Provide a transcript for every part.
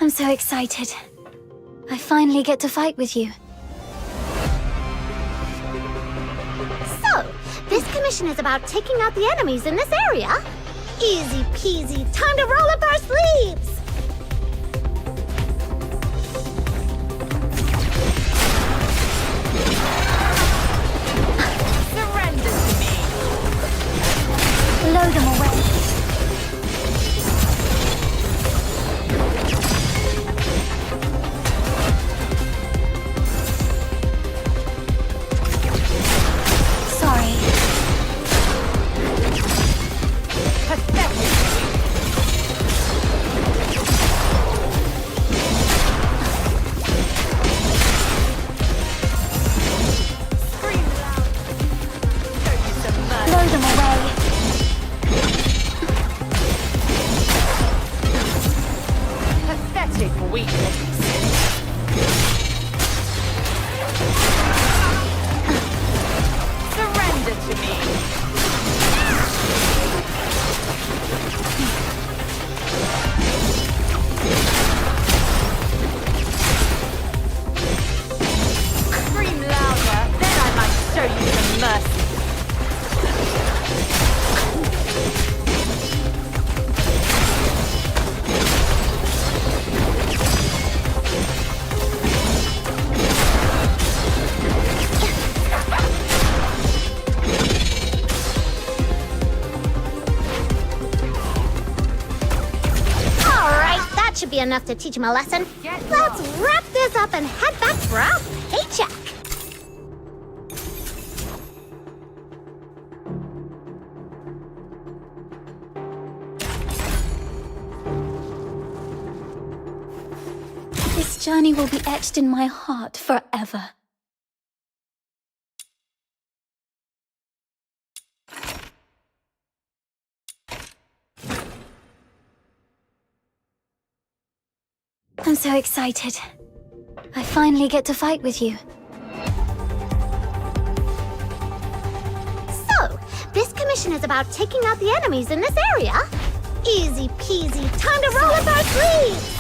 I'm so excited. I finally get to fight with you. So, this commission is about taking out the enemies in this area? Easy peasy, time to roll up our sleeves! Surrender to me! Blow them away. Sorry. Scream loud! Show you some mercy! Blow them away. Pathetic weakness! Surrender to me! Scream louder, then I might show you some mercy! Alright, that should be enough to teach him a lesson. Let's wrap this up and head back for our paycheck. This journey will be etched in my heart forever. I'm so excited. I finally get to fight with you. So, this commission is about taking out the enemies in this area? Easy peasy, time to roll up our sleeves!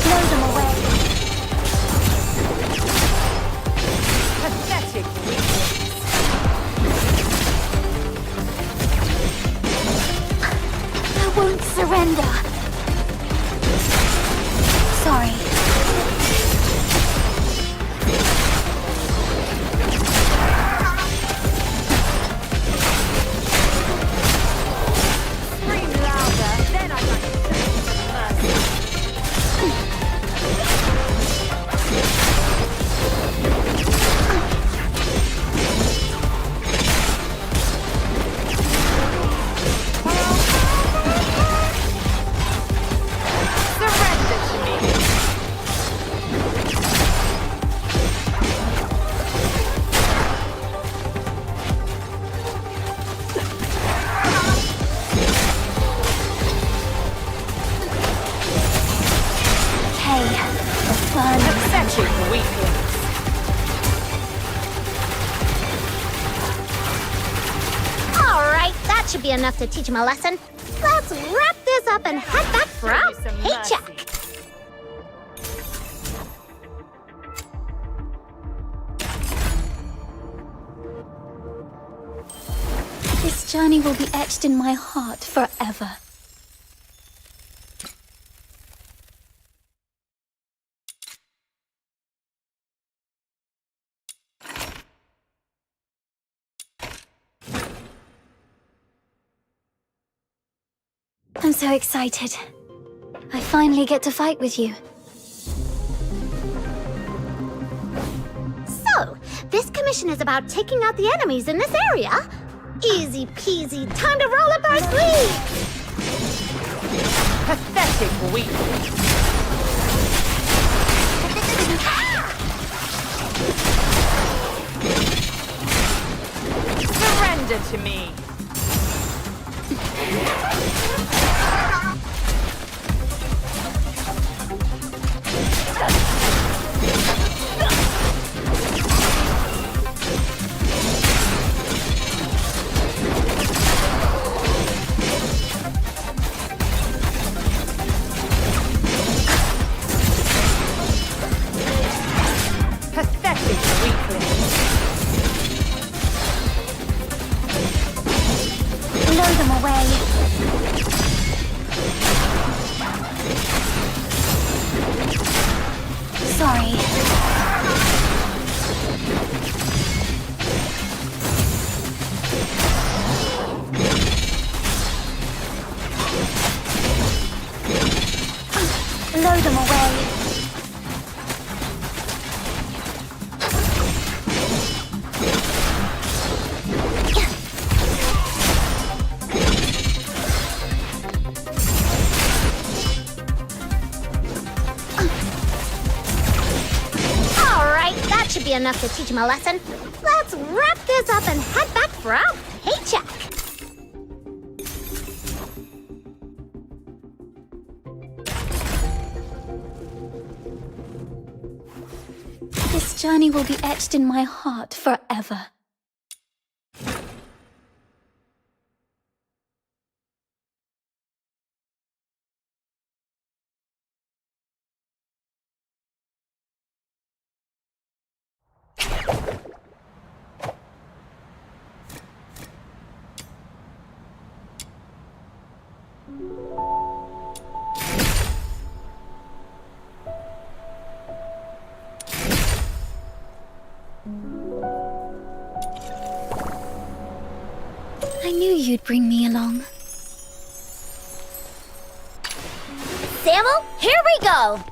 Blow them away. Pathetic weakness! I won't surrender. Sorry. Scream louder, then I might show you some mercy! Surrender to me! Hey, the fun. Pathetic weakness! Alright, that should be enough to teach him a lesson. Let's wrap this up and head back for our Show you some paycheck. mercy. This journey will be etched in my heart forever. I'm so excited. I finally get to fight with you. So, this commission is about taking out the enemies in this area? Easy peasy, time to roll up our sleeves! Pathetic weakness! Surrender to me! throw them away. Alright, that should be enough to teach him a lesson. Let's wrap this up and head back for our paycheck. This journey will be etched in my heart forever. I knew you'd bring me along. Samuel, here we go!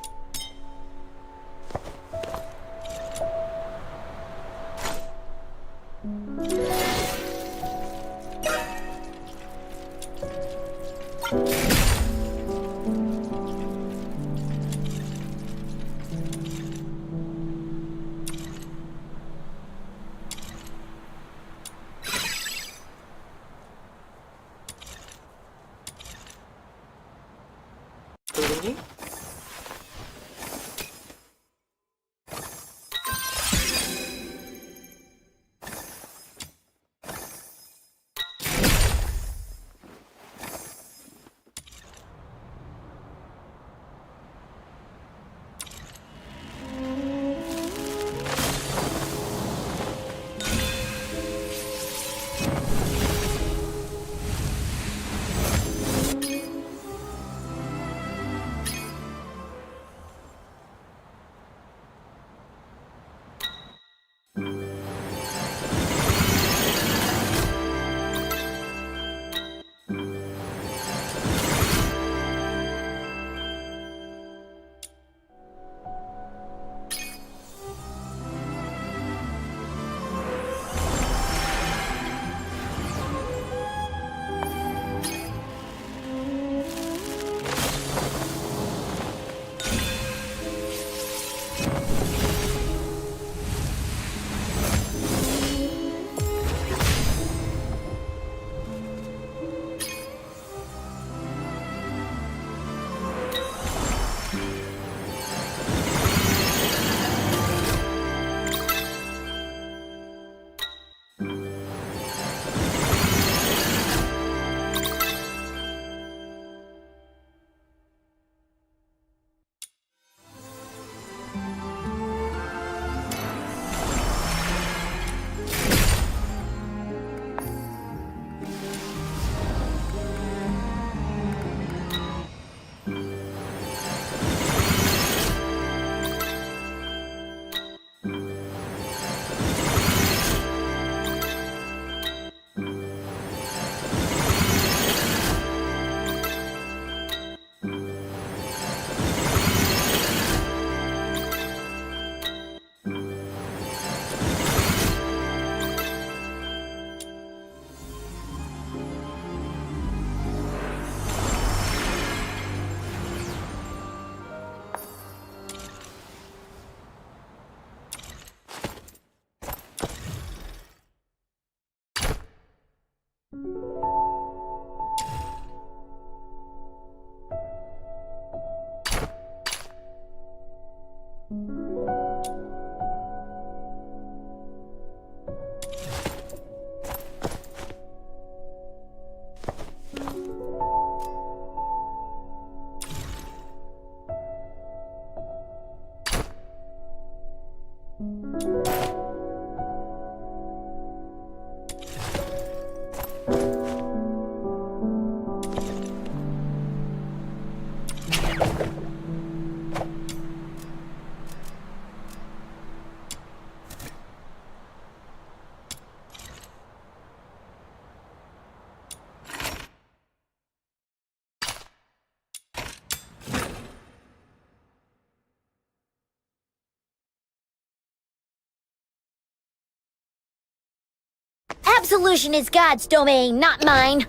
Absolution is God's domain, not mine.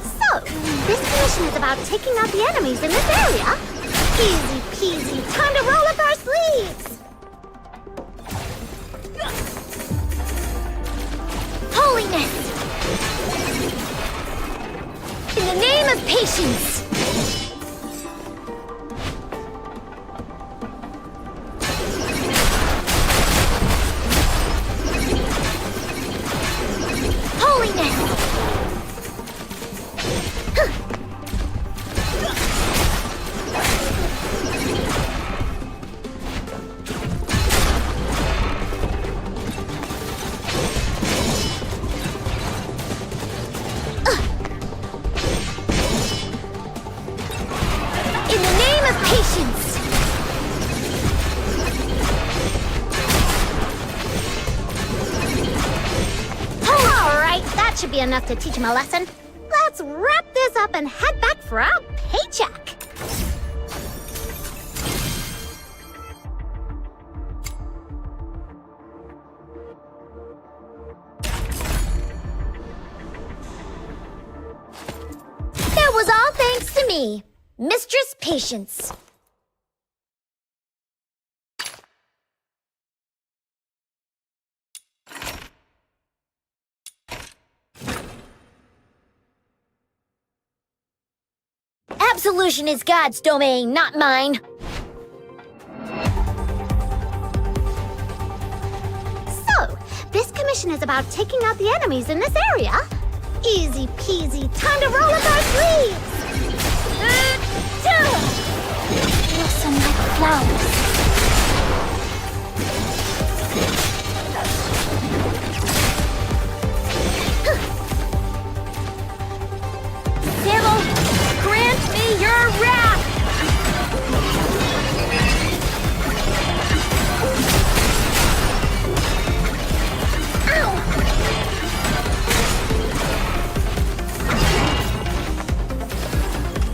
So, this commission is about taking out the enemies in this area. Easy peasy, time to roll up our sleeves. Holiness! In the name of patience! Holiness! In the name of patience! All right, that should be enough to teach him a lesson. Let's wrap this up and head back for our paycheck. That was all thanks to me, Mistress Patience. Absolution is God's domain, not mine. So, this commission is about taking out the enemies in this area. Easy peasy, time to roll up our sleeves. Blossom like flowers. Devil, grant me your wrath! Ow!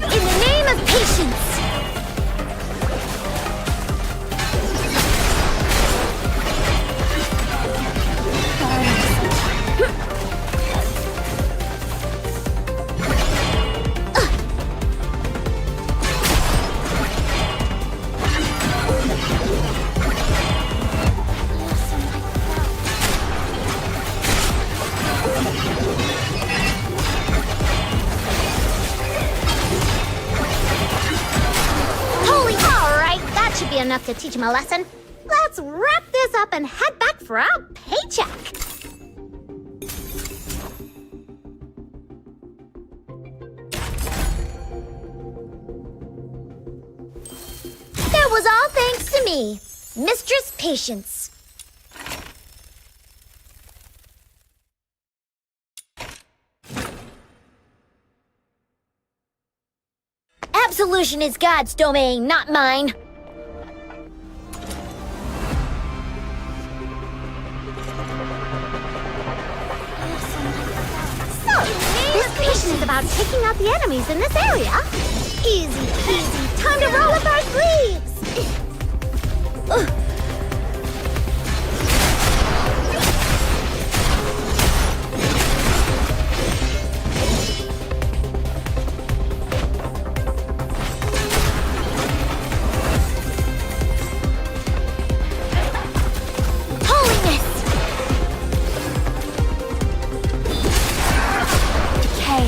In the name of patience! Holy, all right, that should be enough to teach him a lesson. Let's wrap this up and head back for our paycheck. That was all thanks to me, Mistress Patience. Absolution is God's domain, not mine. So, this commission is about taking out the enemies in this area. Easy peasy, time to roll up our sleeves. Holiness! Decay,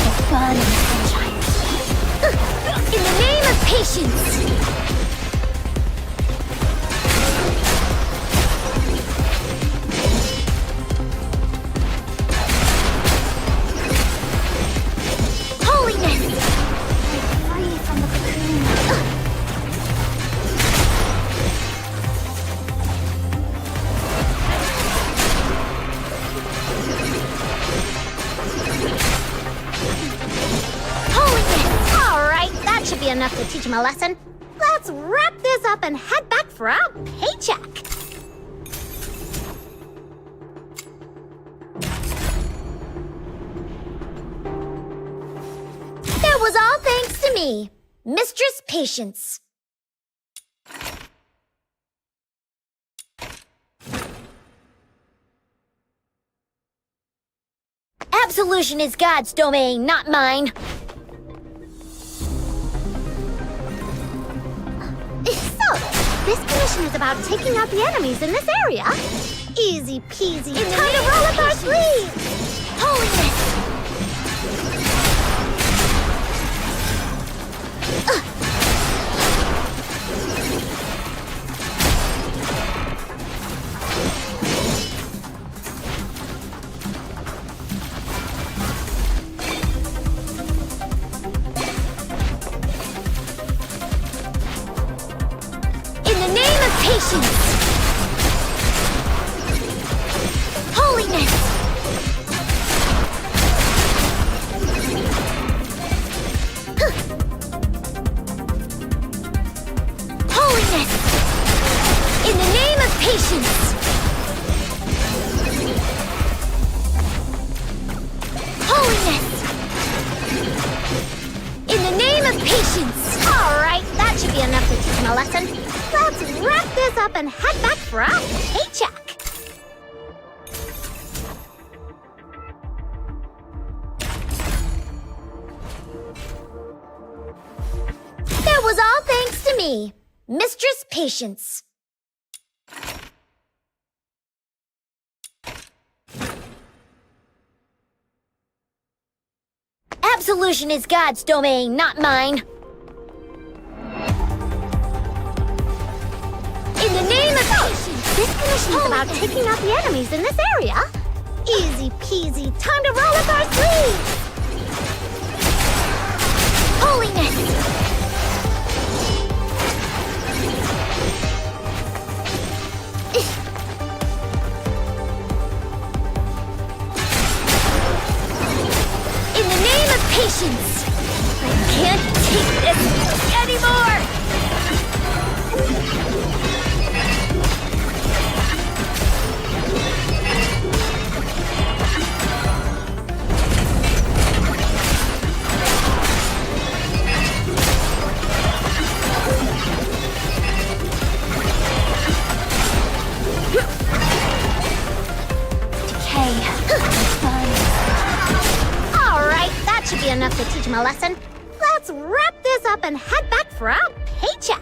the burning sunshine. In the name of patience. Holiness! Free from the cocoon. Holiness! All right, that should be enough to teach him a lesson. Let's wrap this up and head back for our paycheck. That was all thanks to me, Mistress Patience. Absolution is God's domain, not mine. So, this commission is about taking out the enemies in this area. Easy peasy. Time to roll up our sleeves. Holiness. In the name of patience. Holiness. Holiness. In the name of patience. Holiness. In the name of patience. All right, that should be enough to teach him a lesson. Let's wrap this up and head back for our paycheck. That was all thanks to me, Mistress Patience. Absolution is God's domain, not mine. In the name of patience, this commission is about taking out the enemies in this area. Easy peasy, time to roll up our sleeves. Holiness. In the name of patience, I can't take this anymore. Should be enough to teach him a lesson. Let's wrap this up and head back for our paycheck.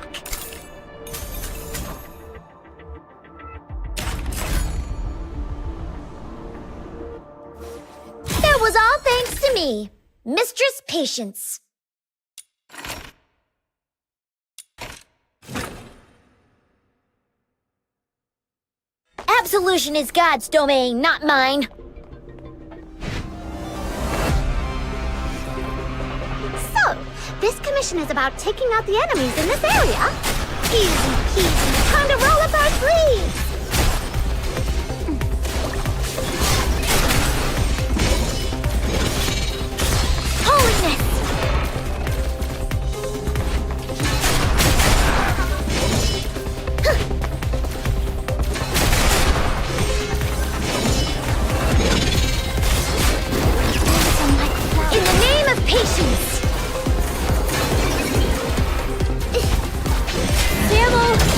That was all thanks to me, Mistress Patience. Absolution is God's domain, not mine. This commission is about taking out the enemies in this area. Easy peasy, time to roll up our sleeves. Holiness. In the name of patience.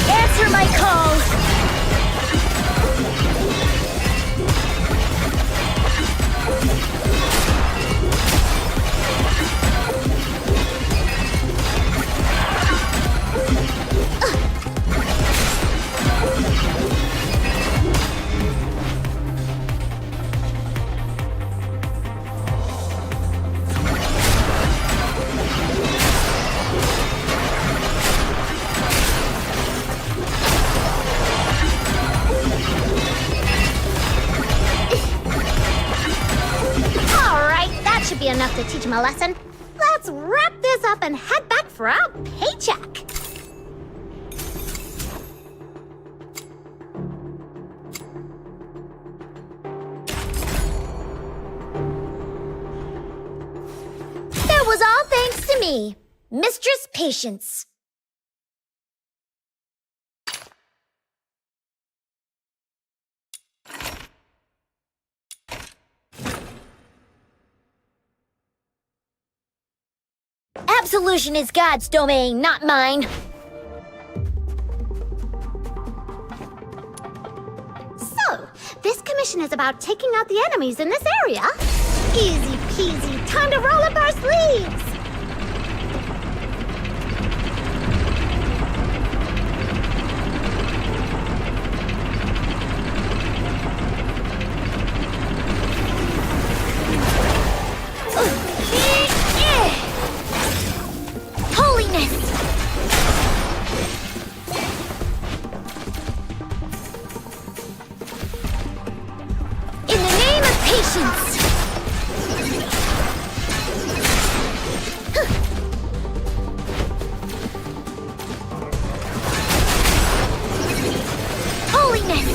Answer my call! Be enough to teach him a lesson. Let's wrap this up and head back for our paycheck. That was all thanks to me, Mistress Patience. Absolution is God's domain, not mine. So, this commission is about taking out the enemies in this area. Easy peasy, time to roll up our sleeves! Holiness! In the name of patience! Holiness!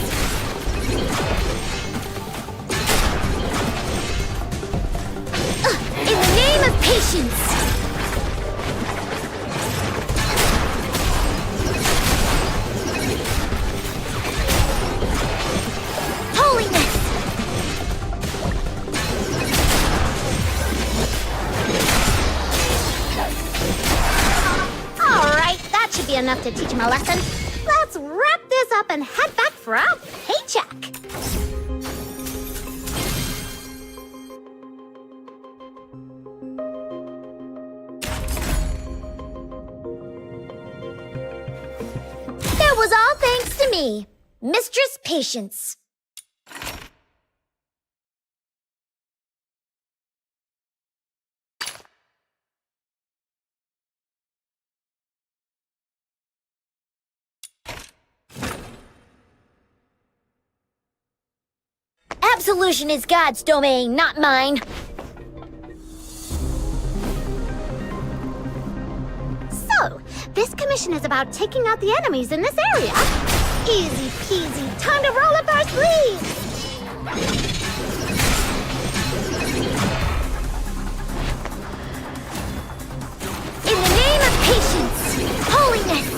In the name of patience! Holiness! Alright, that should be enough to teach him a lesson. Let's wrap this up and head back for our paycheck. That was all thanks to me, Mistress Patience. Absolution is God's domain, not mine. So, this commission is about taking out the enemies in this area. Easy peasy, time to roll up our sleeves! In the name of patience, holiness.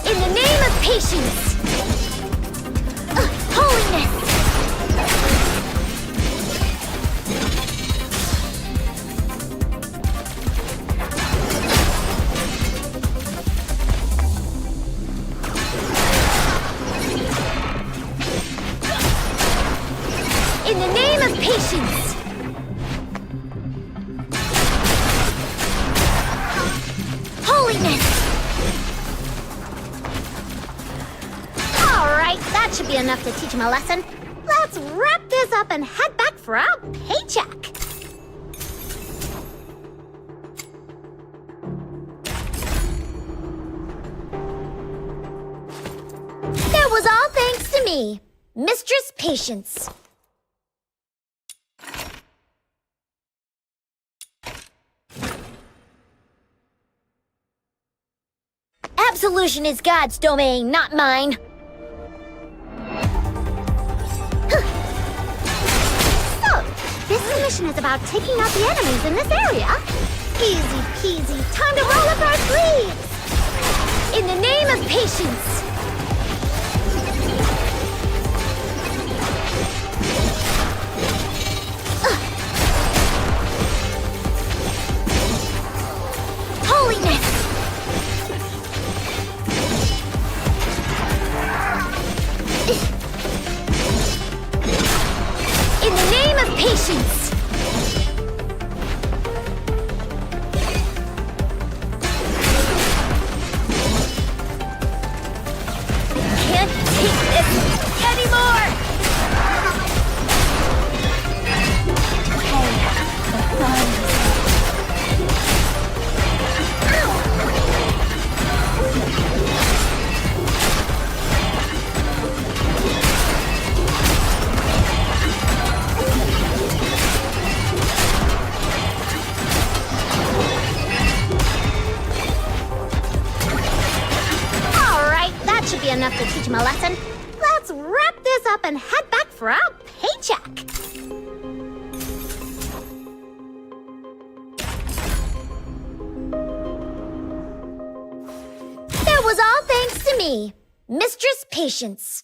In the name of patience, holiness. In the name of patience. Holiness. Alright, that should be enough to teach him a lesson. Let's wrap this up and head back for our paycheck. That was all thanks to me, Mistress Patience. Absolution is God's domain, not mine. So, this commission is about taking out the enemies in this area. Easy peasy, time to roll up our sleeves! In the name of patience. Holiness. In the name of patience. Can't take this anymore. Should be enough to teach him a lesson. Let's wrap this up and head back for our paycheck. That was all thanks to me, Mistress Patience.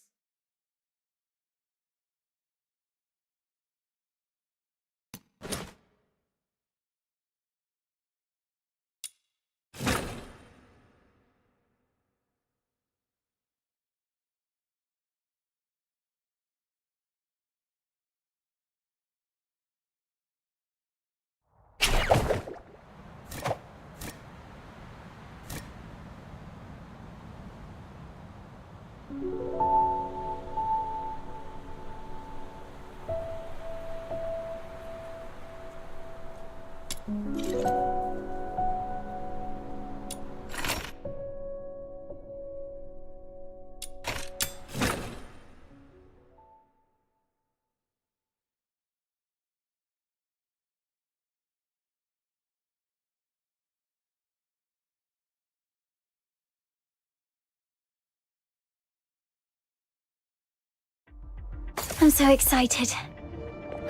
I'm so excited.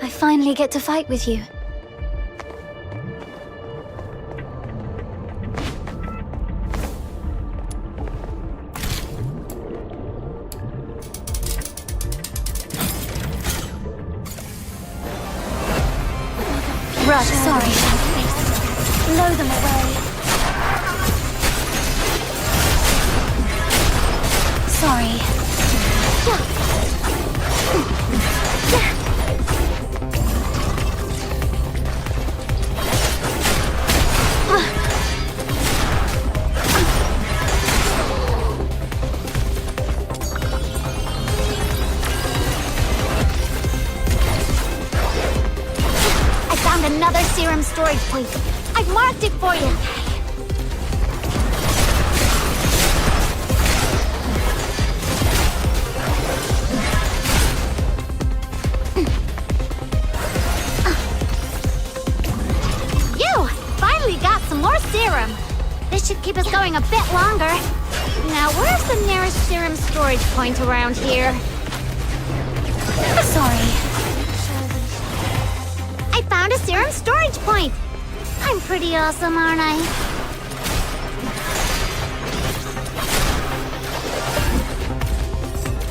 I finally get to fight with you. Rush, sorry. Blow them away. Sorry. Another serum storage point. I've marked it for you. You finally got some more serum. This should keep us going a bit longer. Now, where's the nearest serum storage point around here? Sorry. I found a serum storage point! I'm pretty awesome, aren't I?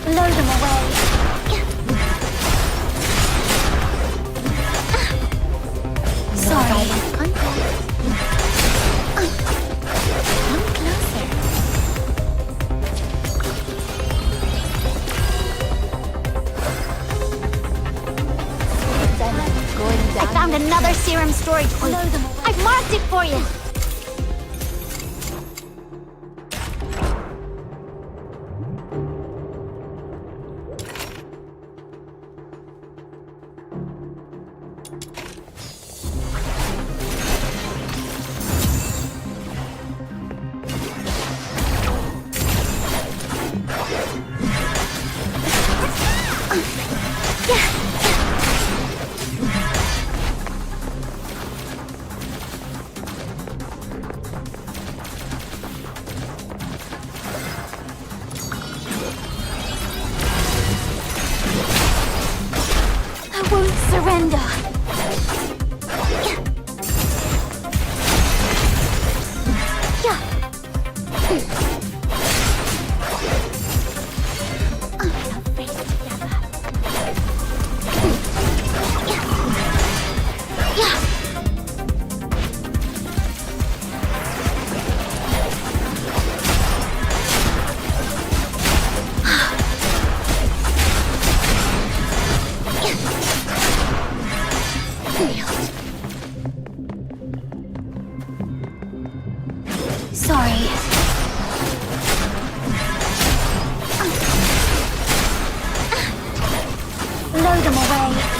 Blow them away. Sorry. Come closer. I found another serum storage point. I've marked it for you. Surrender. Sorry. Blow them away.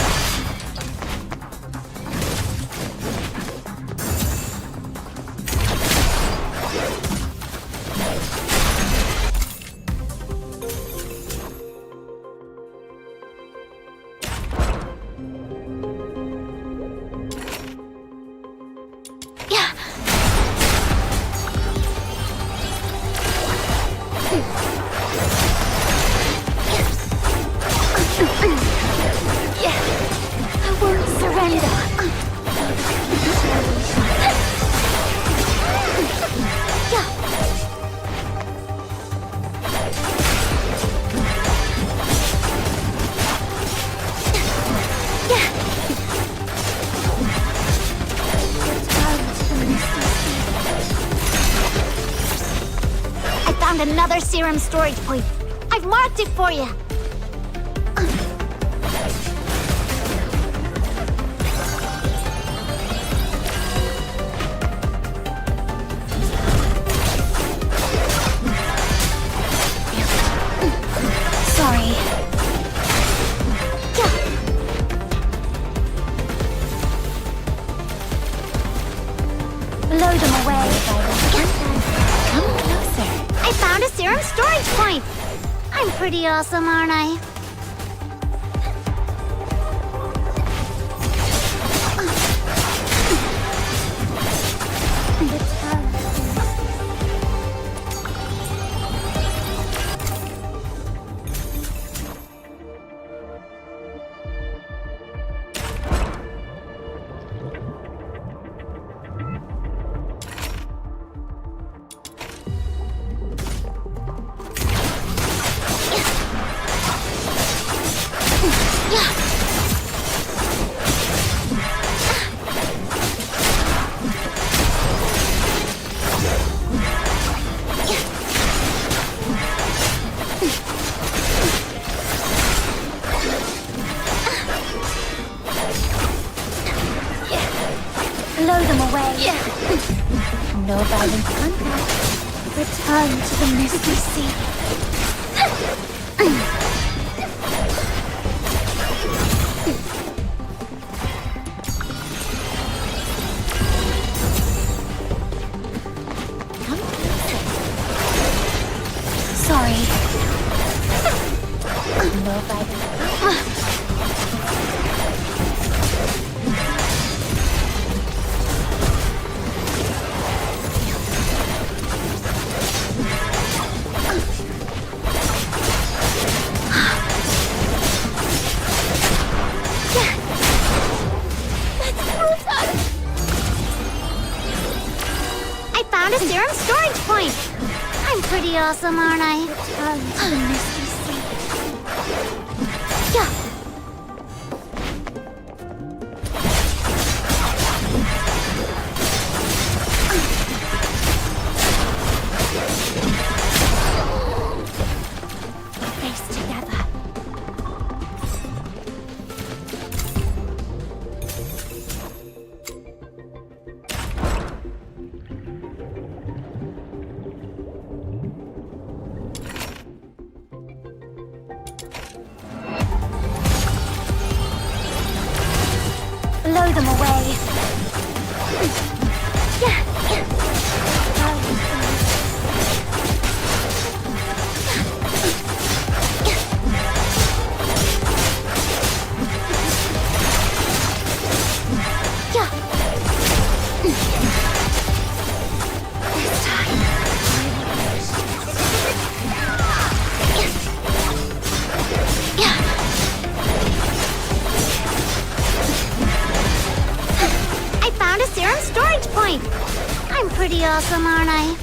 Another serum storage point. I've marked it for you. Sorry. Blow them away. Come closer. I found a serum storage point! I'm pretty awesome, aren't I? Blow them away. No violent contact. Return to the misty sea. Sorry. No violent. Found a serum storage point. I'm pretty awesome, aren't I? Return to the misty sea. Yeah. Face together. Blow them away. I'm pretty awesome, aren't I?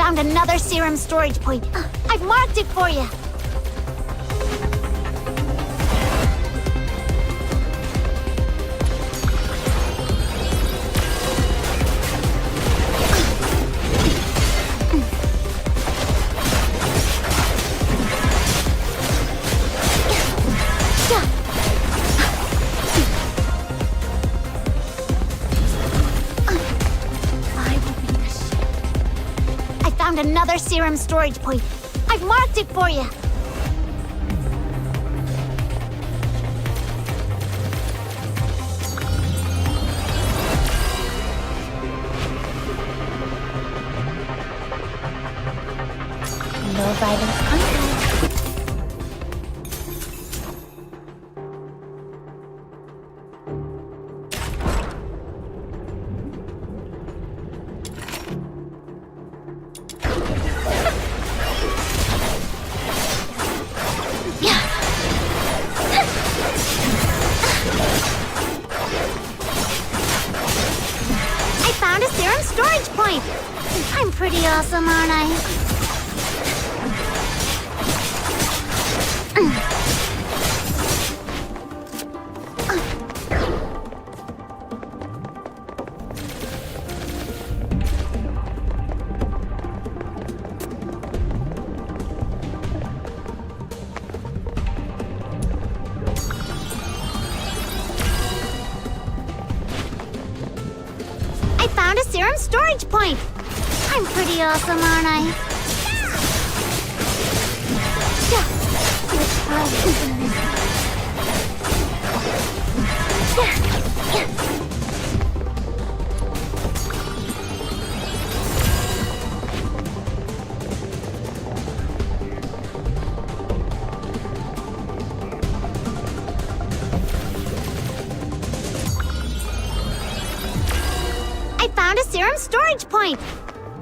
found another serum storage point. I've marked it for you. Another serum storage point. I've marked it for you. No violent contact. I'm pretty awesome, aren't I? I found a serum storage point. I'm pretty awesome, aren't I? I found a serum storage point.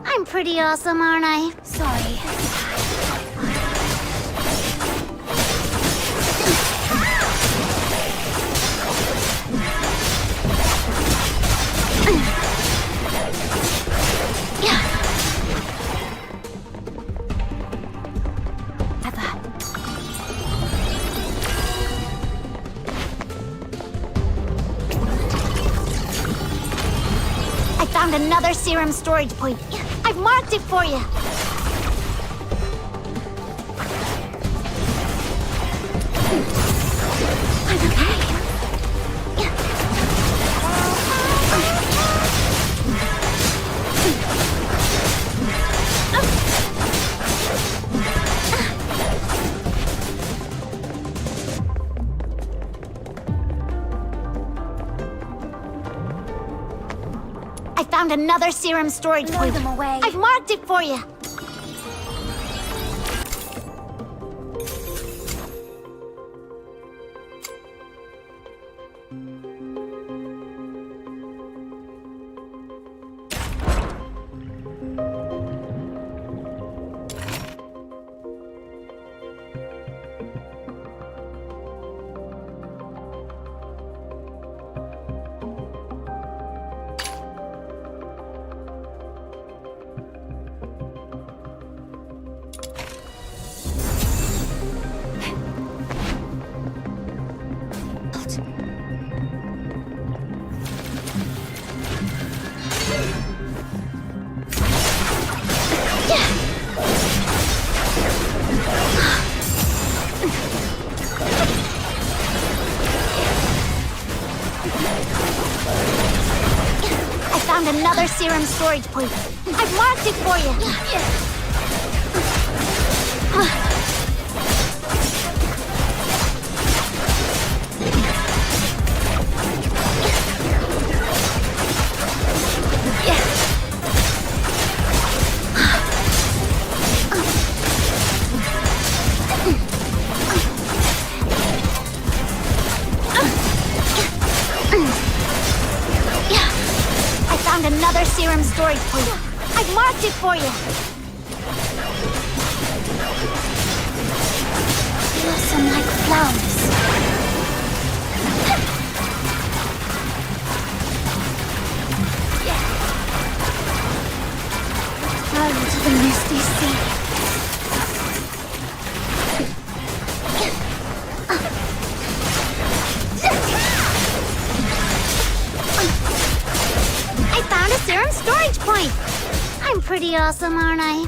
I'm pretty awesome, aren't I? Sorry. I found another serum storage point. I've marked it for you. I'm okay. I found another serum storage point. them away. I've marked it for you. Another serum storage point. I've marked it for you. Another serum storage point. I've marked it for you. Blossom like flowers. Turn to the mist. misty sea. I found a serum storage point. I'm pretty awesome, aren't I?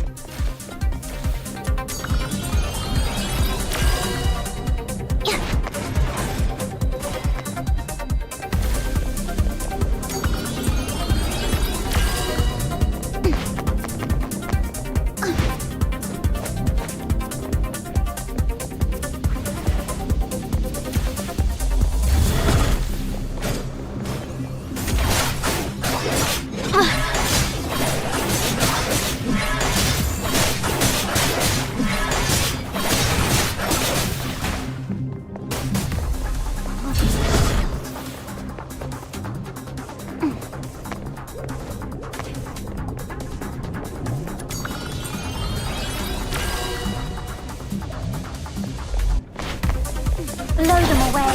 Blow them away.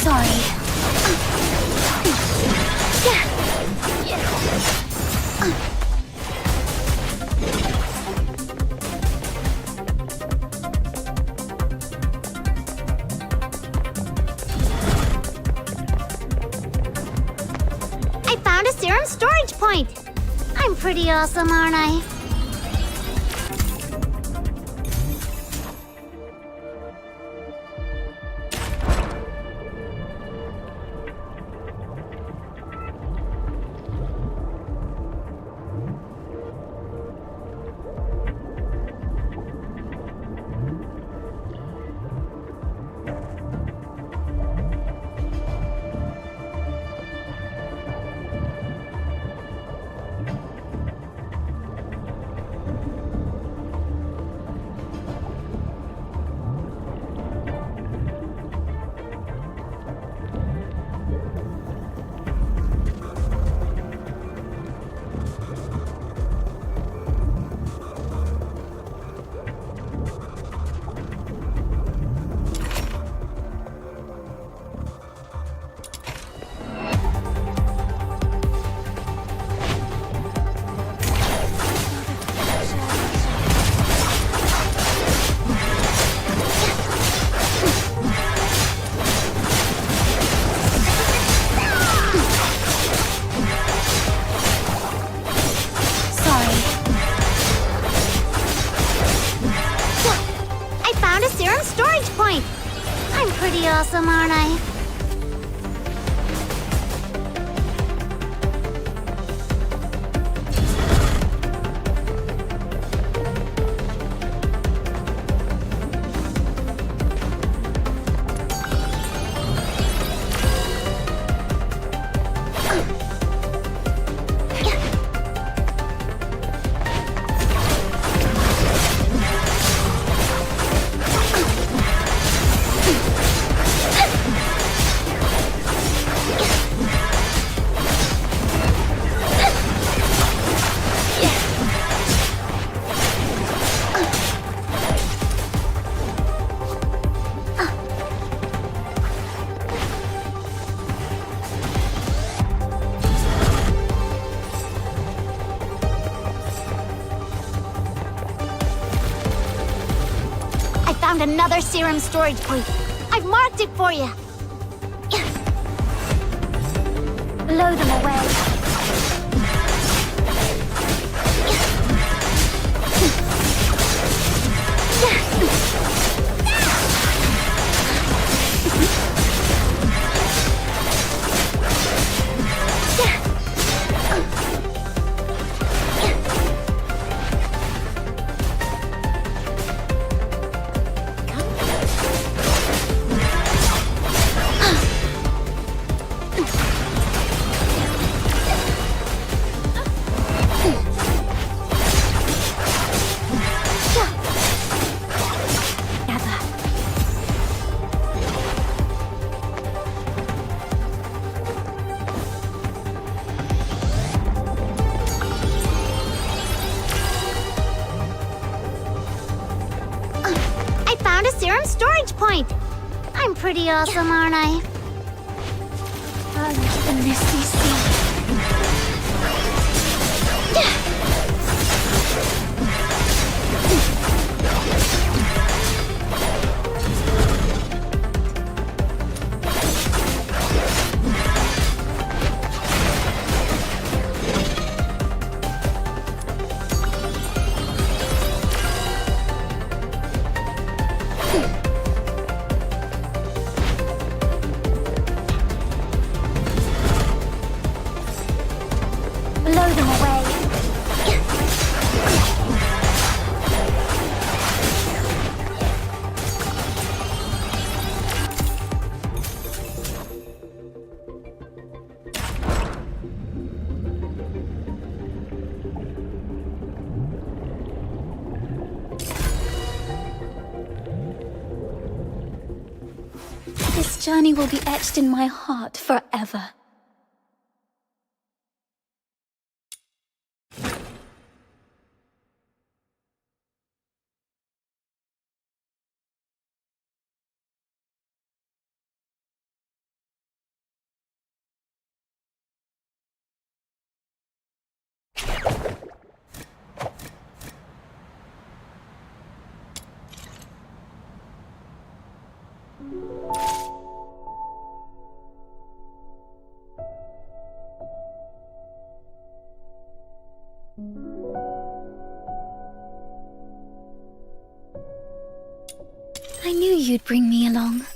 Sorry. I found a serum storage point. I'm pretty awesome, aren't I? Pretty awesome, aren't I? Another serum storage point. I've marked it for you. Blow them away. point. I'm pretty awesome, aren't I? Plunge to the misty sea. Blow them away. This journey will be etched in my heart forever. I knew you'd bring me along.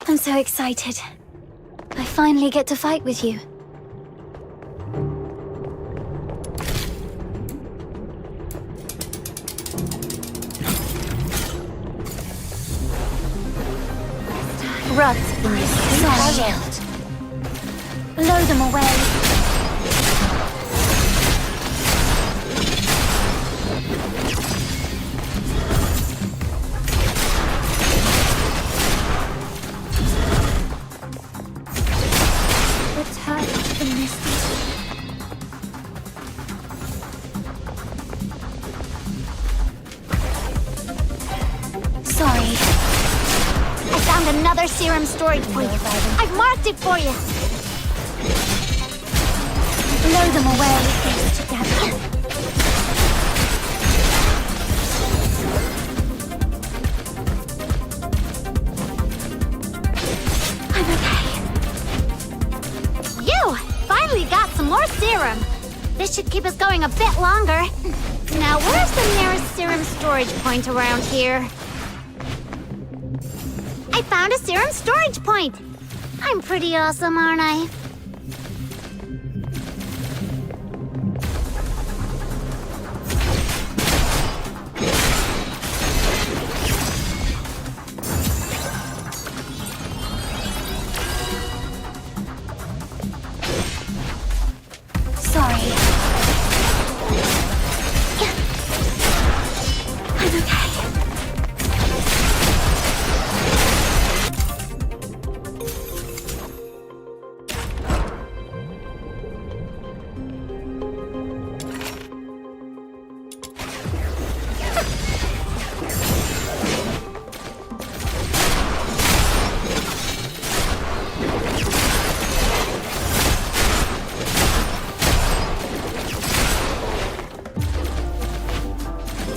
I'm so excited. I finally get to fight with you. Run, shield. Blow them away. Another serum storage point. I've marked it for you. Blow them away together. I'm okay. You finally got some more serum. This should keep us going a bit longer. Now, where's the nearest serum storage point around here? I found a serum storage point! I'm pretty awesome, aren't I? Sorry. I'm okay.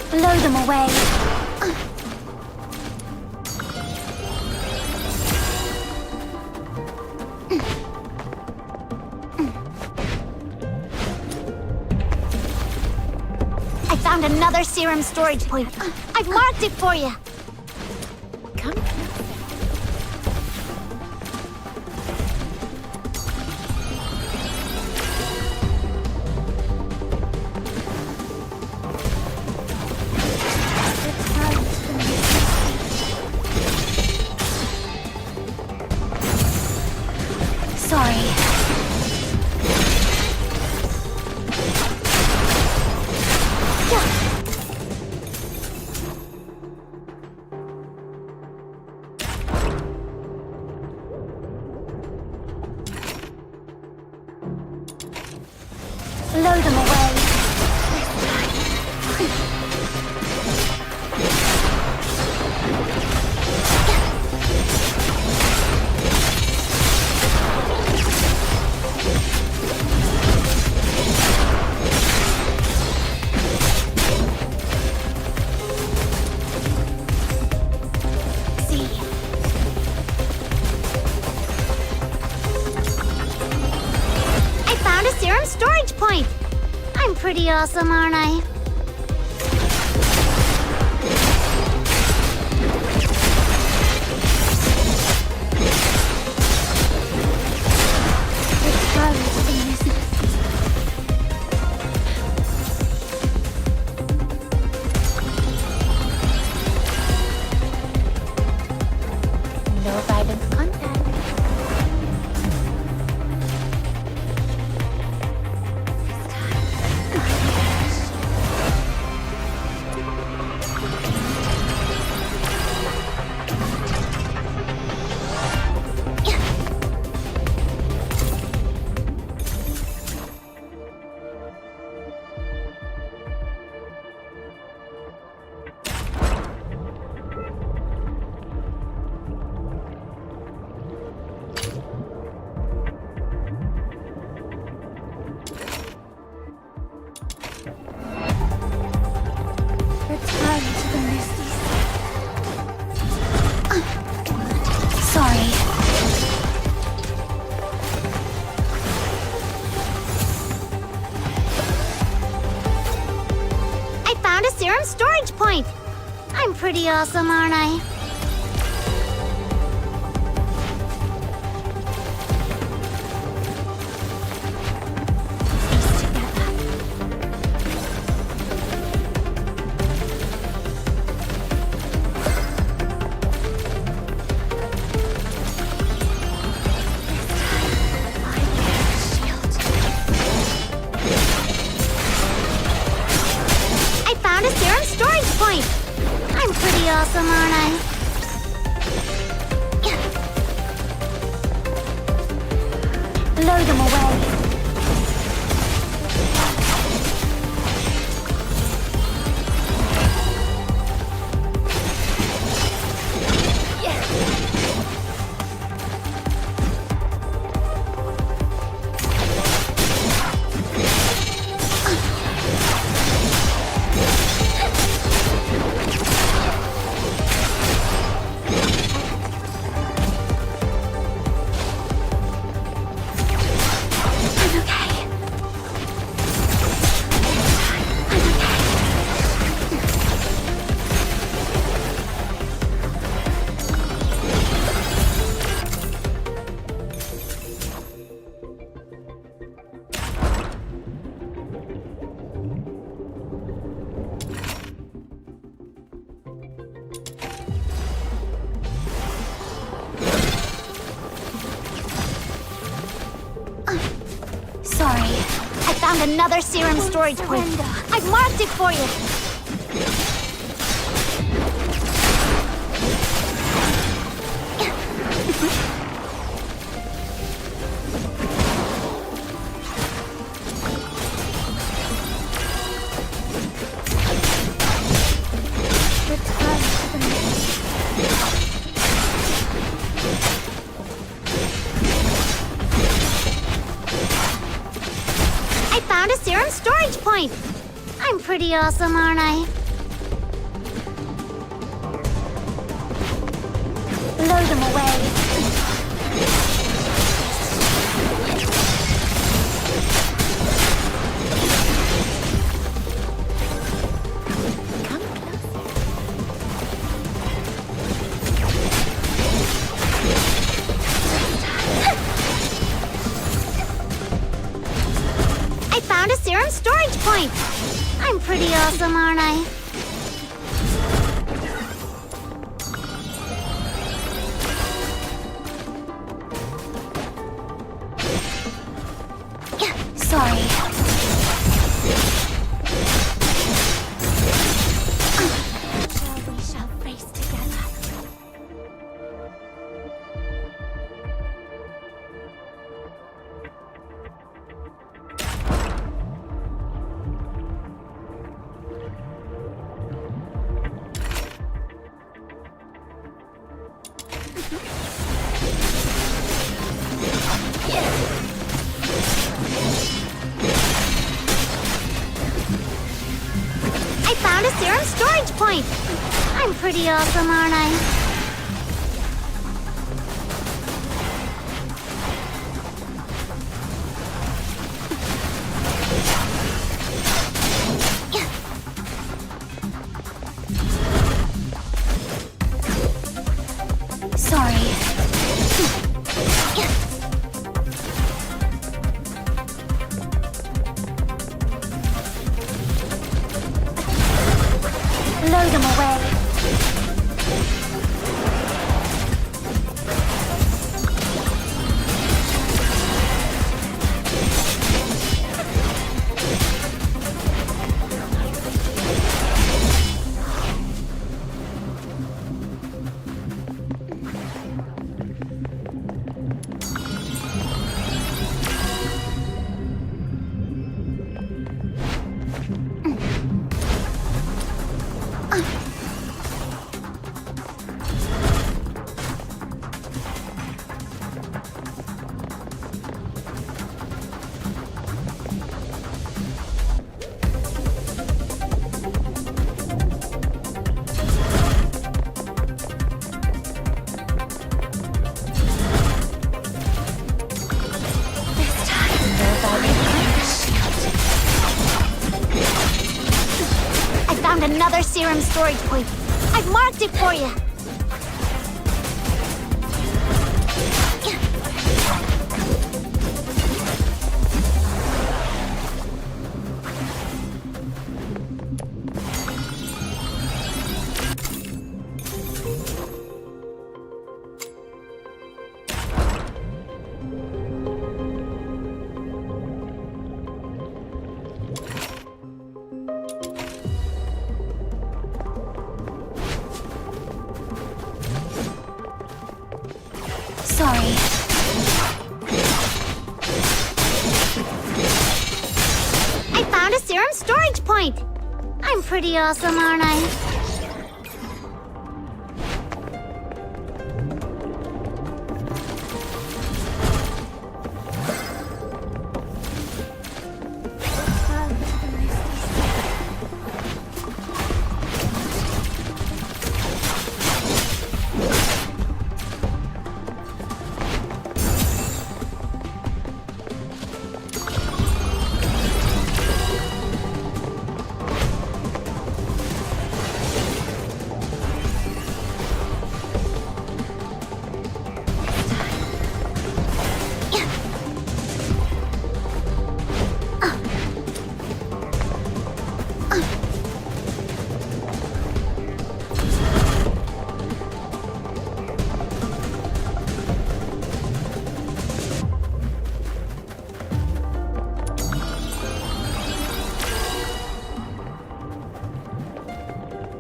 Blow them away. I found another serum storage point. I've marked it for you. Come. Sorry. Blow them away. See. I found a serum storage point. I'm pretty awesome, aren't I? Return to the business. No violent contact. Return to the misty Sorry. I found a serum storage point. I'm pretty awesome, aren't I? Piece together. I found a serum storage point. I'm pretty awesome, aren't I? Blow them away. I'm okay. Sorry. I found another serum storage point. Surrender. I've marked it for you. Return to the misty I found a serum storage point. I'm pretty awesome, aren't I? Blow them away. Come closer. found a serum storage point! I'm pretty awesome, aren't I? Sorry. We shall face together. I found a serum storage point! I'm pretty awesome, aren't I? Sorry. Load them away. Another serum storage point. I've marked it for you. Sorry. I found a serum storage point! I'm pretty awesome, aren't I?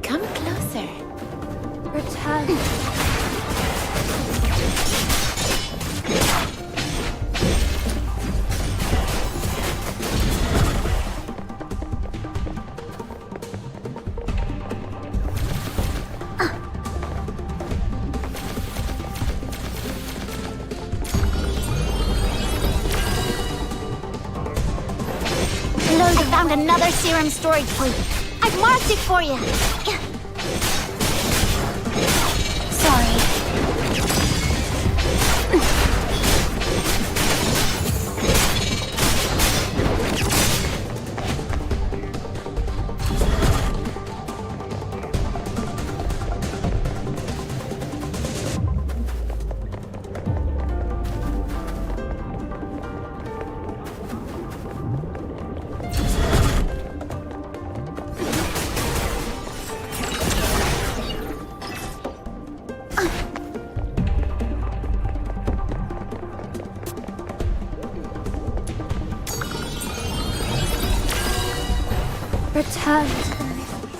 Come closer. Return. I found another serum storage point. I've marked it for you. Sorry. Return to the mystery.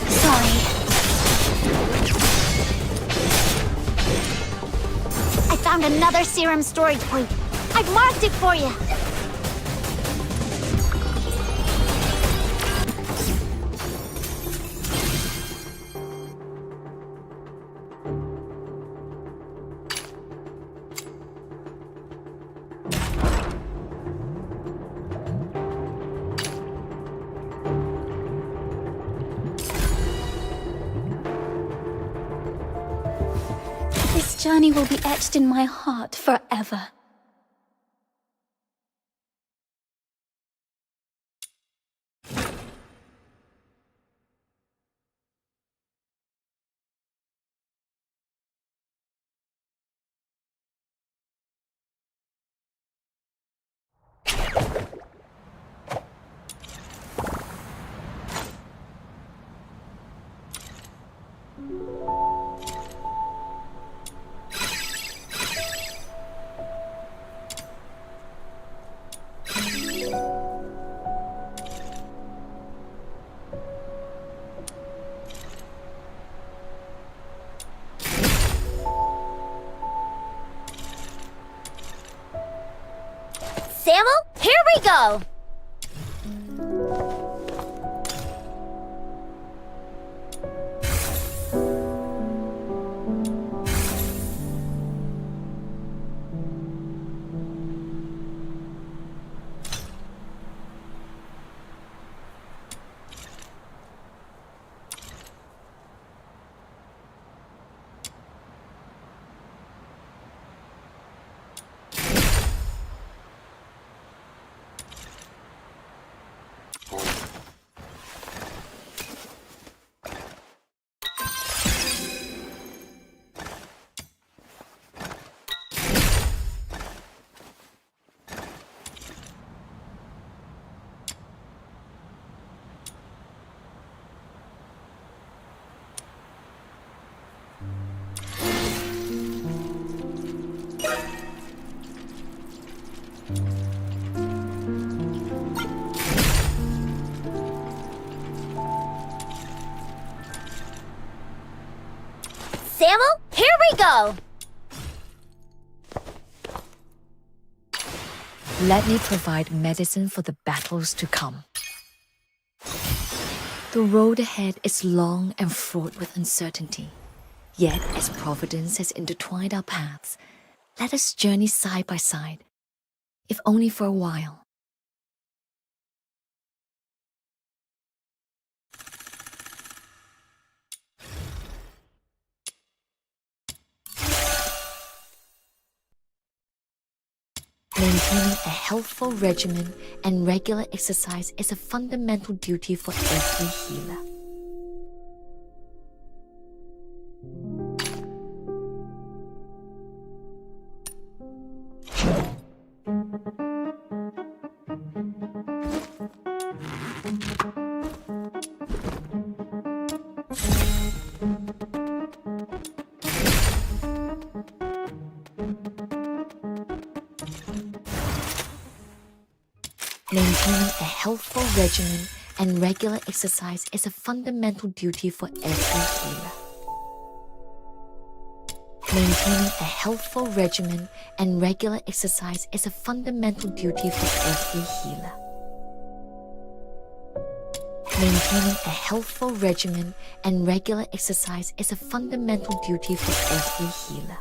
Sorry. I found another serum storage point. I've marked it for you. This journey will be etched in my heart forever. Samuel, here we go! Samuel, here we go! Let me provide medicine for the battles to come. The road ahead is long and fraught with uncertainty. Yet, as Providence has intertwined our paths, let us journey side by side, if only for a while. Maintaining a healthful regimen and regular exercise is a fundamental duty for every healer. Maintaining a healthful regimen and regular exercise is a fundamental duty for every healer. Maintaining a healthful regimen and regular exercise is a fundamental duty for every healer. Maintaining a healthful regimen and regular exercise is a fundamental duty for every healer.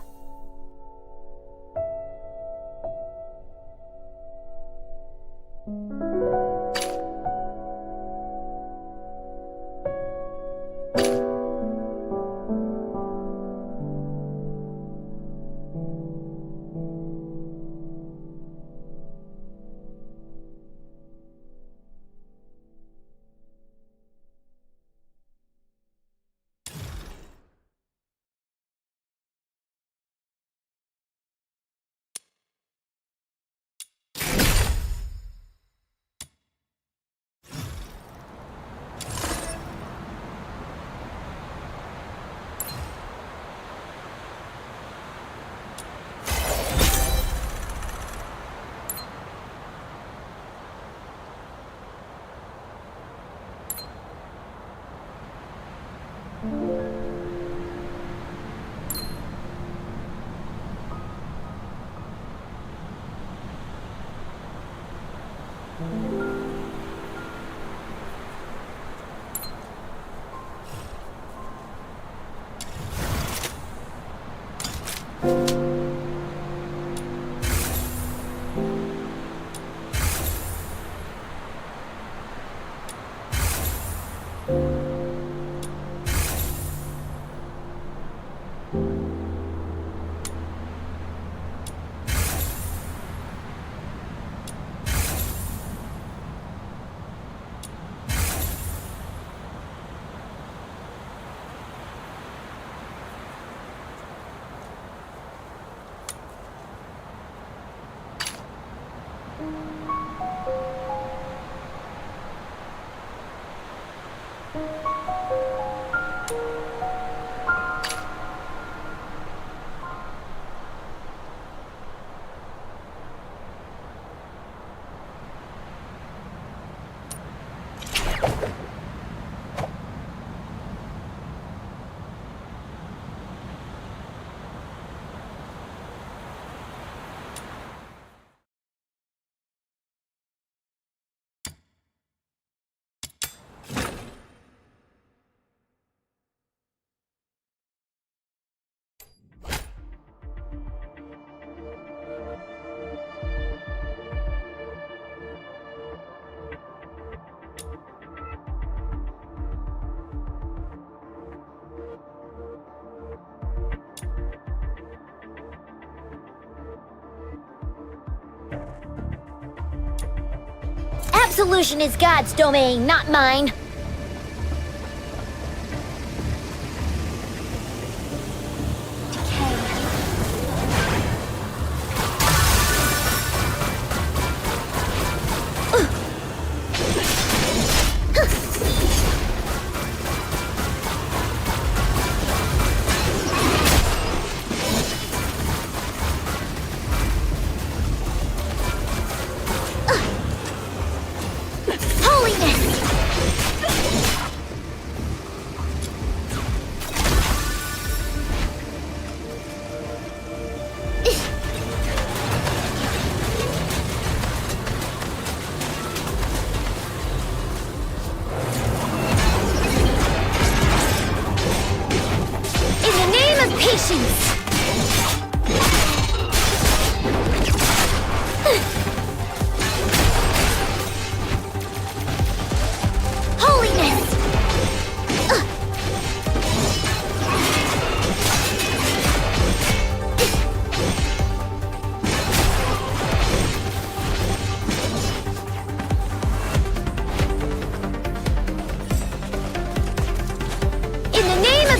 solution is God's domain, not mine.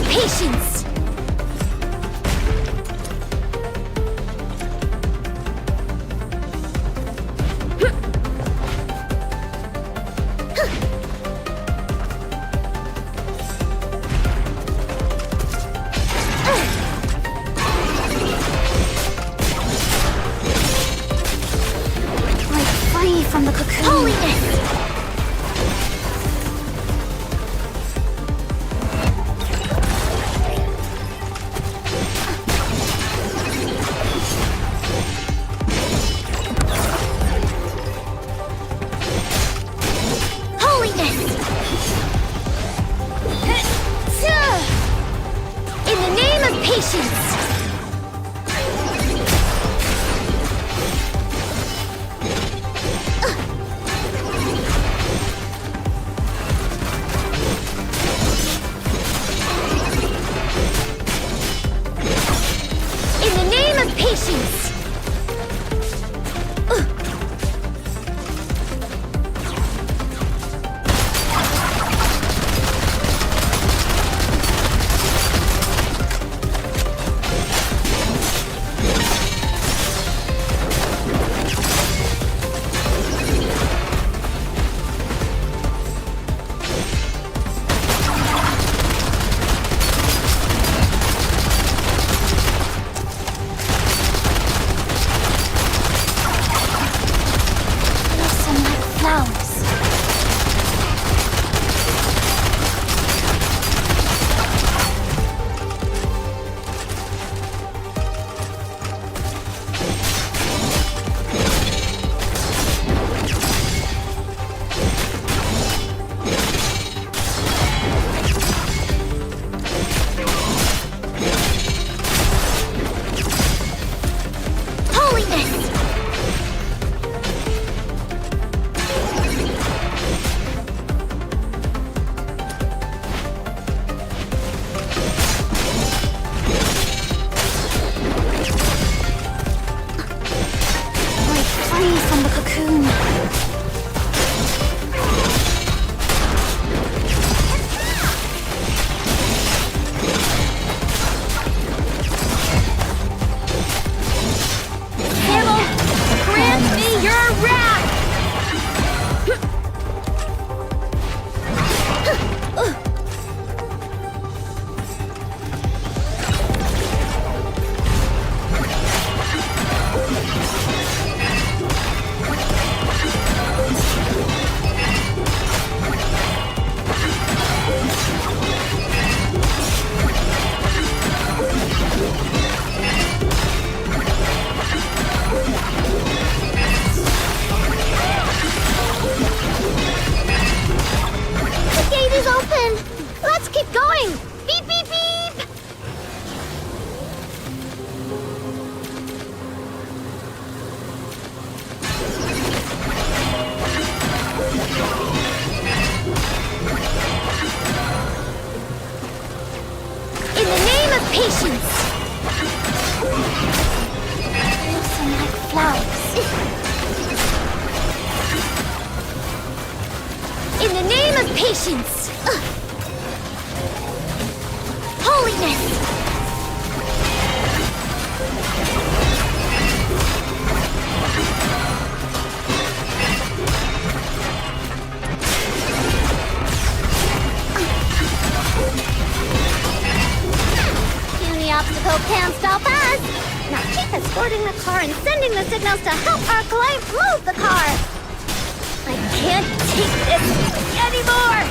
Patience! Break free from the cocoon. Holiness! Patience. Holiness. Puny obstacle can't stop us. Now keep escorting the car and sending the signals to help our client move the car. I can't take this anymore!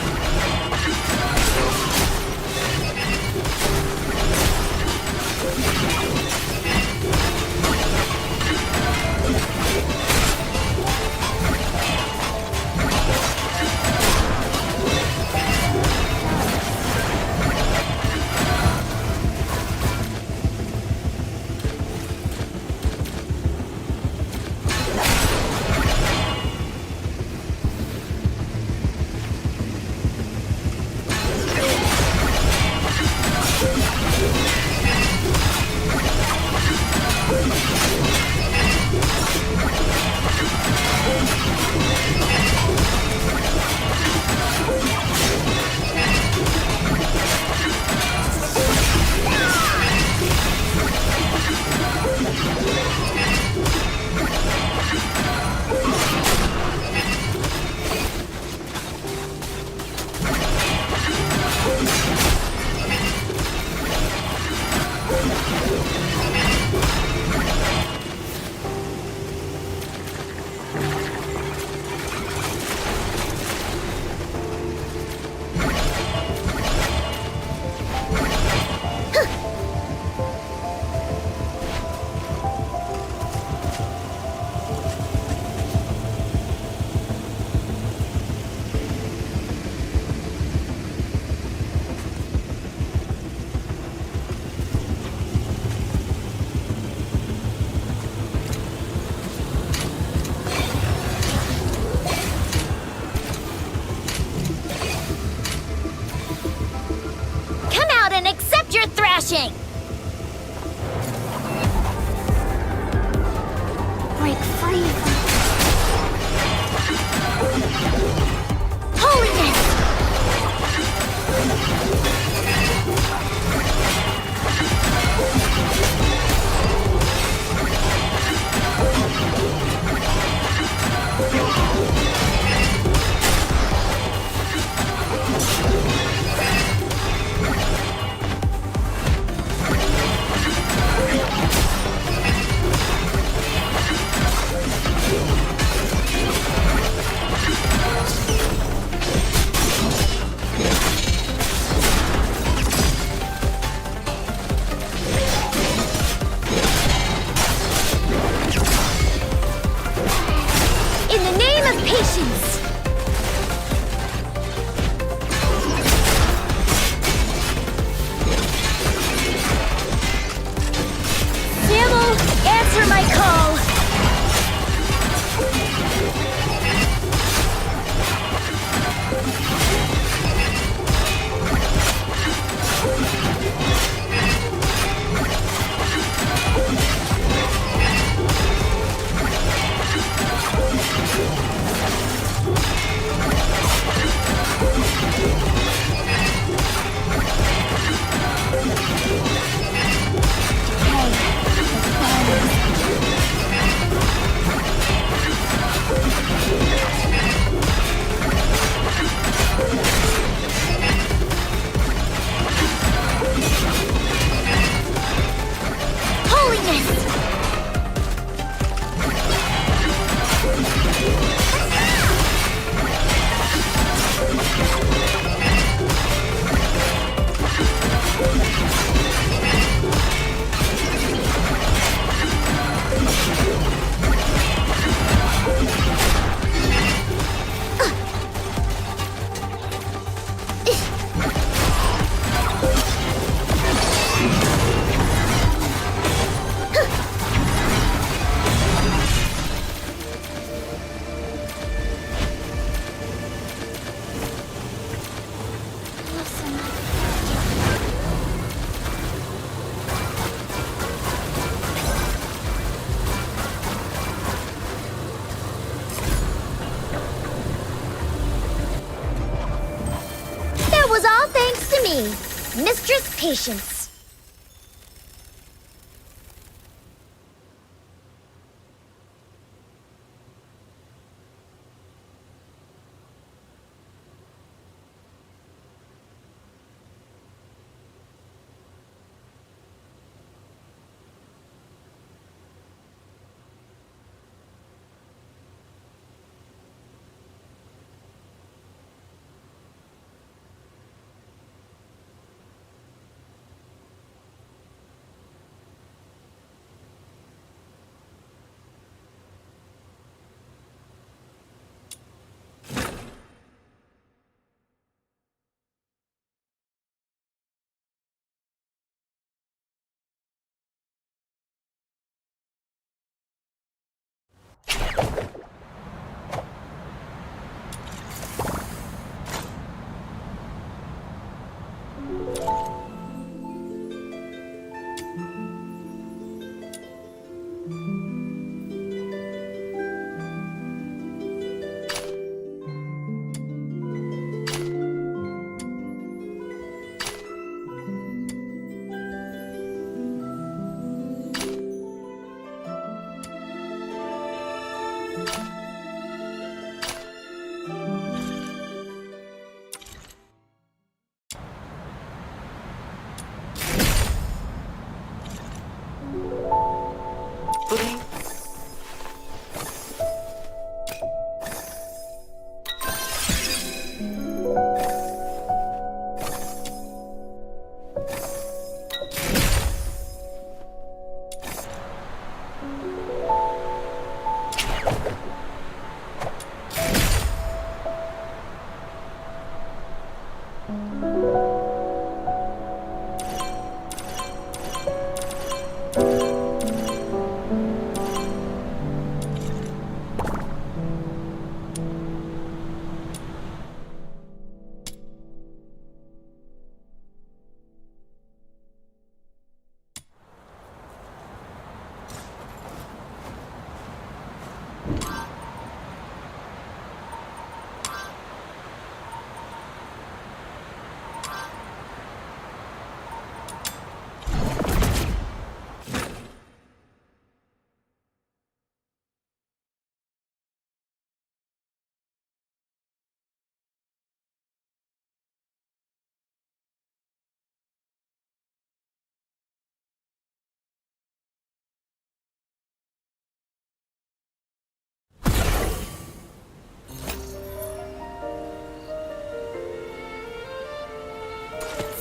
Thrashing! Break free from... Holiness! me, Mistress Patience.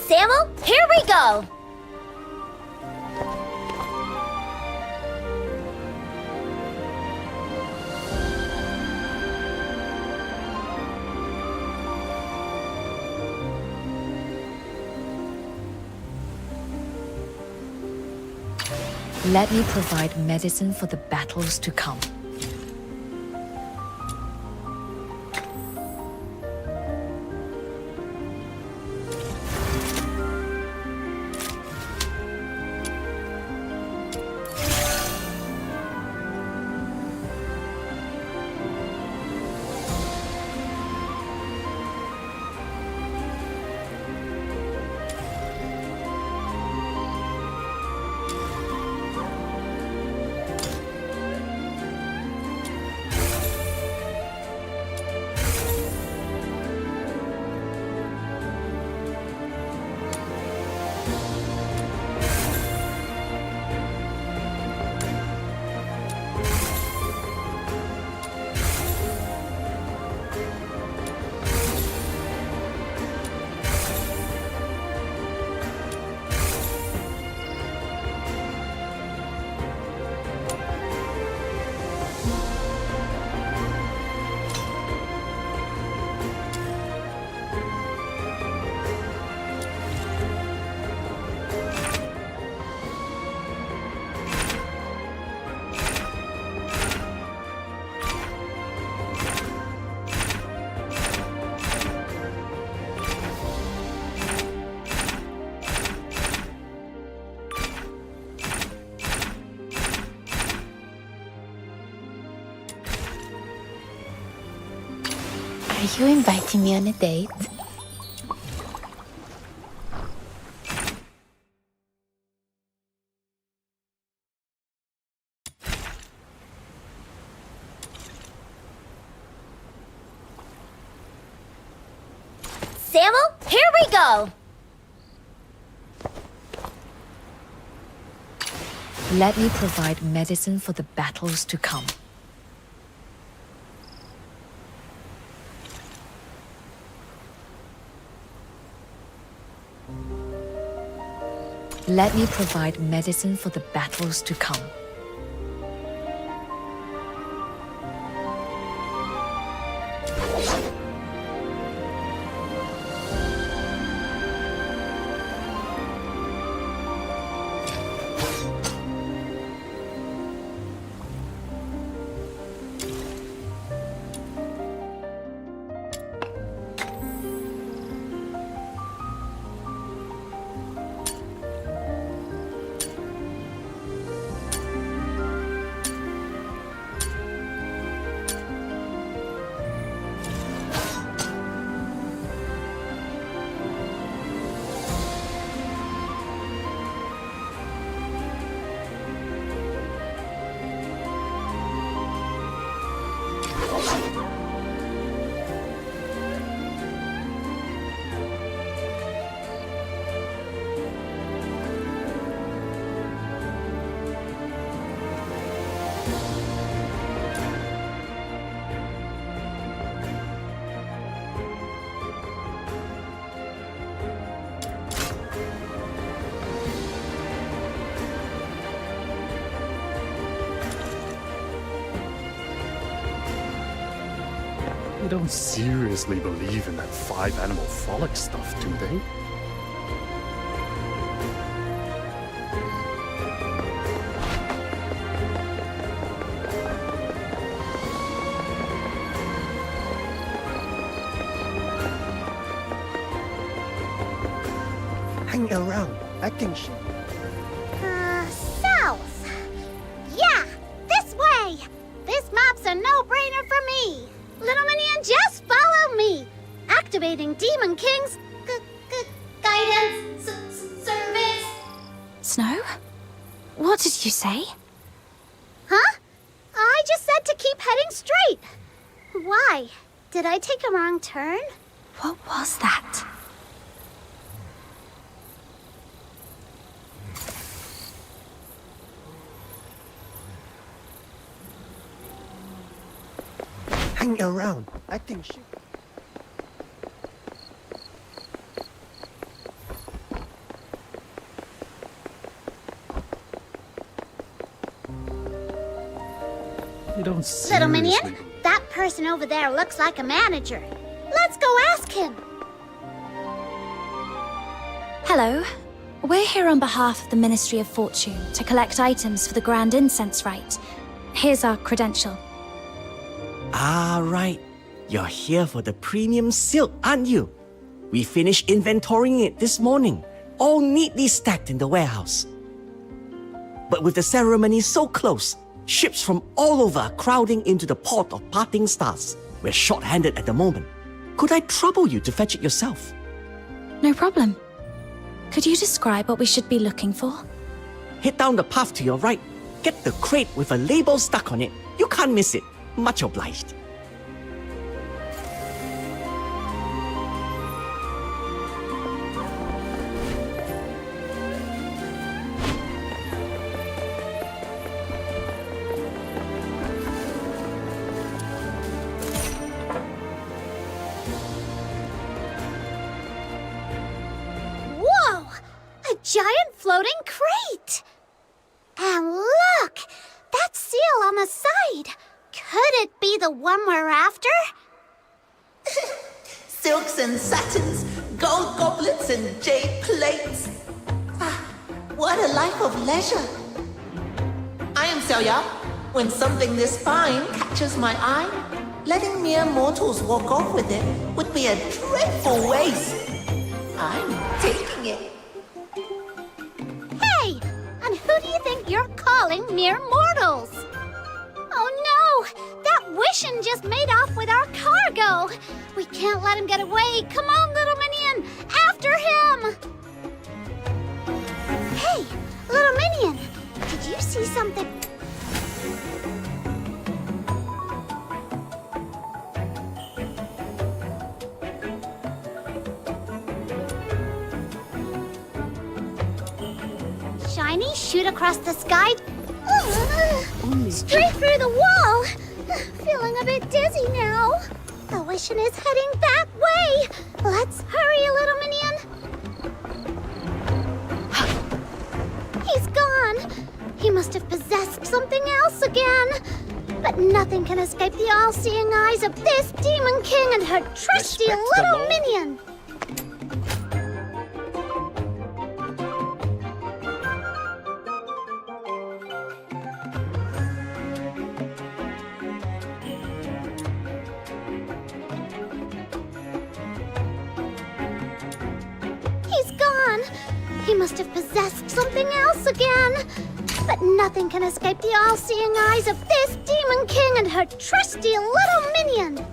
Samuel, here we go! Let me provide medicine for the battles to come. Are you inviting me on a date? Samuel, here we go! Let me provide medicine for the battles to come. Let me provide medicine for the battles to come. They don't seriously believe in that five-animal frolic stuff, do they? Hang around, acting South. Yeah, this way. This map's a no-brainer for me. Little Minion, just follow me. Activating Demon King's guidance service. Snow? What did you say? Huh? I just said to keep heading straight. Why? Did I take a wrong turn? What was that? hang around, acting shit. You don't Little seriously... Minion, that person over there looks like a manager. Let's go ask him. Hello. We're here on behalf of the Ministry of Fortune to collect items for the Grand Incense Rite. Here's our credential. Ah, right. You're here for the premium silk, aren't you? We finished inventorying it this morning, all neatly stacked in the warehouse. But with the ceremony so close, ships from all over are crowding into the port of Parting Stars. We're short-handed at the moment. Could I trouble you to fetch it yourself? No problem. Could you describe what we should be looking for? Head down the path to your right. Get the crate with a label stuck on it. You can't miss it. Much obliged. Whoa! A giant floating crate! And look! That seal on the side! Could it be the one we're after? Silks and satins, gold goblets and jade plates. Ah, what a life of leisure. I am Xiaoya. When something this fine catches my eye, letting mere mortals walk off with it would be a dreadful waste. I'm taking it. Hey! And who do you think you're calling mere mortals? Oh no! That Wishin just made off with our cargo! We can't let him get away! Come on, Little Minion! After him! Hey! Little Minion! Did you see something? tiny shoot across the sky. Straight through the wall. Feeling a bit dizzy now. The Wishin is heading that way. Let's hurry, little minion. He's gone. He must have possessed something else again. But nothing can escape the all-seeing eyes of this Demon King and her trusty Respect the little law. minion. He's gone. He must have possessed something else again. But nothing can escape the all-seeing eyes of this Demon King and her trusty little minion.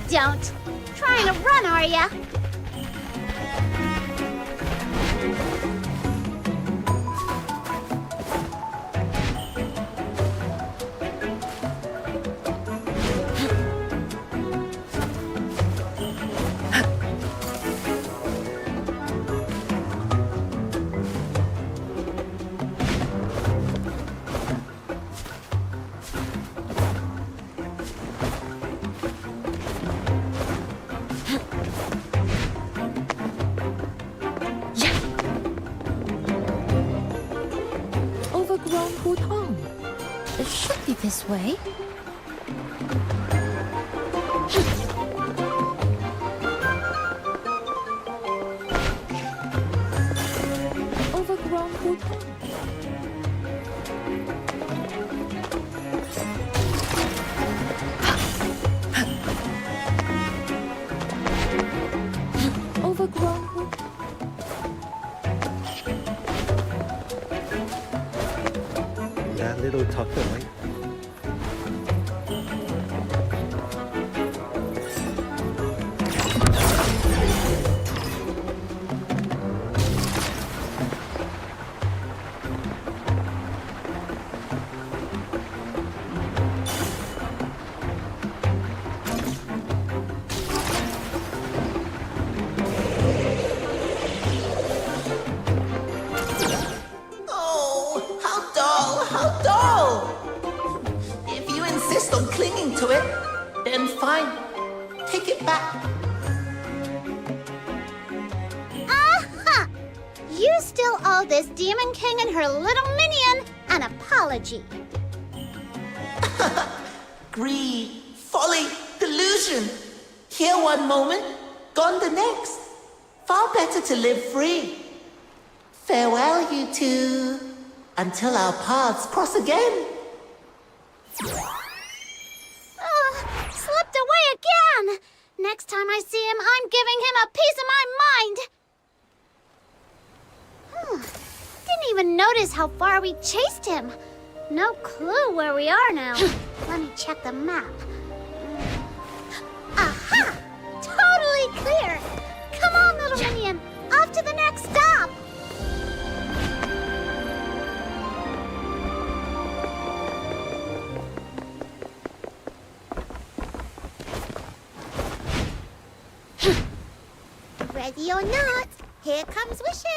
Don't. Trying to run, are ya? It should be this way. Overgrown bouton. Overgrown bouton. That little tucker, right? Oh, how dull, how dull! If you insist on clinging to it, then fine. Take it back. Aha! You still owe this Demon King and her little minion an apology. Greed, folly, delusion. Here one moment, gone the next. Far better to live free. Farewell, you two, until our paths cross again. Slipped away again. Next time I see him, I'm giving him a piece of my mind. Didn't even notice how far we chased him. No clue where we are now. Let me check the map. Ready or not, here comes wishing.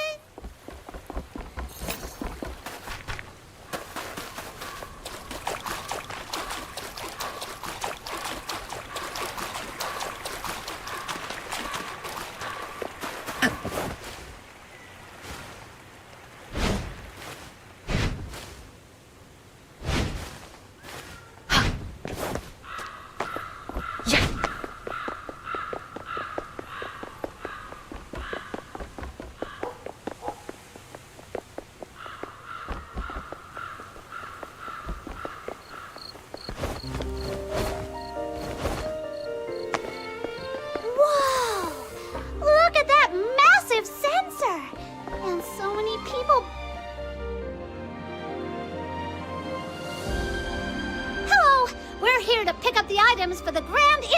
For the Grand Inn.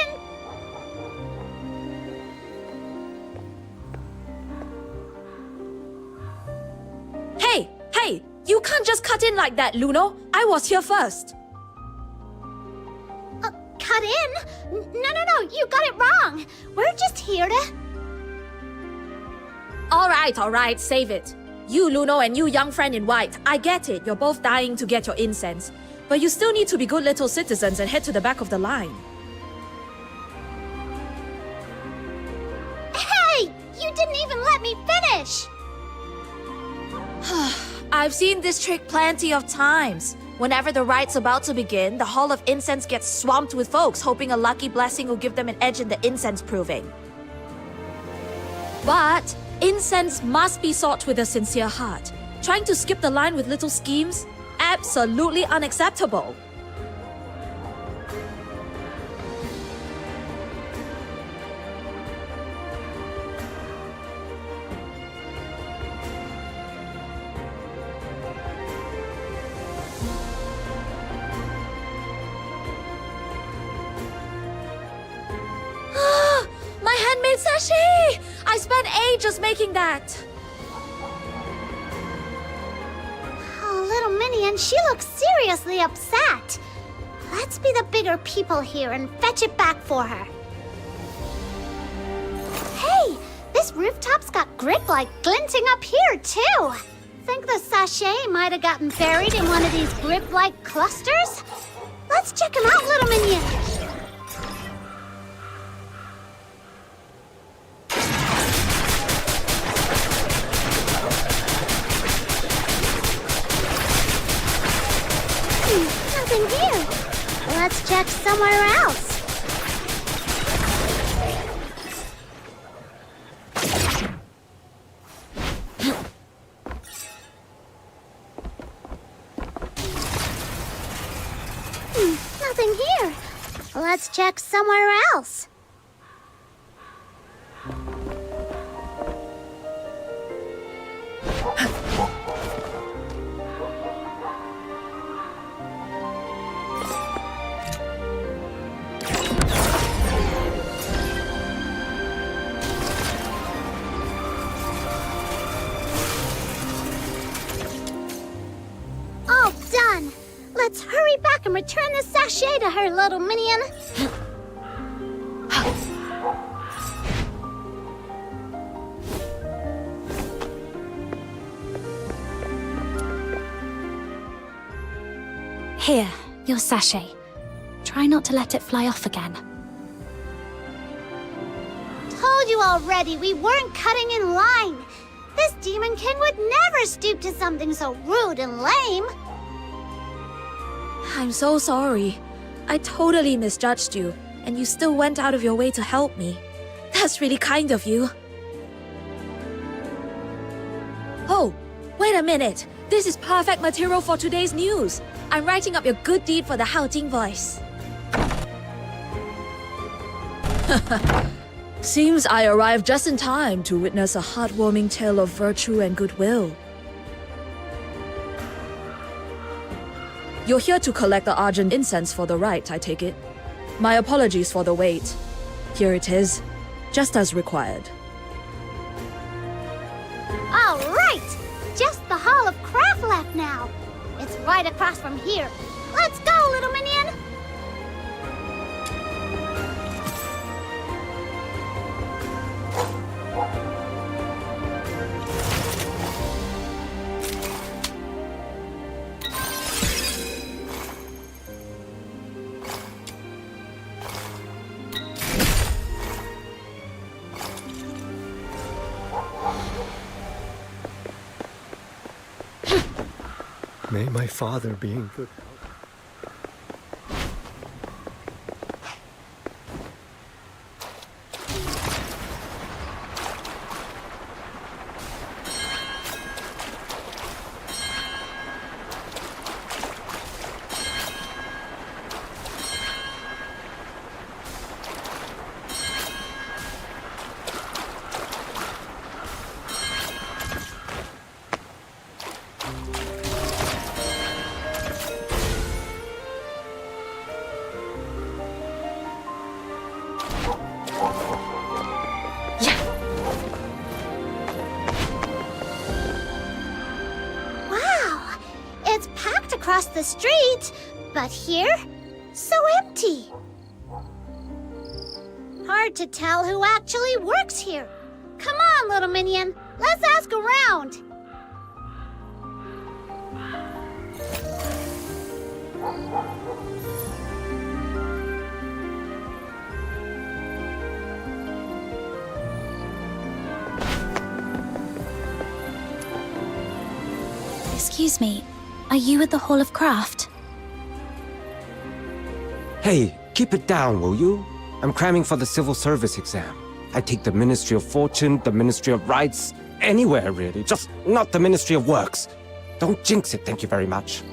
Hey! You can't just cut in like that, Luno. I was here first. Cut in? No, you got it wrong. We're just here to... Alright, save it. You, Luno, and you, young friend in white. I get it, you're both dying to get your incense. But you still need to be good little citizens and head to the back of the line. Hey! You didn't even let me finish! I've seen this trick plenty of times. Whenever the rite's about to begin, the Hall of Incense gets swamped with folks hoping a lucky blessing will give them an edge in the incense proving. But incense must be sought with a sincere heart. Trying to skip the line with little schemes? Absolutely unacceptable. My handmade sachet! I spent ages making that. Little Minion, she looks seriously upset. Let's be the bigger people here and fetch it back for her. Hey, this rooftop's got grip light glinting up here, too. Think the sachet might have gotten buried in one of these grip light clusters? Let's check them out, Little Minion. Nothing here. Let's check somewhere else. Nothing here. Let's check somewhere else. All done. Let's hurry back and return the sachet to her, Little Minion. Here, your sachet. Try not to let it fly off again. Told you already, we weren't cutting in line. This Demon King would never stoop to something so rude and lame. I'm so sorry. I totally misjudged you, and you still went out of your way to help me. That's really kind of you. Oh, wait a minute. This is perfect material for today's news. I'm writing up your good deed for the Haojing voice. Seems I arrived just in time to witness a heartwarming tale of virtue and goodwill. You're here to collect the Argent incense for the rite, I take it. My apologies for the wait. Here it is, just as required. All right! Just the Hall of Craft left now. It's right across from here. Let's go, Little Minion! May my father be in good. Wow! It's packed across the street, but here, so empty. Hard to tell who actually works here. Come on, little minion, let's ask around. Excuse me, are you at the Hall of Craft? Hey, keep it down, will you? I'm cramming for the civil service exam. I take the Ministry of Fortune, the Ministry of Rights, anywhere really, just not the Ministry of Works. Don't jinx it, thank you very much.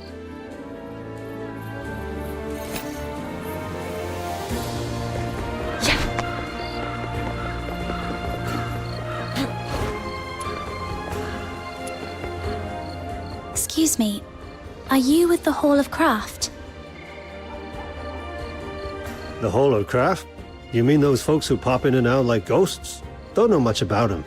Excuse me, are you at the Hall of Craft? The Hall of Craft? You mean those folks who pop in and out like ghosts? Don't know much about them.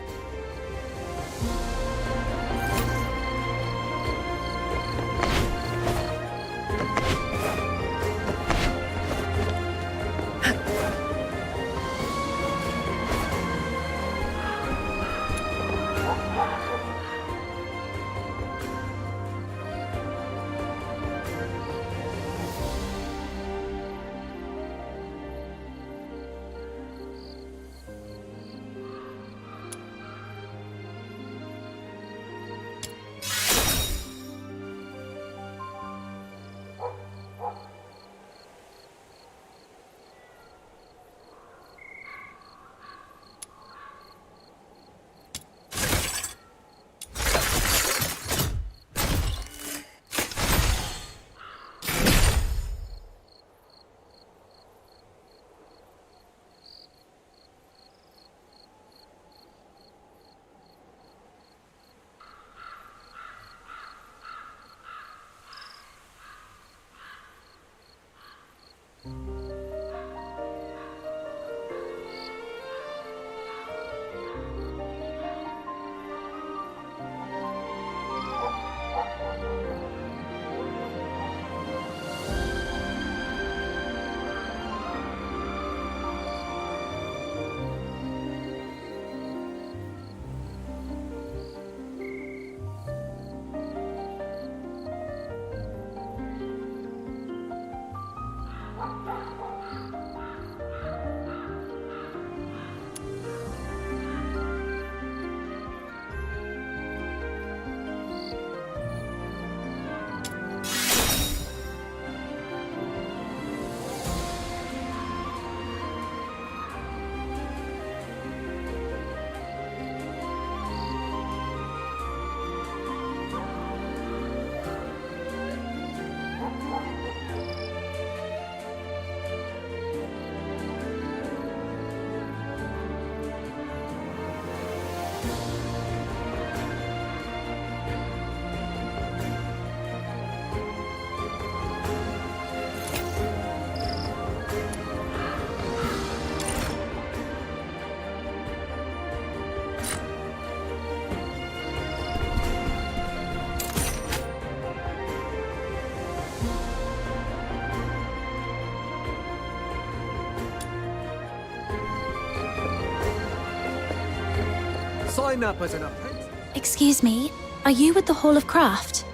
Sign up as an apprentice. Excuse me, are you at the Hall of Craft?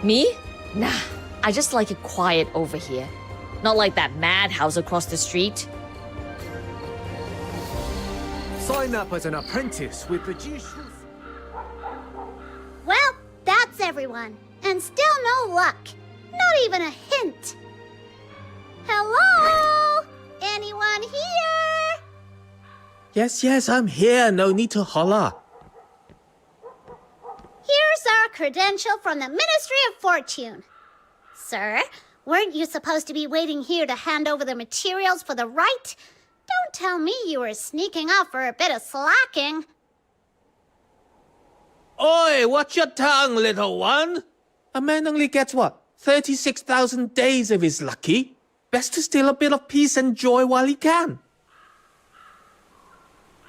Me? Nah, I just like it quiet over here. Not like that madhouse across the street. Sign up as an apprentice with the G. Well, that's everyone. and still no luck. Not even a hint. Hello? Anyone here? Yes, I'm here. No need to holler. Here's our credential from the Ministry of Fortune. Sir, weren't you supposed to be waiting here to hand over the materials for the rite? Don't tell me you were sneaking off for a bit of slacking. Oi, watch your tongue, little one. A man only gets what? 36,000 days if he's lucky. Best to steal a bit of peace and joy while he can.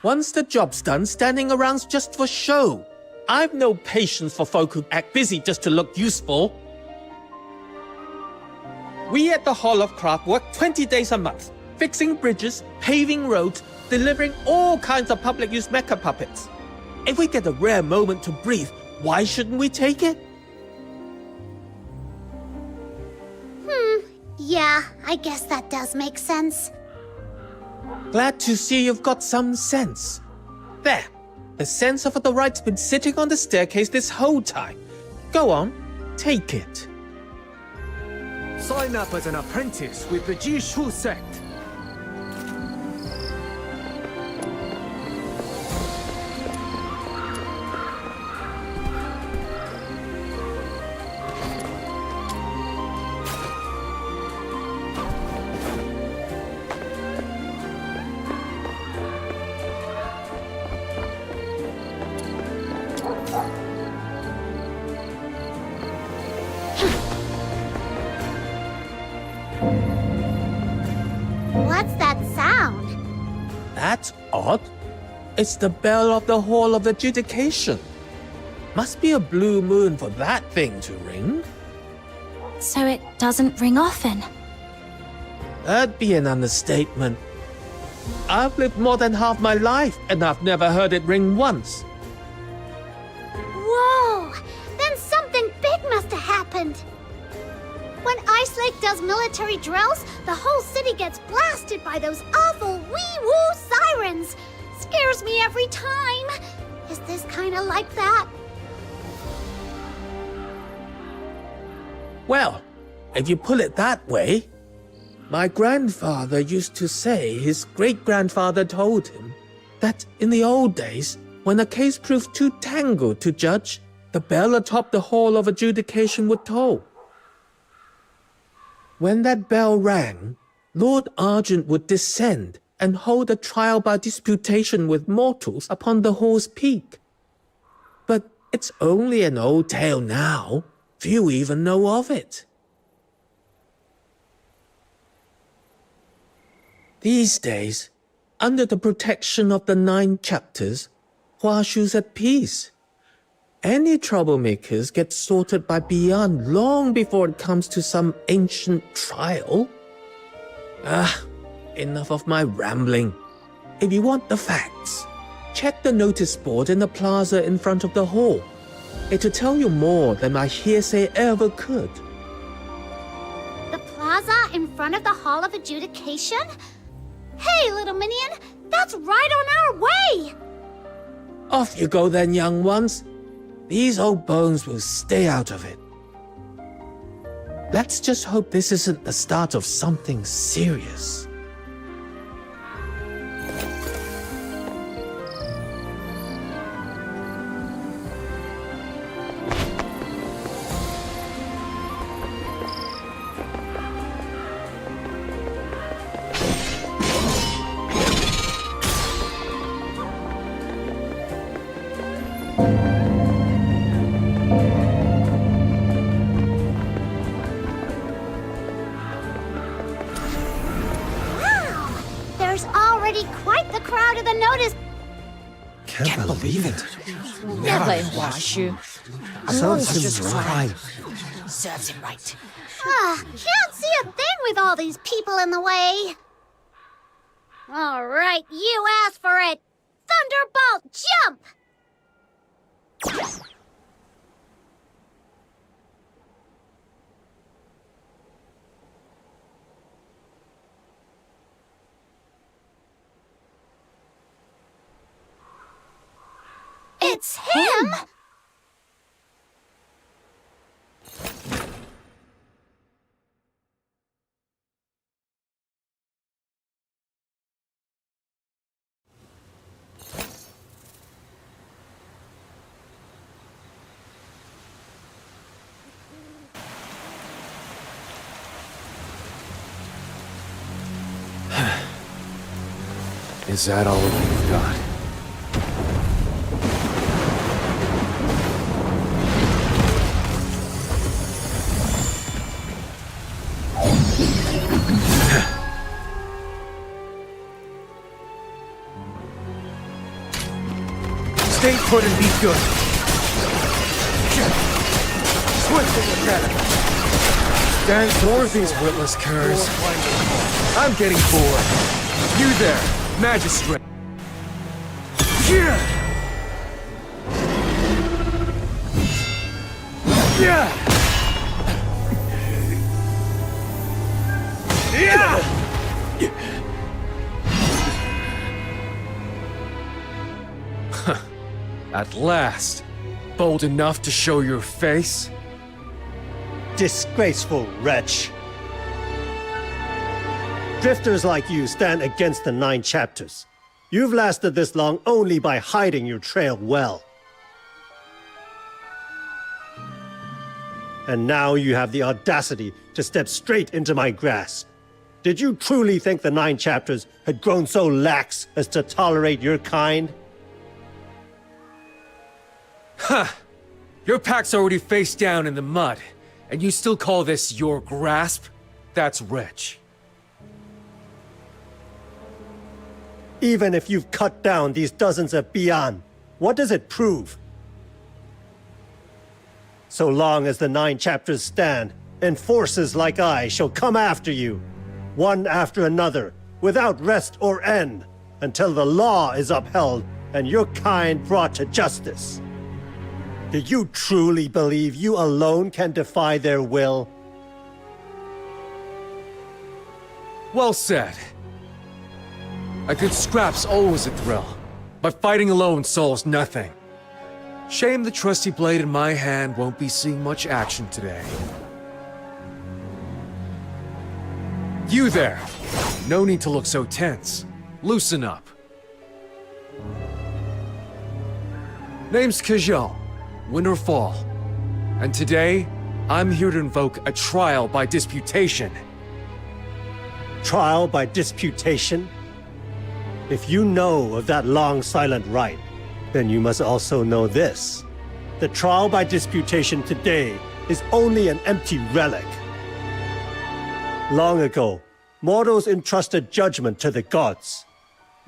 Once the job's done, standing around's just for show. I've no patience for folk who act busy just to look useful. We at the Hall of Craft work 20 days a month, fixing bridges, paving roads, delivering all kinds of public use mecha puppets. If we get a rare moment to breathe, why shouldn't we take it? Yeah, I guess that does make sense. Glad to see you've got some sense. There. The sense of the right's been sitting on the staircase this whole time. Go on, take it. Sign up as an apprentice with the Jishu sect. What's that sound? That's odd. It's the bell of the Hall of Adjudication. Must be a blue moon for that thing to ring. So it doesn't ring often. That'd be an understatement. I've lived more than half my life, and I've never heard it ring once. Whoa! Then something big must have happened. When Ice Lake does military drills, the whole city gets blasted by those awful wee-woo sirens. Scares me every time. Is this kind of like that? Well, if you put it that way, my grandfather used to say his great-grandfather told him that in the old days, when a case proved too tangled to judge, the bell atop the Hall of Adjudication would toll. When that bell rang, Lord Argent would descend and hold a trial by disputation with mortals upon the hall's peak. But it's only an old tale now. Few even know of it. These days, under the protection of the 9 chapters, Huashu's at peace. Any troublemakers get sorted by Beyond long before it comes to some ancient trial. Enough of my rambling. If you want the facts, check the notice board in the plaza in front of the hall. It'll tell you more than my hearsay ever could. The plaza in front of the Hall of Adjudication? Hey, little minion, that's right on our way! Off you go then, young ones. These old bones will stay out of it. Let's just hope this isn't the start of something serious. Quite the crowd at the notice. Can't believe it. Never in Huashu. Serves him right. Serves him right. Can't see a thing with all these people in the way. All right, you asked for it. Thunderbolt, jump! It's him! Is that all you've got? Stay put and be good. Swift in the better. Stand for these witless curs. I'm getting bored. You there, magistrate. Yeah. Yeah. Yeah. At last, bold enough to show your face? Disgraceful wretch. Drifters like you stand against the 9 chapters. You've lasted this long only by hiding your trail well. And now you have the audacity to step straight into my grasp. Did you truly think the 9 chapters had grown so lax as to tolerate your kind? Ha! Your pack's already face down in the mud, and you still call this your grasp? That's rich. Even if you've cut down these dozens of Bian, what does it prove? So long as the 9 chapters stand, enforcers like I shall come after you, one after another, without rest or end, until the law is upheld and your kind brought to justice. Do you truly believe you alone can defy their will? Well said. A good scrap's always a thrill, but fighting alone solves nothing. Shame the trusty blade in my hand won't be seeing much action today. You there! No need to look so tense. Loosen up. Name's Kajal, win or fall. And today, I'm here to invoke a trial by disputation. Trial by disputation? If you know of that long silent rite, then you must also know this. The trial by disputation today is only an empty relic. Long ago, mortals entrusted judgment to the gods.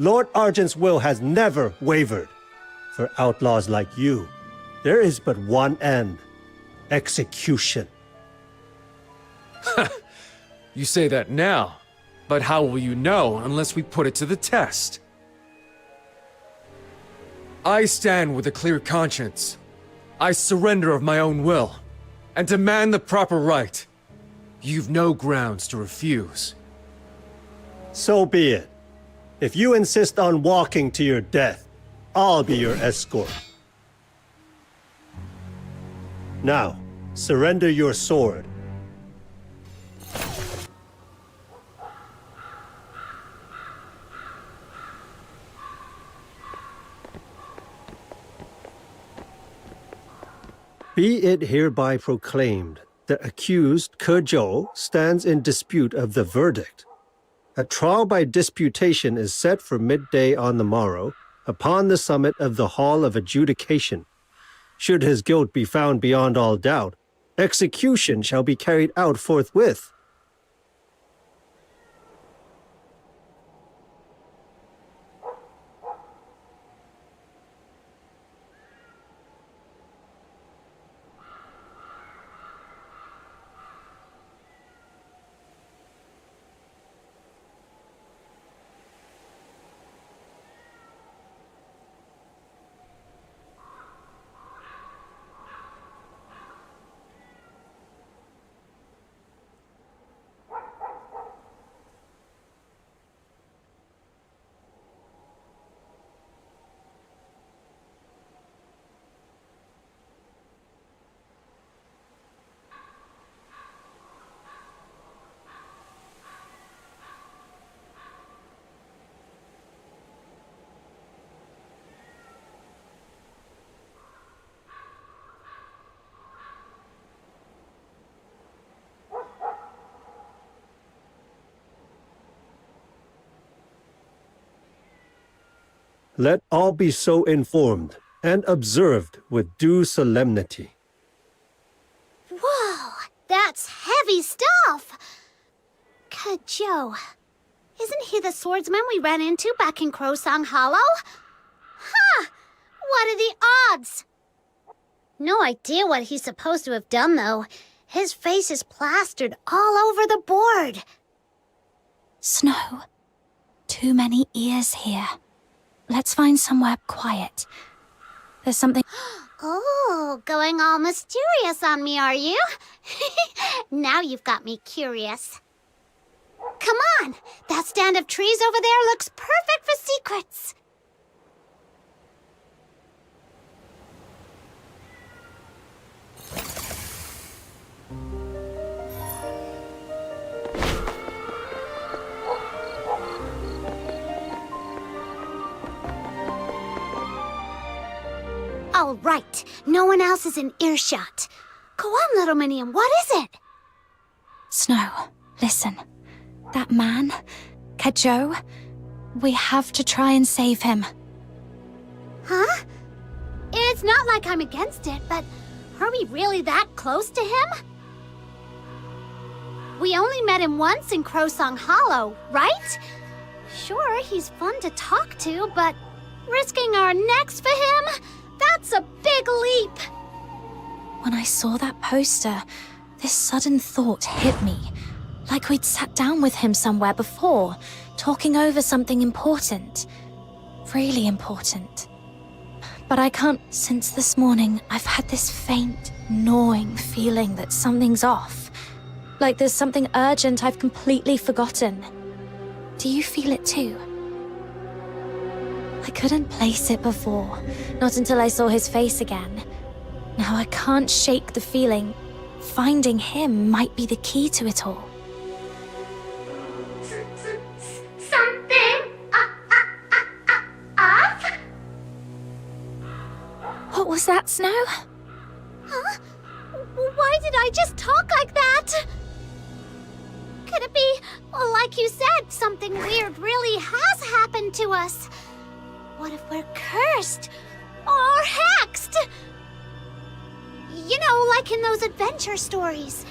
Lord Argent's will has never wavered. For outlaws like you, there is but one end: execution. You say that now, but how will you know unless we put it to the test? I stand with a clear conscience. I surrender of my own will, and demand the proper right. You've no grounds to refuse. So be it. If you insist on walking to your death, I'll be your escort. Now, surrender your sword. Be it hereby proclaimed, the accused, Kejou, stands in dispute of the verdict. A trial by disputation is set for midday on the morrow, upon the summit of the Hall of Adjudication. Should his guilt be found beyond all doubt, execution shall be carried out forthwith. Let all be so informed and observed with due solemnity. Whoa, that's heavy stuff! Joe, isn't he the swordsman we ran into back in Crowsong Hollow? Huh! What are the odds? No idea what he's supposed to have done, though. His face is plastered all over the board. Snow. Too many ears here. Let's find somewhere quiet. There's something... Oh, going all mysterious on me, are you? Now you've got me curious. Come on! That stand of trees over there looks perfect for secrets! All right, no one else is in earshot. Go on, little Minion, what is it? Snow, listen. That man, Joe, we have to try and save him. Huh? It's not like I'm against it, but are we really that close to him? We only met him once in Crowsong Hollow, right? Sure, he's fun to talk to, but risking our necks for him? That's a big leap! When I saw that poster, this sudden thought hit me. Like we'd sat down with him somewhere before, talking over something important. Really important. But I can't... Since this morning, I've had this faint, gnawing feeling that something's off. Like there's something urgent I've completely forgotten. Do you feel it too? I couldn't place it before, not until I saw his face again. Now I can't shake the feeling. Finding him might be the key to it all. Something off? What was that, Snow? Huh? Why did I just talk like that? Could it be, well, like you said, something weird really has happened to us? What if we're cursed? Or hexed? You know, like in those adventure stories.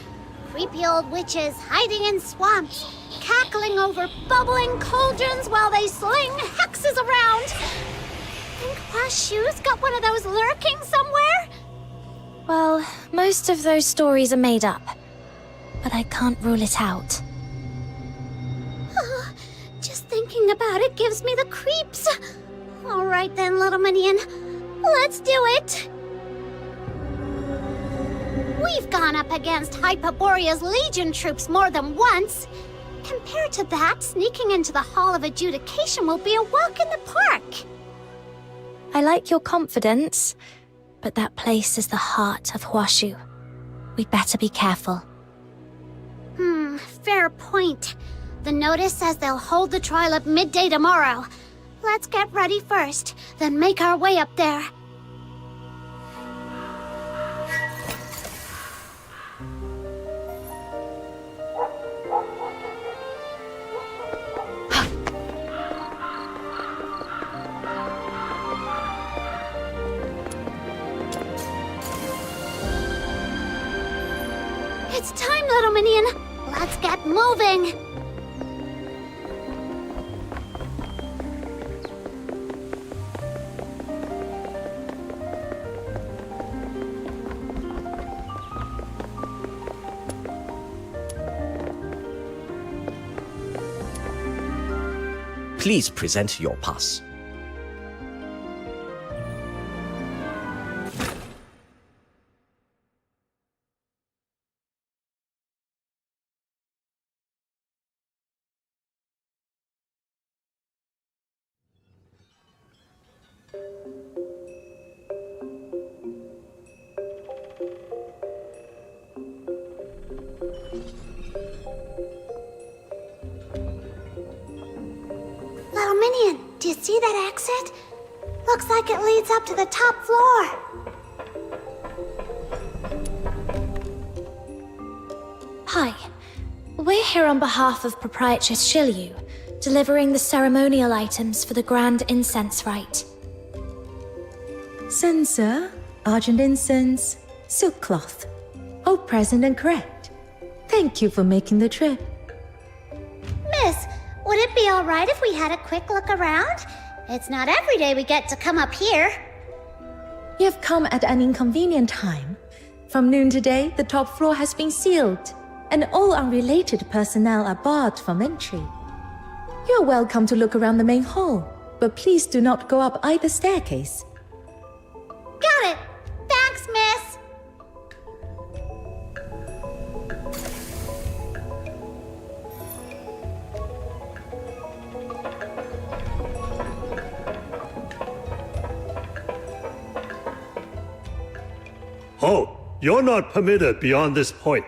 Creepy old witches hiding in swamps, cackling over bubbling cauldrons while they sling hexes around. Think Washu's got one of those lurking somewhere? Well, most of those stories are made up. But I can't rule it out. Just thinking about it gives me the creeps. All right then, little Minion. Let's do it! We've gone up against Hyperborea's Legion troops more than once. Compared to that, sneaking into the Hall of Adjudication will be a walk in the park. I like your confidence, but that place is the heart of Washu. We'd better be careful. Fair point. The notice says they'll hold the trial at midday tomorrow. Let's get ready first, then make our way up there. It's time, little Minion. Let's get moving. Please present your pass. Little Minion, do you see that exit? Looks like it leads up to the top floor. Hi. We're here on behalf of Proprietress Shilyu delivering the ceremonial items for the grand incense rite. Censer, argent incense, silk cloth. All present and correct. Thank you for making the trip. Miss, would it be alright if we had a quick look around? It's not every day we get to come up here. You have come at an inconvenient time. From noon today, the top floor has been sealed, and all unrelated personnel are barred from entry. You are welcome to look around the main hall, but please do not go up either staircase. Got it! Thanks, miss! Halt! You're not permitted beyond this point.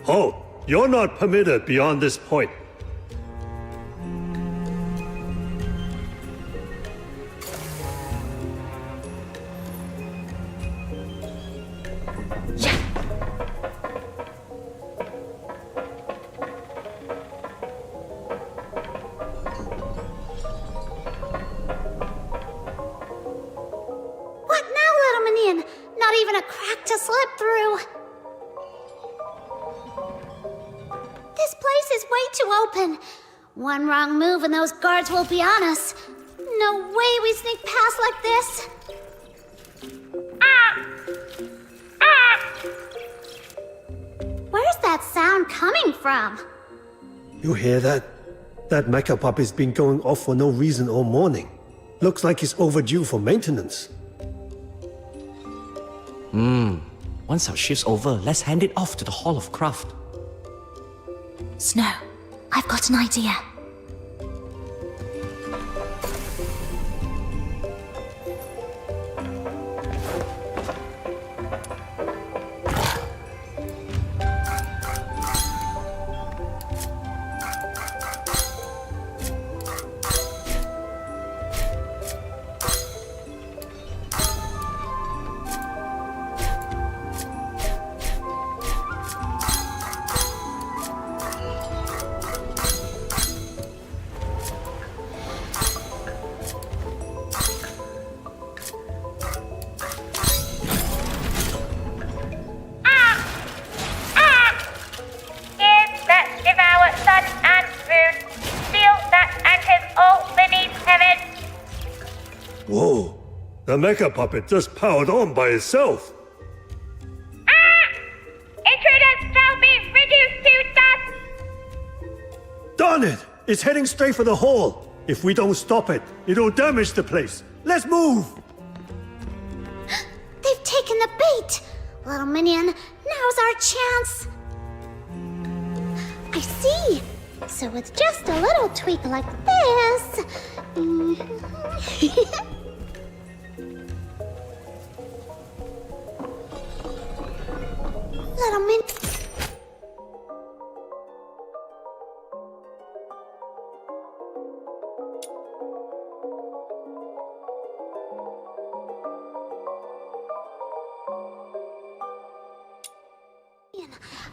Halt! You're not permitted beyond this point. What now, little minion? Not even a crack to slip through. This place is way too open. One wrong move and those guards will be on us. No way we sneak past like this. Where's that sound coming from? You hear that? That mecha puppy's been going off for no reason all morning. Looks like it's overdue for maintenance. Once our shift's over, let's hand it off to the Hall of Craft. Snow, I've got an idea. Whoa! The mecha puppet just powered on by itself! Intruders shall be reduced to dust! Darn it! It's heading straight for the hall! If we don't stop it, it'll damage the place! Let's move! They've taken the bait! Little minion, now's our chance! I see! So with just a little tweak like this... Little min...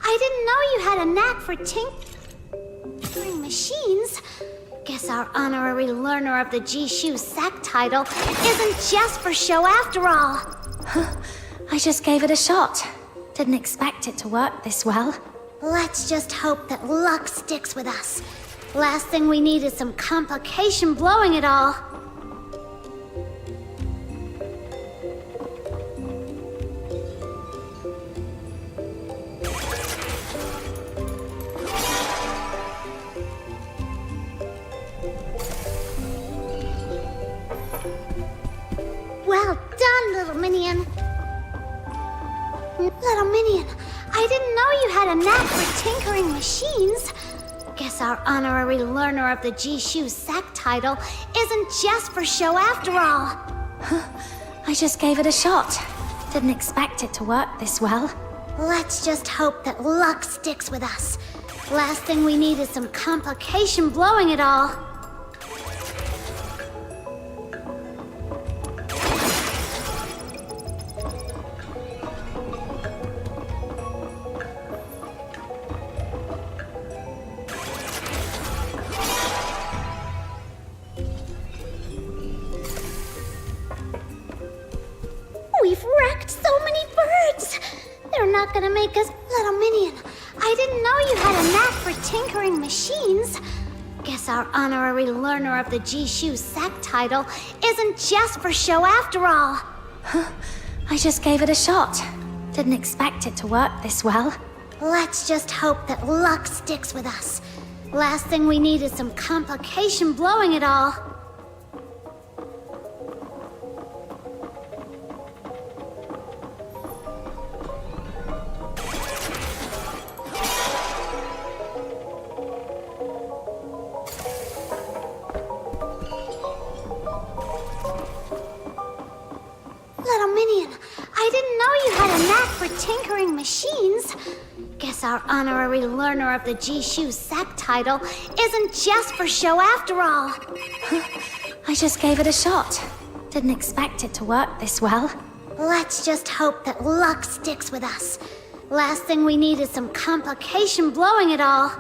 I didn't know you had a knack for tinkering machines. Guess our honorary learner of the Jishu Sack title isn't just for show after all. I just gave it a shot. Didn't expect it to work this well. Let's just hope that luck sticks with us. Last thing we need is some complication blowing it all. Well done, little minion. Little minion, I didn't know you had a knack for tinkering machines. Guess our honorary learner of the Jishu Sack title isn't just for show after all. I just gave it a shot. Didn't expect it to work this well. Let's just hope that luck sticks with us. Last thing we need is some complication blowing it all. We've wrecked so many birds! They're not gonna make us... Little Minion, I didn't know you had a knack for tinkering machines. Guess our honorary learner of the Jishu Sec title isn't just for show after all. I just gave it a shot. Didn't expect it to work this well. Let's just hope that luck sticks with us. Last thing we need is some complication blowing it all. Little Minion, I didn't know you had a knack for tinkering machines. Guess our honorary learner of the Jishu Sec title isn't just for show after all. I just gave it a shot. Didn't expect it to work this well. Let's just hope that luck sticks with us. Last thing we need is some complication blowing it all.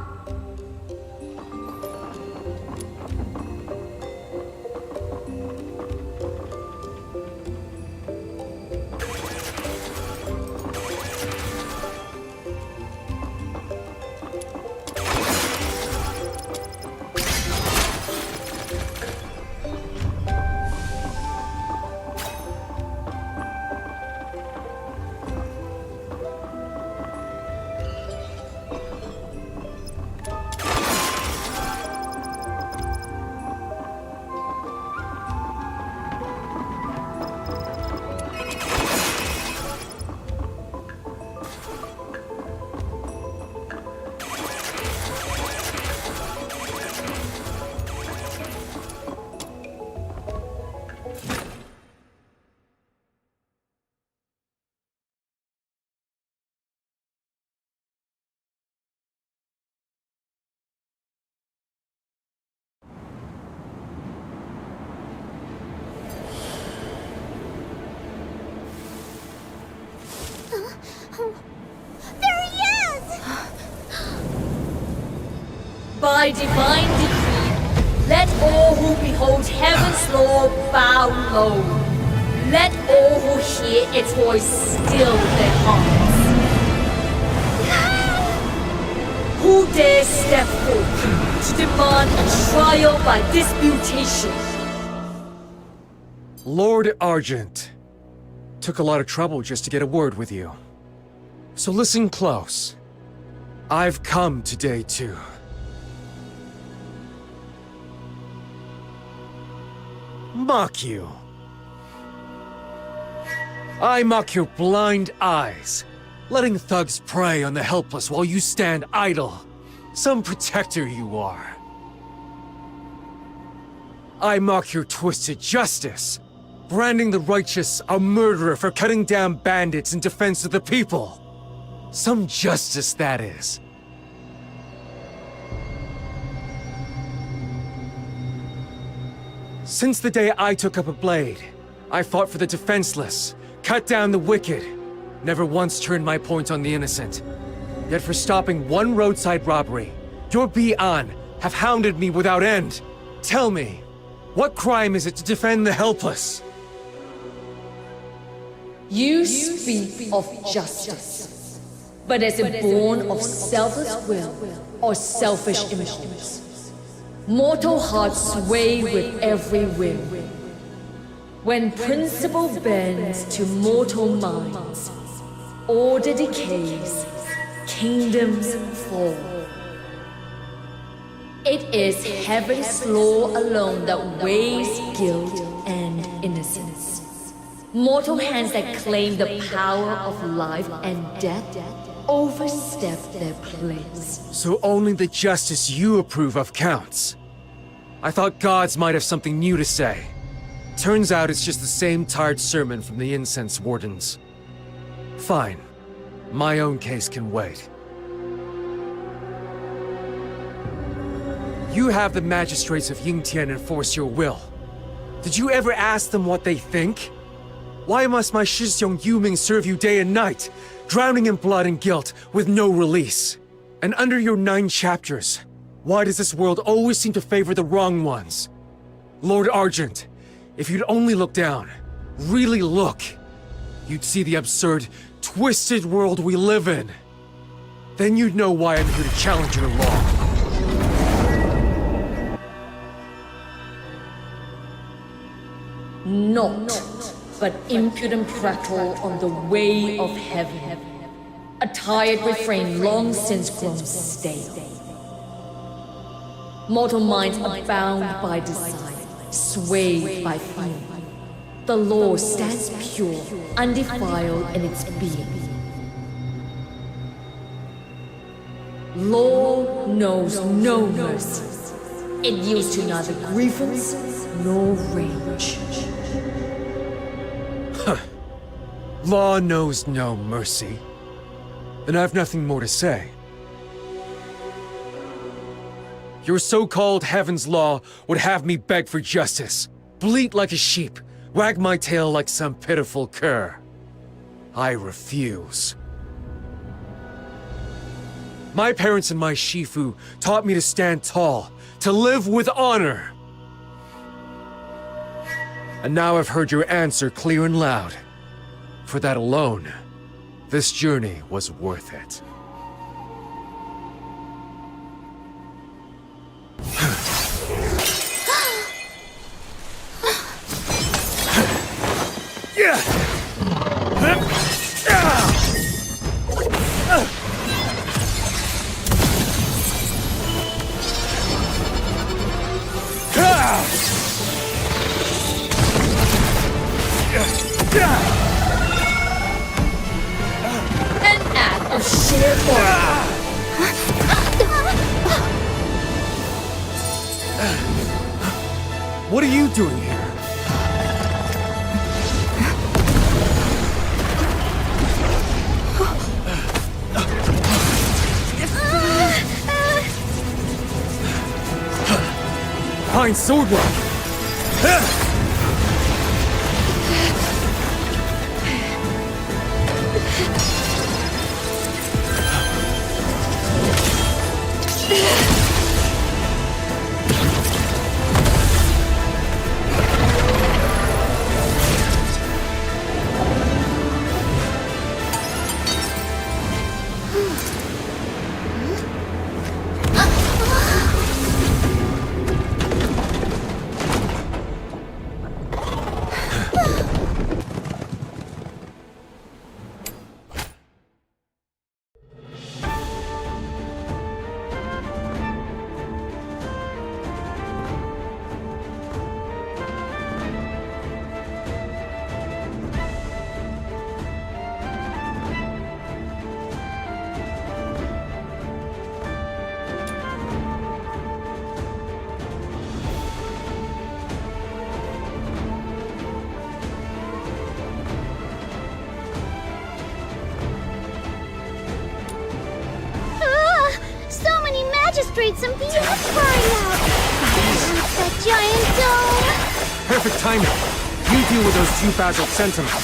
There he is! By divine decree, let all who behold heaven's law bow low. Let all who hear its voice still their hearts. Who dares step forward to demand a trial by disputation? Lord Argent. Took a lot of trouble just to get a word with you. So listen close. I've come today to... mock you. I mock your blind eyes, letting thugs prey on the helpless while you stand idle. Some protector you are. I mock your twisted justice, branding the righteous a murderer for cutting down bandits in defense of the people. Some justice, that is. Since the day I took up a blade, I fought for the defenseless, cut down the wicked, never once turned my point on the innocent. Yet for stopping one roadside robbery, your Bi-An have hounded me without end. Tell me, what crime is it to defend the helpless? You speak of justice, but is it born of selfless will or selfish impulse? Mortal hearts sway with every whim. When principle bends to mortal minds, order decays, kingdoms fall. It is heaven's law alone that weighs guilt and innocence. Mortal hands that claim the power of life and death overstep their place. So only the justice you approve of counts. I thought gods might have something new to say. Turns out it's just the same tired sermon from the incense wardens. Fine. My own case can wait. You have the magistrates of Yingtian enforce your will. Did you ever ask them what they think? Why must my Shixiong Yuming serve you day and night, drowning in blood and guilt with no release? And under your 9 chapters, why does this world always seem to favor the wrong ones? Lord Argent, if you'd only look down, really look, you'd see the absurd, twisted world we live in. Then you'd know why I'm here to challenge your law. Not but impudent prattle on the way of heaven, a tired refrain long since grown stale. Mortal minds are bound by desire, swayed by fear. The law stands pure, undefiled in its being. Law knows no mercy. It yields to neither grievance nor rage. Law knows no mercy. Then I've nothing more to say. Your so-called heaven's law would have me beg for justice, bleat like a sheep, wag my tail like some pitiful cur. I refuse. My parents and my Shifu taught me to stand tall, to live with honor. And now I've heard your answer clear and loud. For that alone, this journey was worth it. An act of sheer horror. What are you doing here? Fine sword work! Magistrates and beyond crying out! That giant dome! Perfect timing. You deal with those 2 basiled sentinels.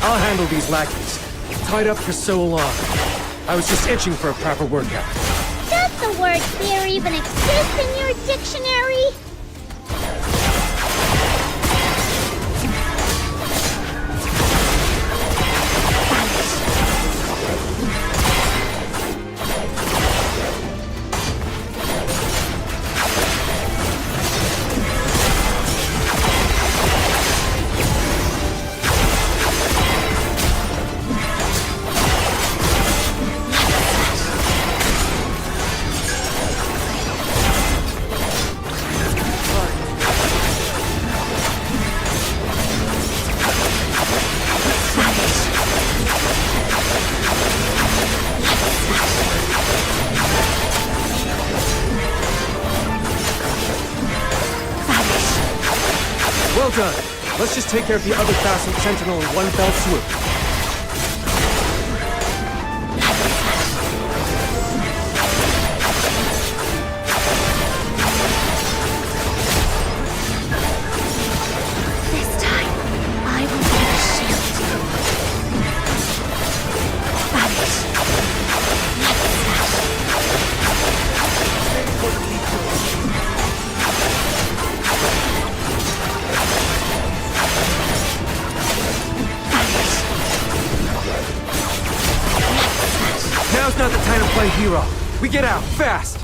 I'll handle these lackeys. Tied up for so long. I was just itching for a proper workout. Does the word fear even exist in your dictionary? Well done. Let's just take care of the other Basiled Sentinel in one fell swoop. Now's not the time to play hero. We get out, fast!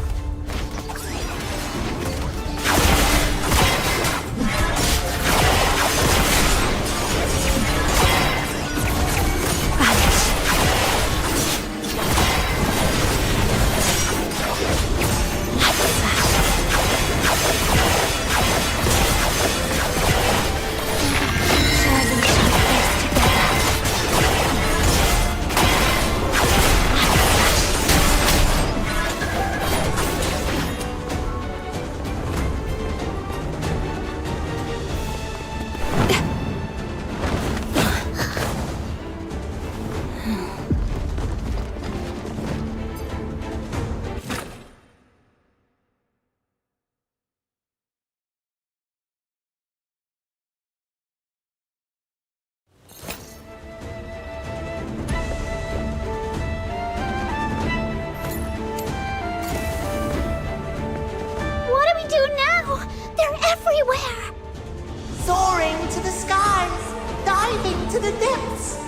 Soaring to the skies, diving to the depths,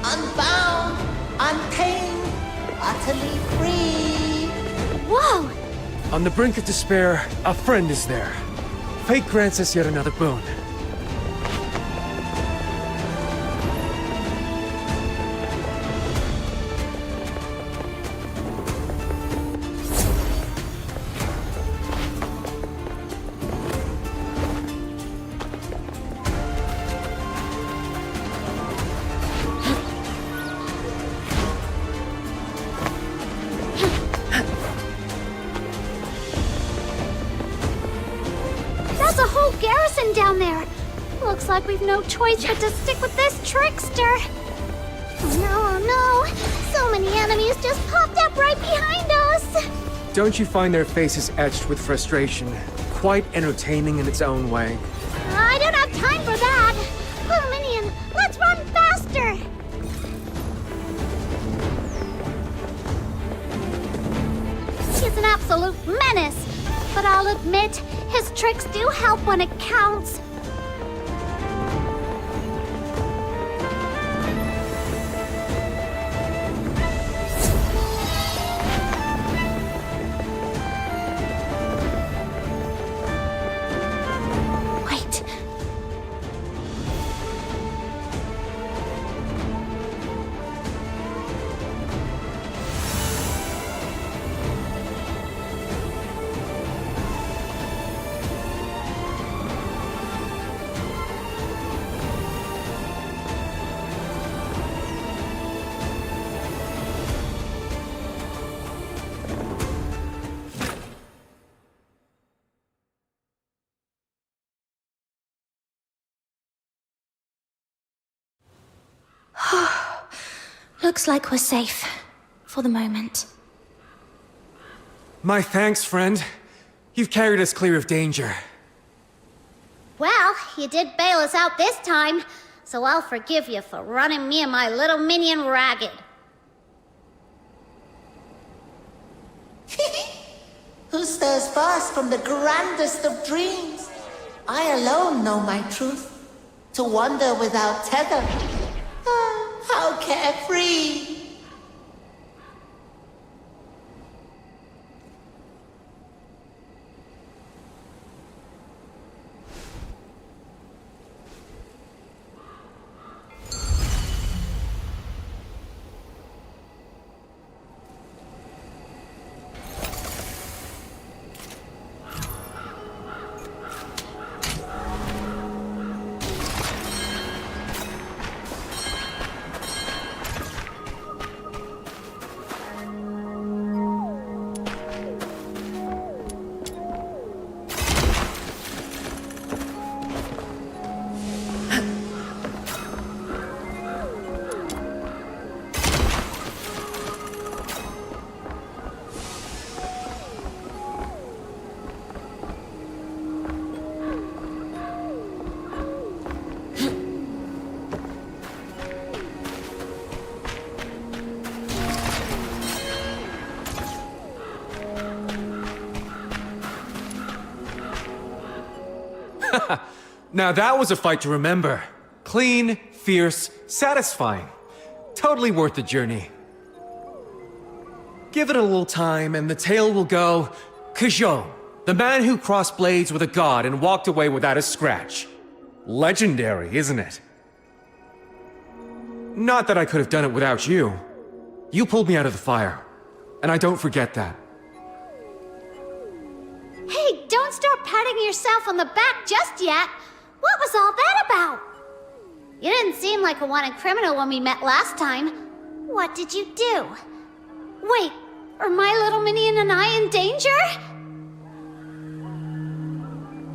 unbound, untamed, utterly free. Whoa! On the brink of despair, a friend is there. Fate grants us yet another boon. There's a whole garrison down there. Looks like we've no choice but to stick with this trickster. No, no. So many enemies just popped up right behind us. Don't you find their faces etched with frustration quite entertaining in its own way? I don't have time for that. Oh, Minion, let's run faster. He's an absolute menace. But I'll admit, his tricks do help when it counts. Wait. Looks like we're safe. For the moment. My thanks, friend. You've carried us clear of danger. Well, you did bail us out this time, so I'll forgive you for running me and my little minion ragged. Who stirs first from the grandest of dreams? I alone know my truth. To wander without tether. How carefree! Now that was a fight to remember. Clean, fierce, satisfying. Totally worth the journey. Give it a little time and the tale will go, Kajou, the man who crossed blades with a god and walked away without a scratch. Legendary, isn't it? Not that I could have done it without you. You pulled me out of the fire, and I don't forget that. Hey, don't start patting yourself on the back just yet. What was all that about? You didn't seem like a wanted criminal when we met last time. What did you do? Wait, are my little minion and I in danger?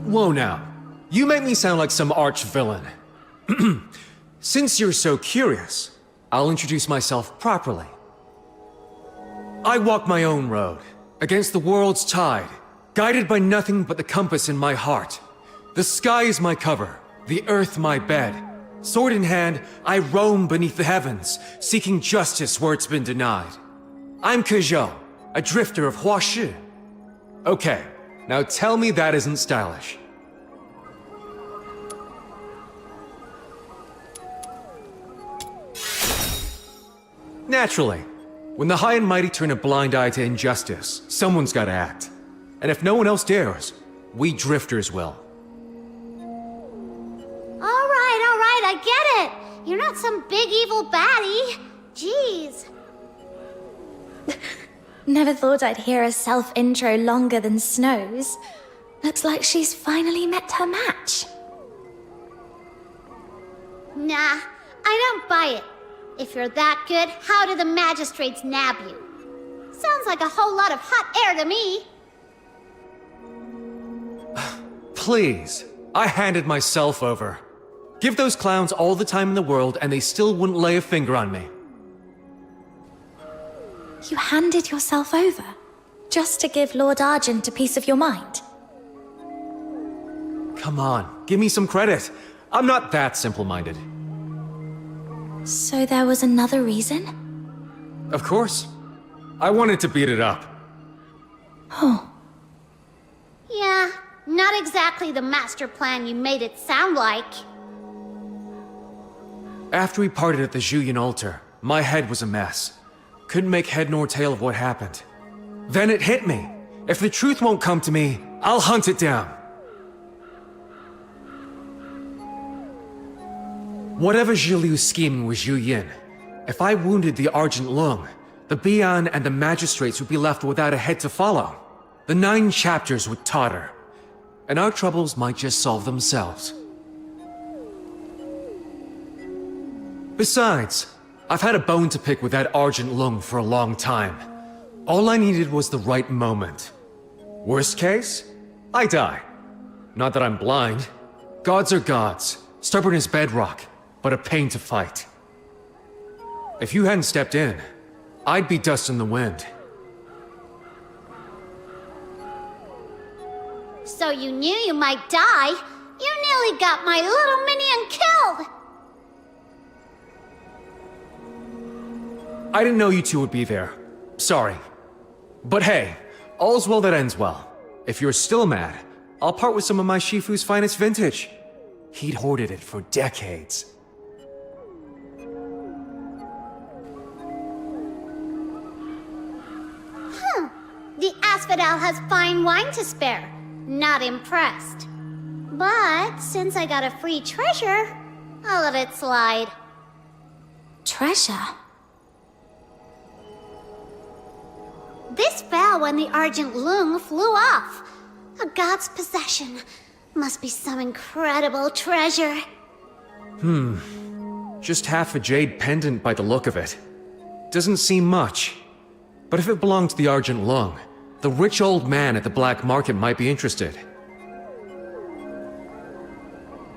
Whoa now. You make me sound like some arch-villain. Since you're so curious, I'll introduce myself properly. I walk my own road, against the world's tide, guided by nothing but the compass in my heart. The sky is my cover, the earth my bed. Sword in hand, I roam beneath the heavens, seeking justice where it's been denied. I'm Kajou, a drifter of Huashi. Okay, now tell me that isn't stylish. Naturally, when the high and mighty turn a blind eye to injustice, someone's gotta act. And if no one else dares, we drifters will. Alright, I get it. You're not some big evil baddie. Jeez. Never thought I'd hear a self-intro longer than Snow's. Looks like she's finally met her match. Nah, I don't buy it. If you're that good, how do the magistrates nab you? Sounds like a whole lot of hot air to me. Please, I handed myself over. Give those clowns all the time in the world and they still wouldn't lay a finger on me. You handed yourself over? Just to give Lord Argent a piece of your mind? Come on, give me some credit. I'm not that simple-minded. So there was another reason? Of course. I wanted to beat it up. Oh. Yeah, not exactly the master plan you made it sound like. After we parted at the Julian altar, my head was a mess. Couldn't make head nor tail of what happened. Then it hit me. If the truth won't come to me, I'll hunt it down. Whatever Zhiliu's scheming with Zhu Yin, if I wounded the Argent Lung, the Bian and the magistrates would be left without a head to follow. The 9 chapters would totter, and our troubles might just solve themselves. Besides, I've had a bone to pick with that Argent Lung for a long time. All I needed was the right moment. Worst case, I die. Not that I'm blind. Gods are gods, stubborn as bedrock, but a pain to fight. If you hadn't stepped in, I'd be dust in the wind. So you knew you might die? You nearly got my little minion killed! I didn't know you two would be there. Sorry. But hey, all's well that ends well. If you're still mad, I'll part with some of my Shifu's finest vintage. He'd hoarded it for decades. The Asphodel has fine wine to spare. Not impressed. But since I got a free treasure, I'll let it slide. Treasure? This fell when the Argent Lung flew off. A god's possession. Must be some incredible treasure. Just half a jade pendant by the look of it. Doesn't seem much. But if it belonged to the Argent Lung, the rich old man at the black market might be interested.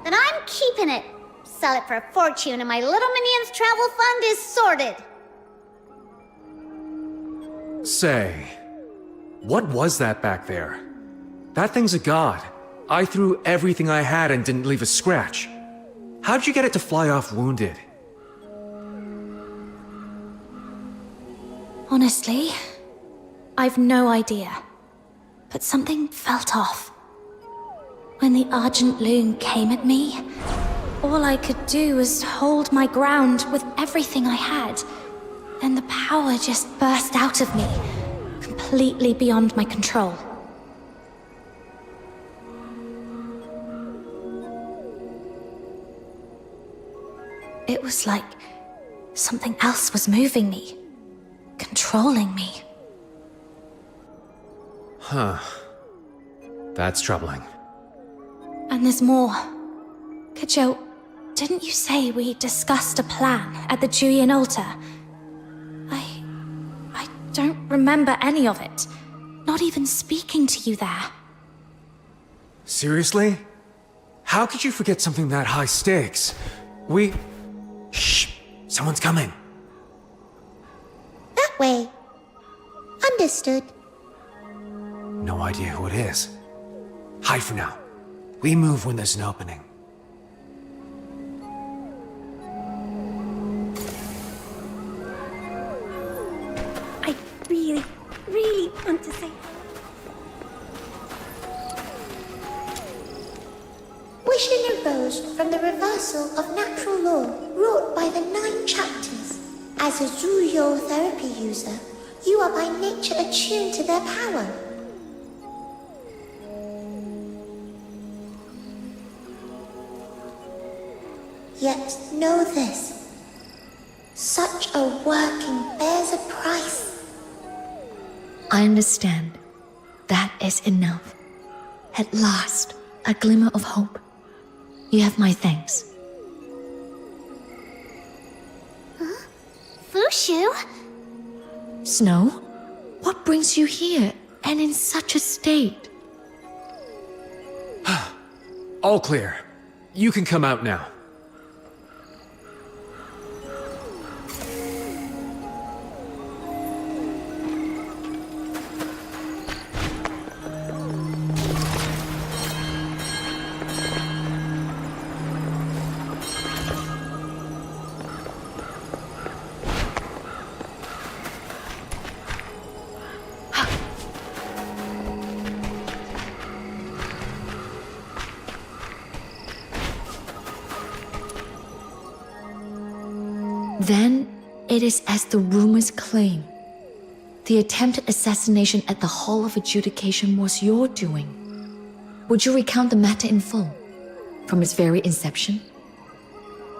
Then I'm keeping it. Sell it for a fortune and my little minion's travel fund is sorted. Say, what was that back there? That thing's a god. I threw everything I had and didn't leave a scratch. How'd you get it to fly off wounded? Honestly, I've no idea. But something felt off. When the Argent Loon came at me, all I could do was hold my ground with everything I had. then the power just burst out of me, completely beyond my control. It was like something else was moving me, controlling me. Huh. That's troubling. And there's more. Kajo, didn't you say we discussed a plan at the Julian altar? I don't remember any of it. Not even speaking to you there. Seriously? How could you forget something that high stakes? Shh! Someone's coming. That way. Understood. No idea who it is. Hide for now. We move when there's an opening. I really want to say... Wishing arose from the reversal of natural law wrought by the 9 chapters. As a Zuyo therapy user, you are by nature attuned to their power. Yet know this. Such a working bears a price. I understand. That is enough. At last, a glimmer of hope. You have my thanks. Huh? Fushu? Snow? What brings you here, and in such a state? All clear. You can come out now. Then, it is as the rumors claim. The attempted assassination at the Hall of Adjudication was your doing. Would you recount the matter in full, from its very inception?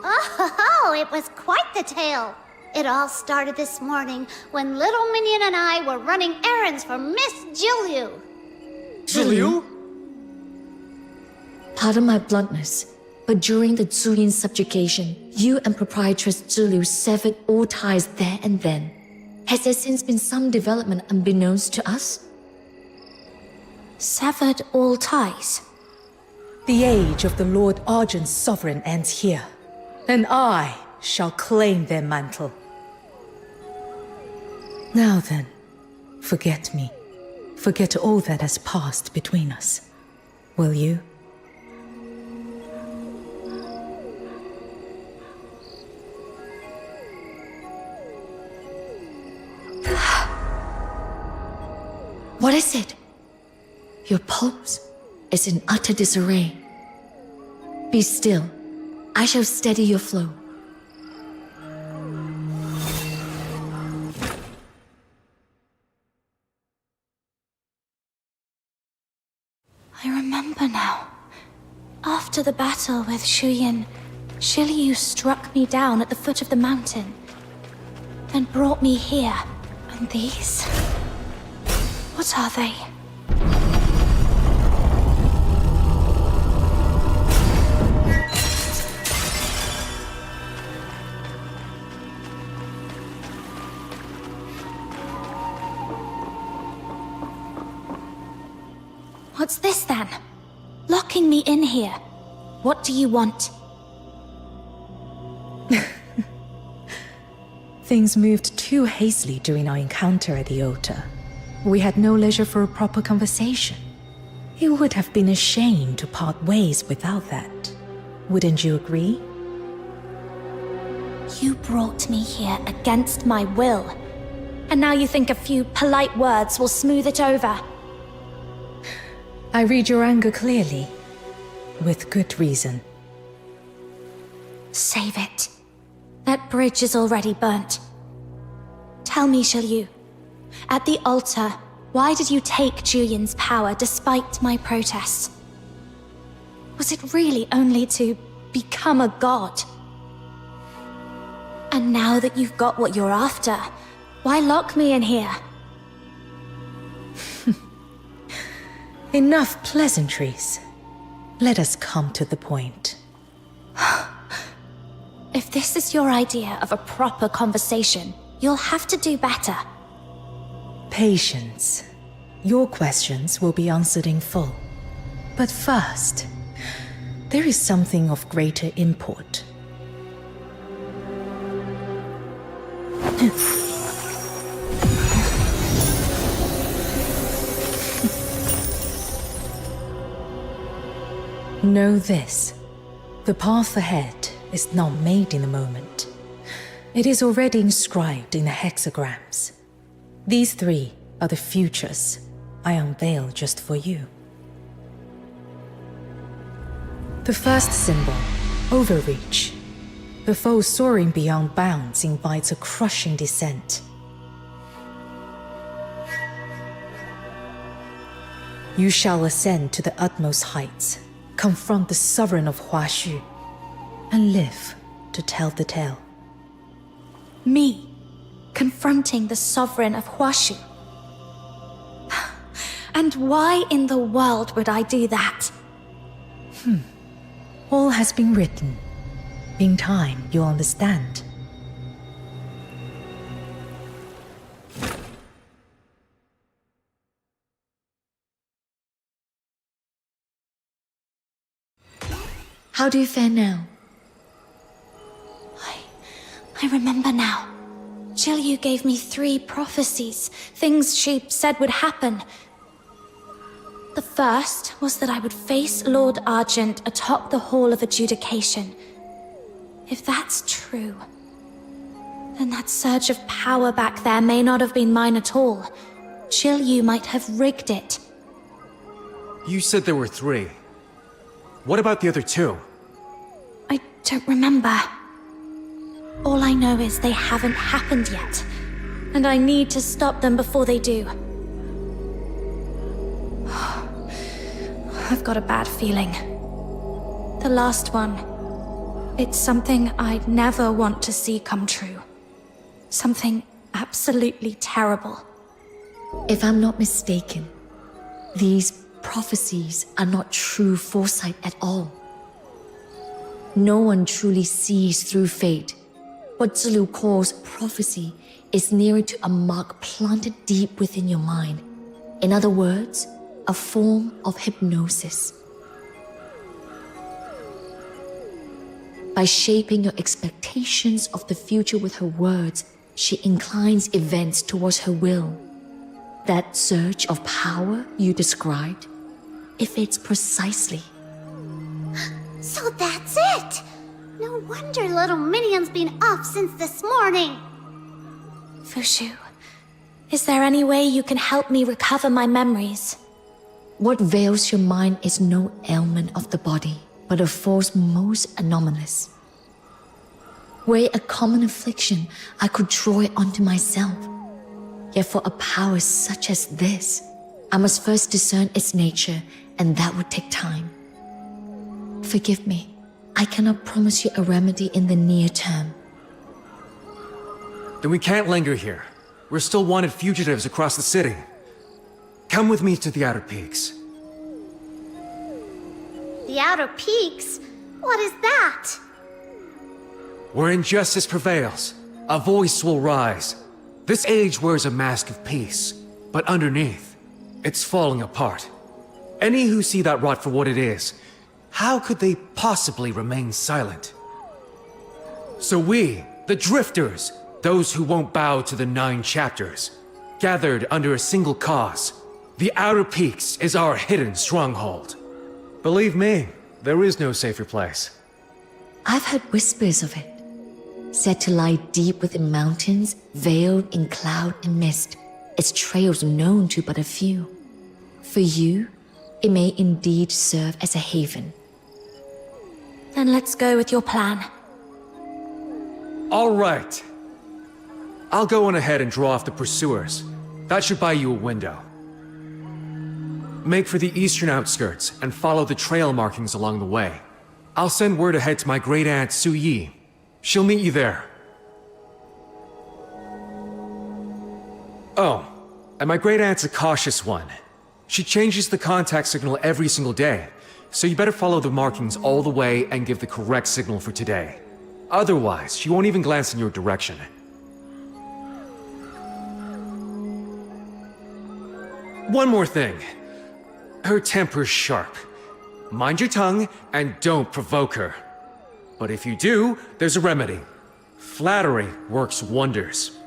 Oh, it was quite the tale. It all started this morning when little Minion and I were running errands for Miss Jilyu. Jilyu? Pardon my bluntness, but during the Zuyin subjugation, you and proprietress Zulu severed all ties there and then. Has there since been some development unbeknownst to us? Severed all ties? The age of the Lord Argent's sovereign ends here, and I shall claim their mantle. Now then, forget me. Forget all that has passed between us. Will you? What is it? Your pulse is in utter disarray. Be still. I shall steady your flow. I remember now. After the battle with Shuyin, Shiryu struck me down at the foot of the mountain, then brought me here. And these? What are they? What's this then? Locking me in here. What do you want? Things moved too hastily during our encounter at the altar. We had no leisure for a proper conversation. It would have been a shame to part ways without that. Wouldn't you agree? You brought me here against my will. And now you think a few polite words will smooth it over. I read your anger clearly. With good reason. Save it. That bridge is already burnt. Tell me, Shiryu. At the altar, why did you take Julian's power despite my protests? Was it really only to become a god? And now that you've got what you're after, why lock me in here? Enough pleasantries. Let us come to the point. If this is your idea of a proper conversation, you'll have to do better. Patience. Your questions will be answered in full. But first, there is something of greater import. Know this. The path ahead is not made in a moment. It is already inscribed in the hexagrams. These three are the futures I unveil just for you. The first symbol, overreach. The foe soaring beyond bounds invites a crushing descent. You shall ascend to the utmost heights, confront the sovereign of Huaxu, and live to tell the tale. Me, confronting the sovereign of Huaxu. And why in the world would I do that? All has been written. In time, you'll understand. How do you fare now? I remember now. Shiryu gave me 3 prophecies, things she said would happen. The first was that I would face Lord Argent atop the Hall of Adjudication. If that's true, then that surge of power back there may not have been mine at all. Shiryu might have rigged it. You said there were 3. What about the other 2? I don't remember. All I know is they haven't happened yet, and I need to stop them before they do. I've got a bad feeling. The last one, it's something I'd never want to see come true. Something absolutely terrible. If I'm not mistaken, these prophecies are not true foresight at all. No one truly sees through fate. What Zilu calls prophecy is nearer to a mark planted deep within your mind. In other words, a form of hypnosis. By shaping your expectations of the future with her words, she inclines events towards her will. That surge of power you described, it fits precisely. So that's it! No wonder little Minion's been up since this morning. Fushu, is there any way you can help me recover my memories? What veils your mind is no ailment of the body, but a force most anomalous. Were it a common affliction, I could draw it onto myself. Yet for a power such as this, I must first discern its nature, and that would take time. Forgive me, I cannot promise you a remedy in the near term. Then we can't linger here. We're still wanted fugitives across the city. Come with me to the Outer Peaks. The Outer Peaks? What is that? Where injustice prevails, a voice will rise. This age wears a mask of peace, but underneath, it's falling apart. Any who see that rot for what it is, how could they possibly remain silent? So we, the Drifters, those who won't bow to the 9 chapters, gathered under a single cause. The Outer Peaks is our hidden stronghold. Believe me, there is no safer place. I've heard whispers of it. Said to lie deep within mountains, veiled in cloud and mist, its trails known to but a few. For you, it may indeed serve as a haven. Then let's go with your plan. All right. I'll go on ahead and draw off the pursuers. That should buy you a window. Make for the eastern outskirts and follow the trail markings along the way. I'll send word ahead to my great aunt Su Yi. She'll meet you there. Oh, and my great aunt's a cautious one. She changes the contact signal every single day, so you better follow the markings all the way and give the correct signal for today. Otherwise, she won't even glance in your direction. One more thing. Her temper's sharp. Mind your tongue and don't provoke her. But if you do, there's a remedy. Flattery works wonders.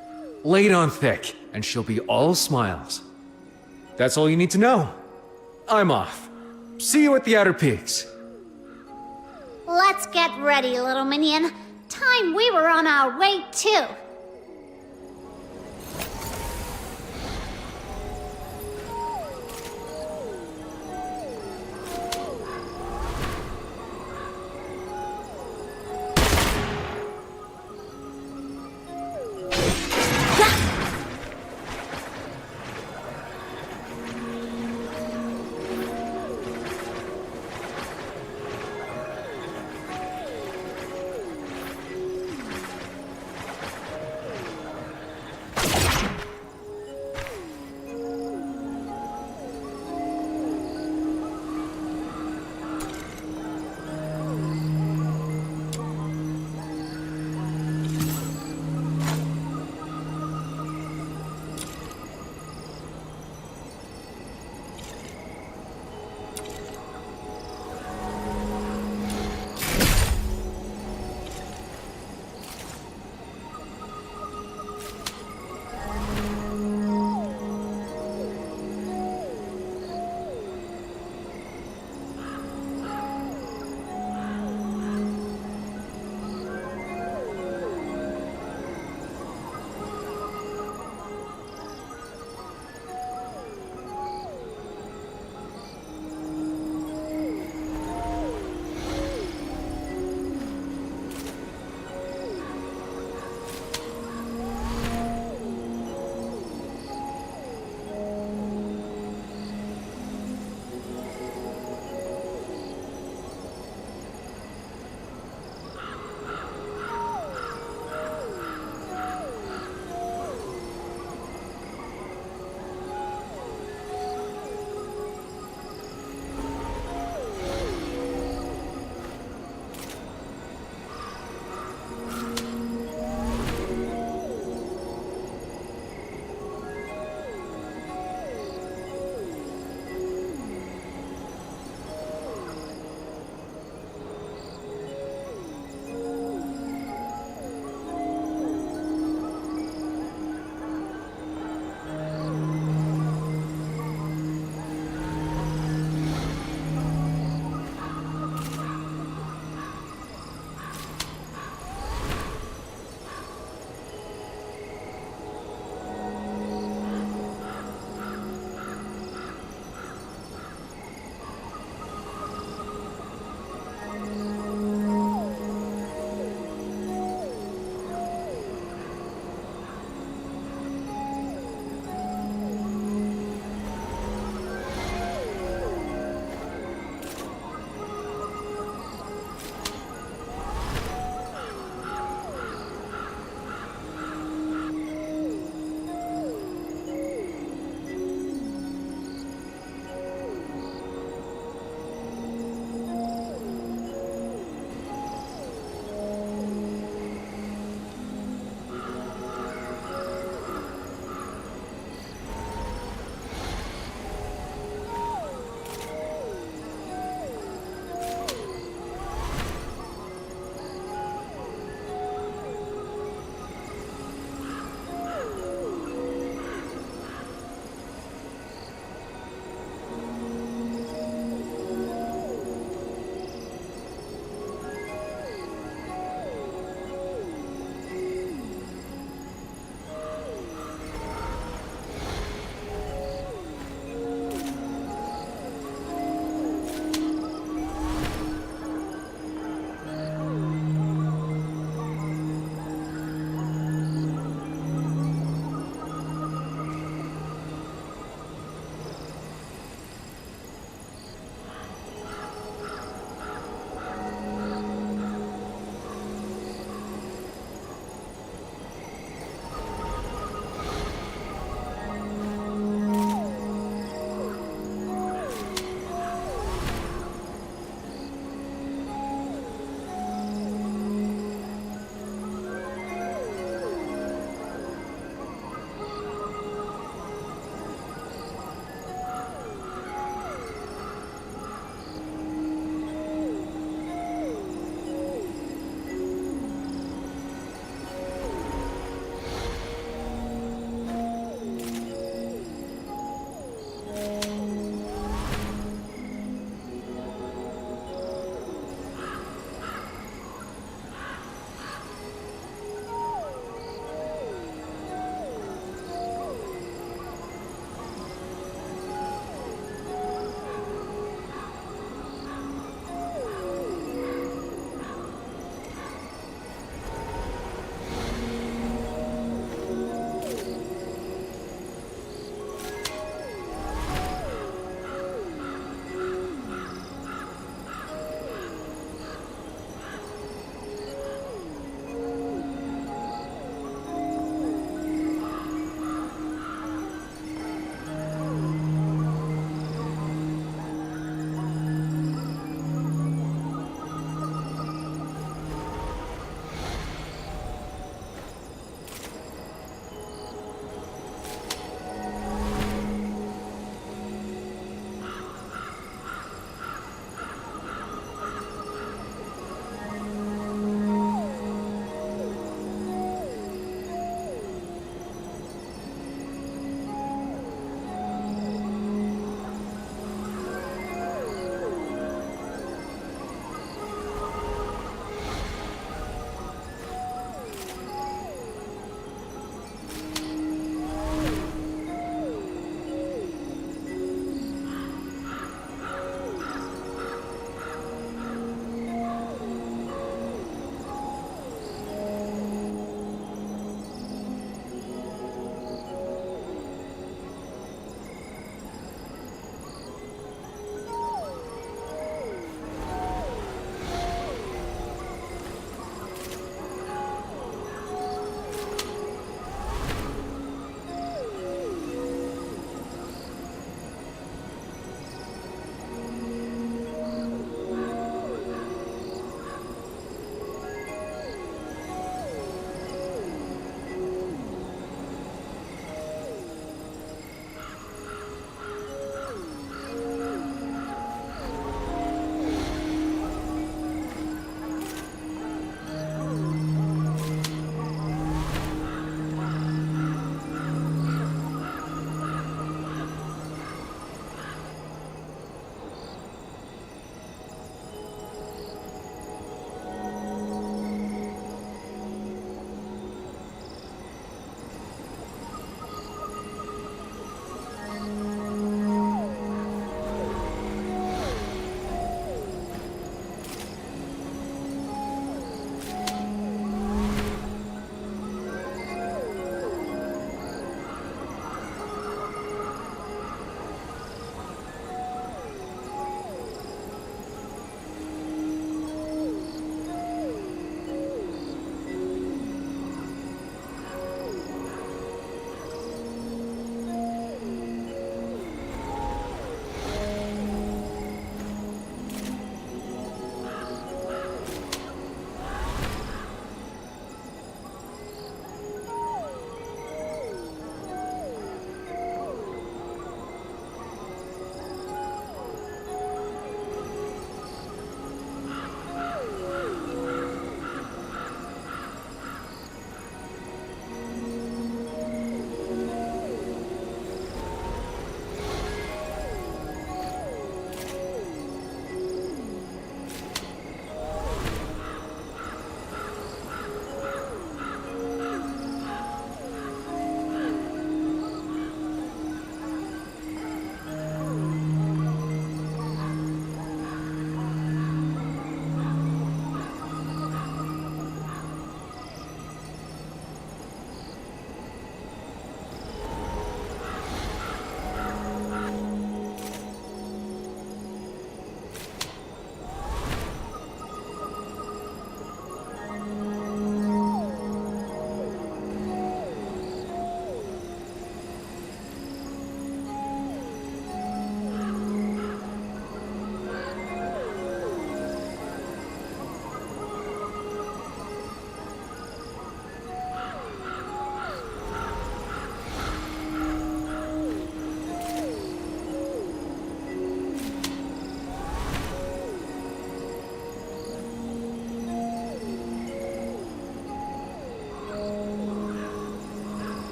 Lay it on thick, and she'll be all smiles. That's all you need to know. I'm off. See you at the Outer Peaks. Let's get ready, little minion. Time we were on our way too.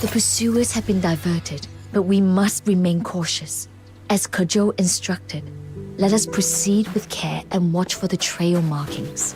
The pursuers have been diverted, but we must remain cautious. As Kojo instructed, let us proceed with care and watch for the trail markings.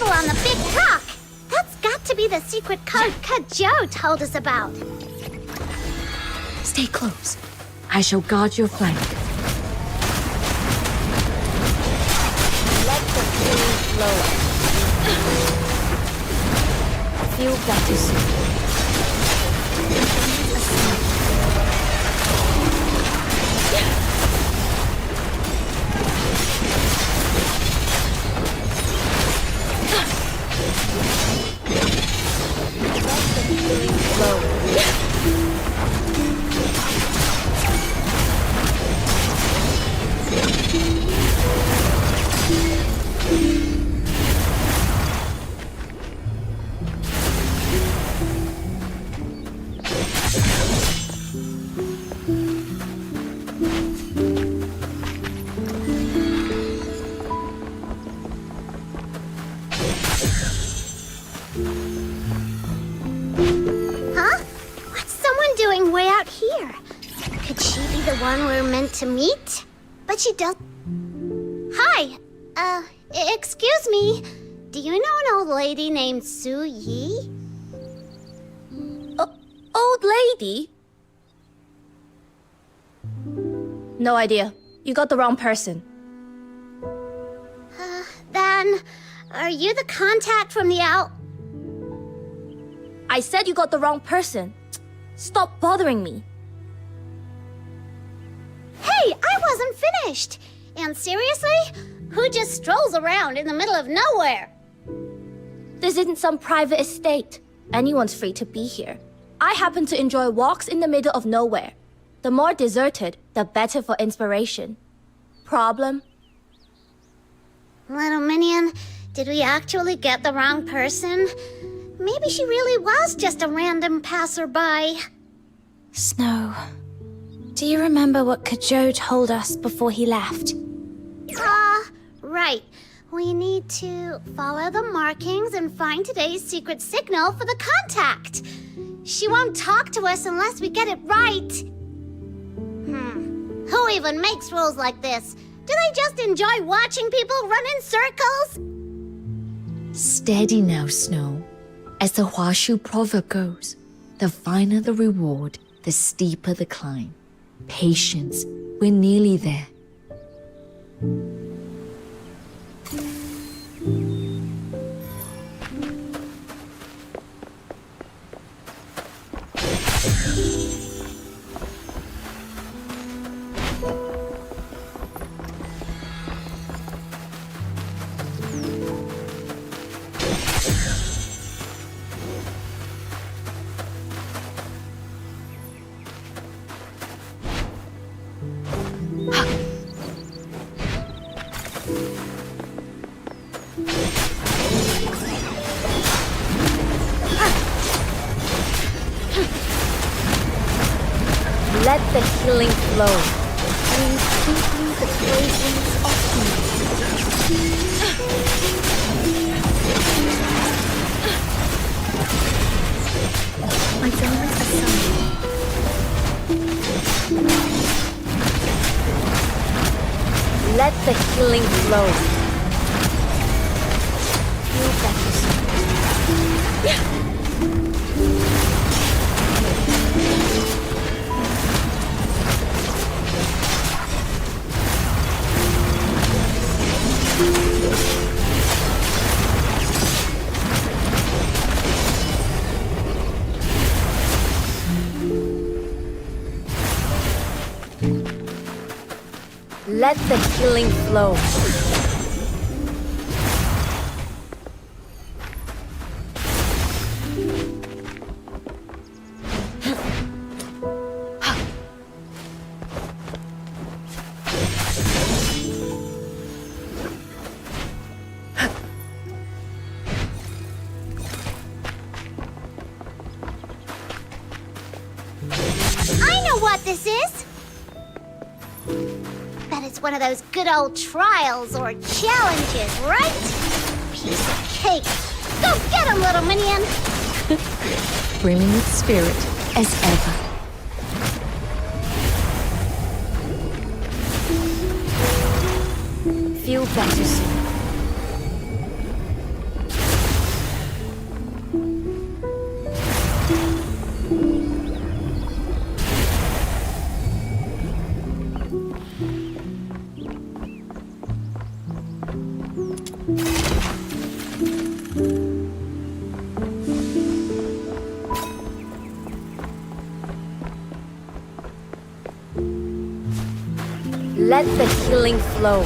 On the big rock! That's got to be the secret code Kojo told us about. Stay close. I shall guard your flank. Let the wind blow. Feel better soon. One we're meant to meet? But she does. Hi! Excuse me. Do you know an old lady named Su Yi? Old lady? No idea. You got the wrong person. Then, are you the contact from the out? I said you got the wrong person. Stop bothering me. Hey, I wasn't finished! And seriously? Who just strolls around in the middle of nowhere? This isn't some private estate. Anyone's free to be here. I happen to enjoy walks in the middle of nowhere. The more deserted, the better for inspiration. Problem? Little minion, did we actually get the wrong person? Maybe she really was just a random passerby. Snow, do you remember what Kojo told us before he left? Right. We need to follow the markings and find today's secret signal for the contact. She won't talk to us unless we get it right. Who even makes rules like this? Do they just enjoy watching people run in circles? Steady now, Snow. As the Huashu proverb goes, the finer the reward, the steeper the climb. Patience, we're nearly there. Let the healing flow. Breathe deeply the fragrance of healing. My garments are summoned. Let the healing flow. Feel better soon. Let the healing flow. I know what this is! Bet it's one of those good old trials or challenges, right? Piece of cake. Go get him, little minion! Brimming with spirit, as ever. Feel better soon. Let the healing flow.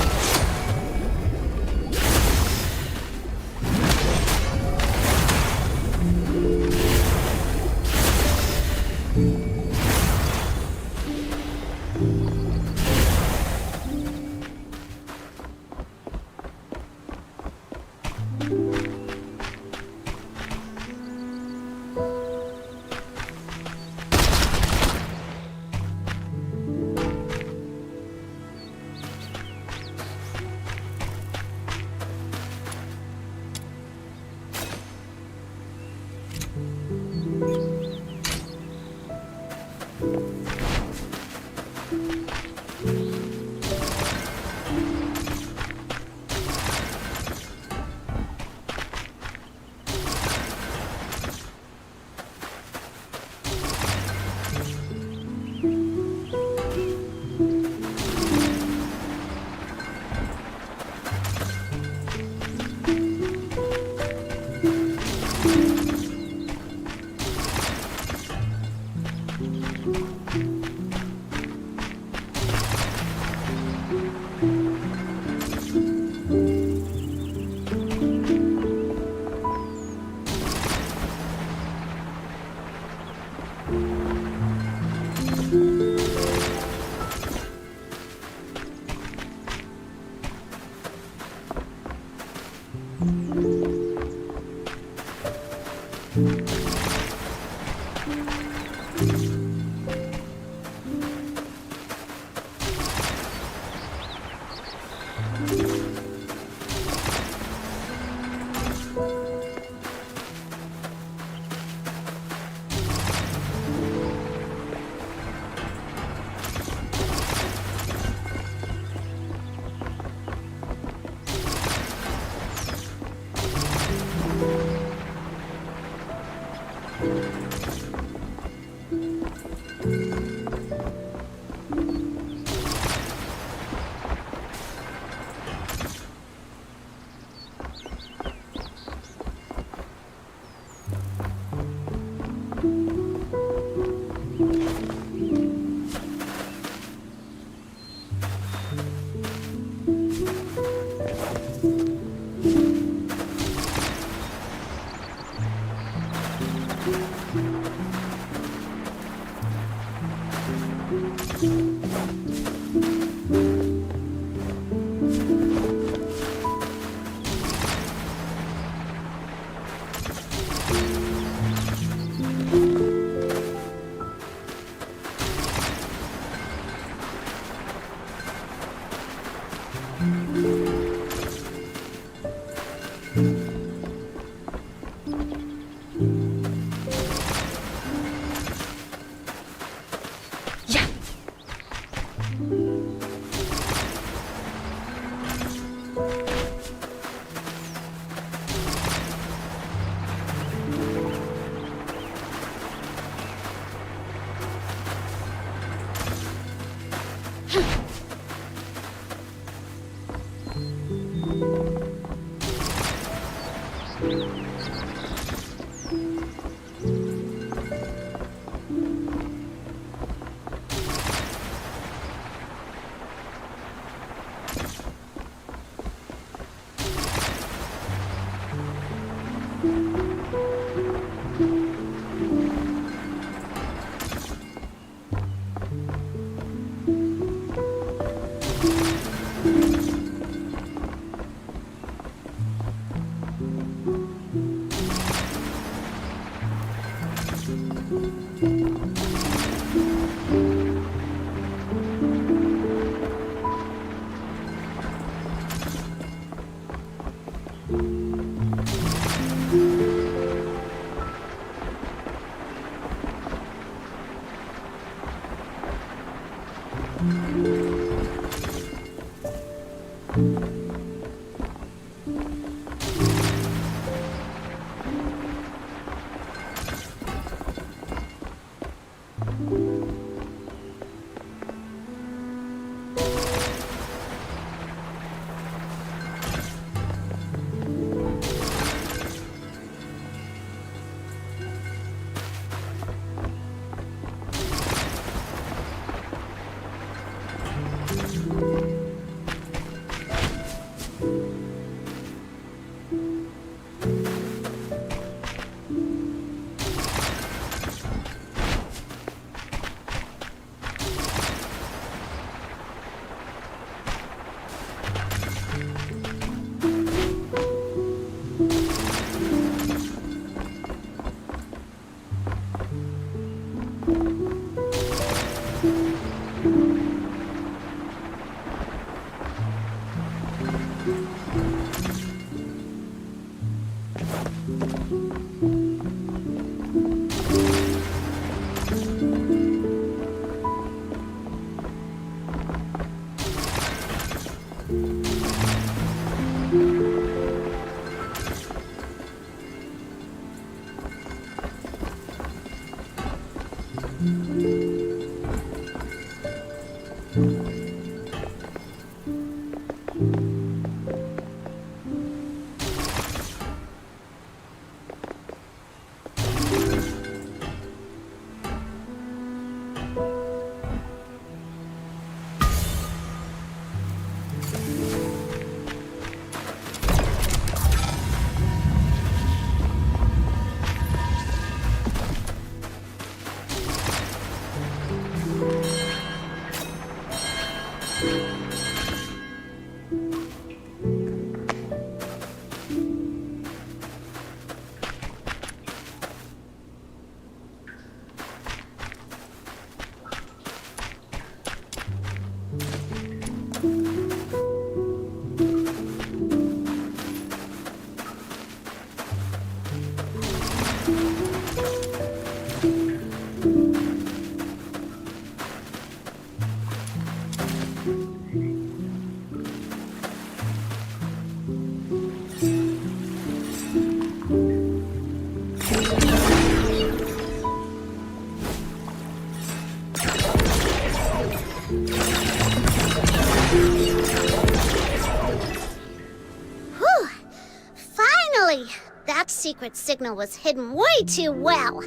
secret signal was hidden way too well.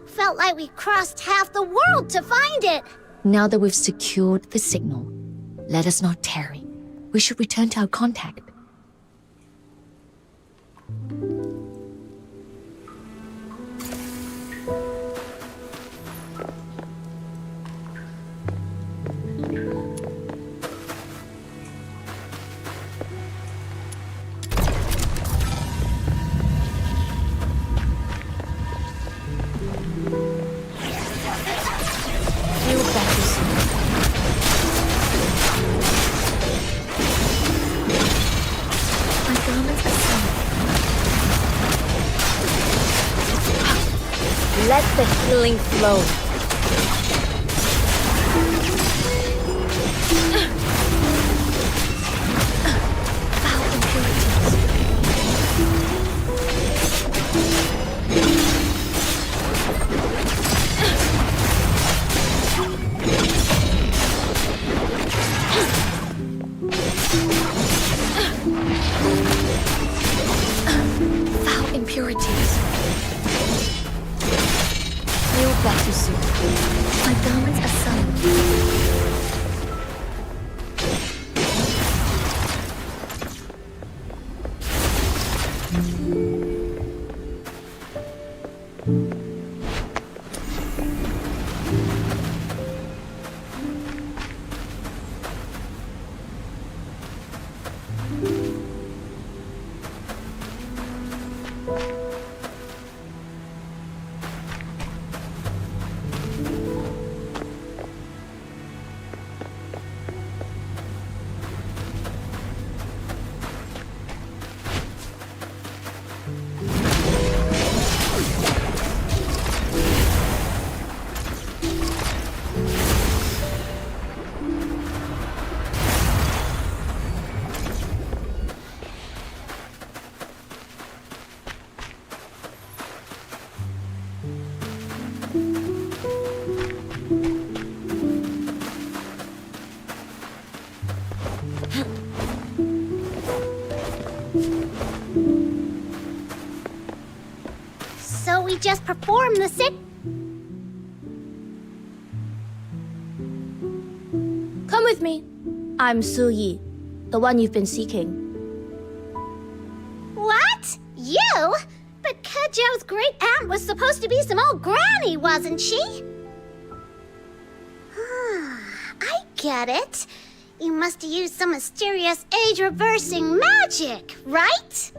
Felt like we crossed half the world to find it. Now that we've secured the signal, let us not tarry. We should return to our contact. Let the healing flow. we just perform the Come with me. I'm Su Yi, the one you've been seeking. What? You? But Kejo's great aunt was supposed to be some old granny, wasn't she? I get it. You must have used some mysterious age-reversing magic, right?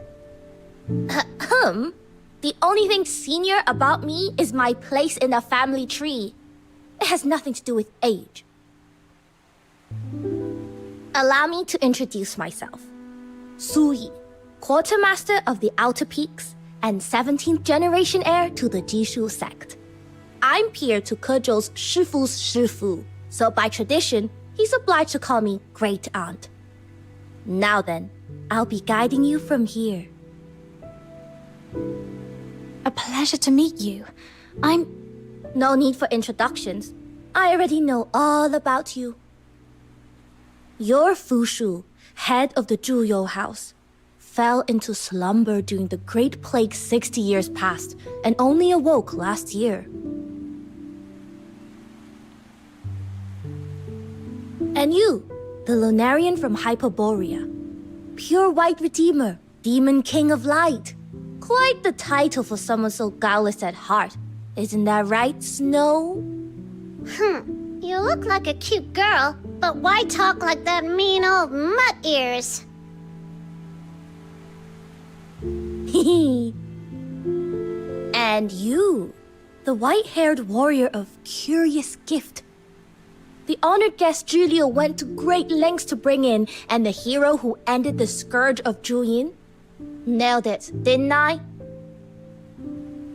The only thing senior about me is my place in the family tree. It has nothing to do with age. Allow me to introduce myself. Su Yi, quartermaster of the Outer Peaks and 17th generation heir to the Jishu sect. I'm peer to Kejo's Shifu's Shifu, so by tradition, he's obliged to call me Great Aunt. Now then, I'll be guiding you from here. A pleasure to meet you. No need for introductions. I already know all about you. You're Fushu, head of the Zhuyo house. Fell into slumber during the Great Plague 60 years past, and only awoke last year. And you, the Lunarian from Hyperborea. Pure White Redeemer, Demon King of Light. Quite the title for someone so guileless at heart. Isn't that right, Snow? You look like a cute girl, but why talk like that mean old mutt ears? And you, the white-haired warrior of curious gift. The honored guest Julio went to great lengths to bring in, and the hero who ended the scourge of Juyin. Nailed it, didn't I?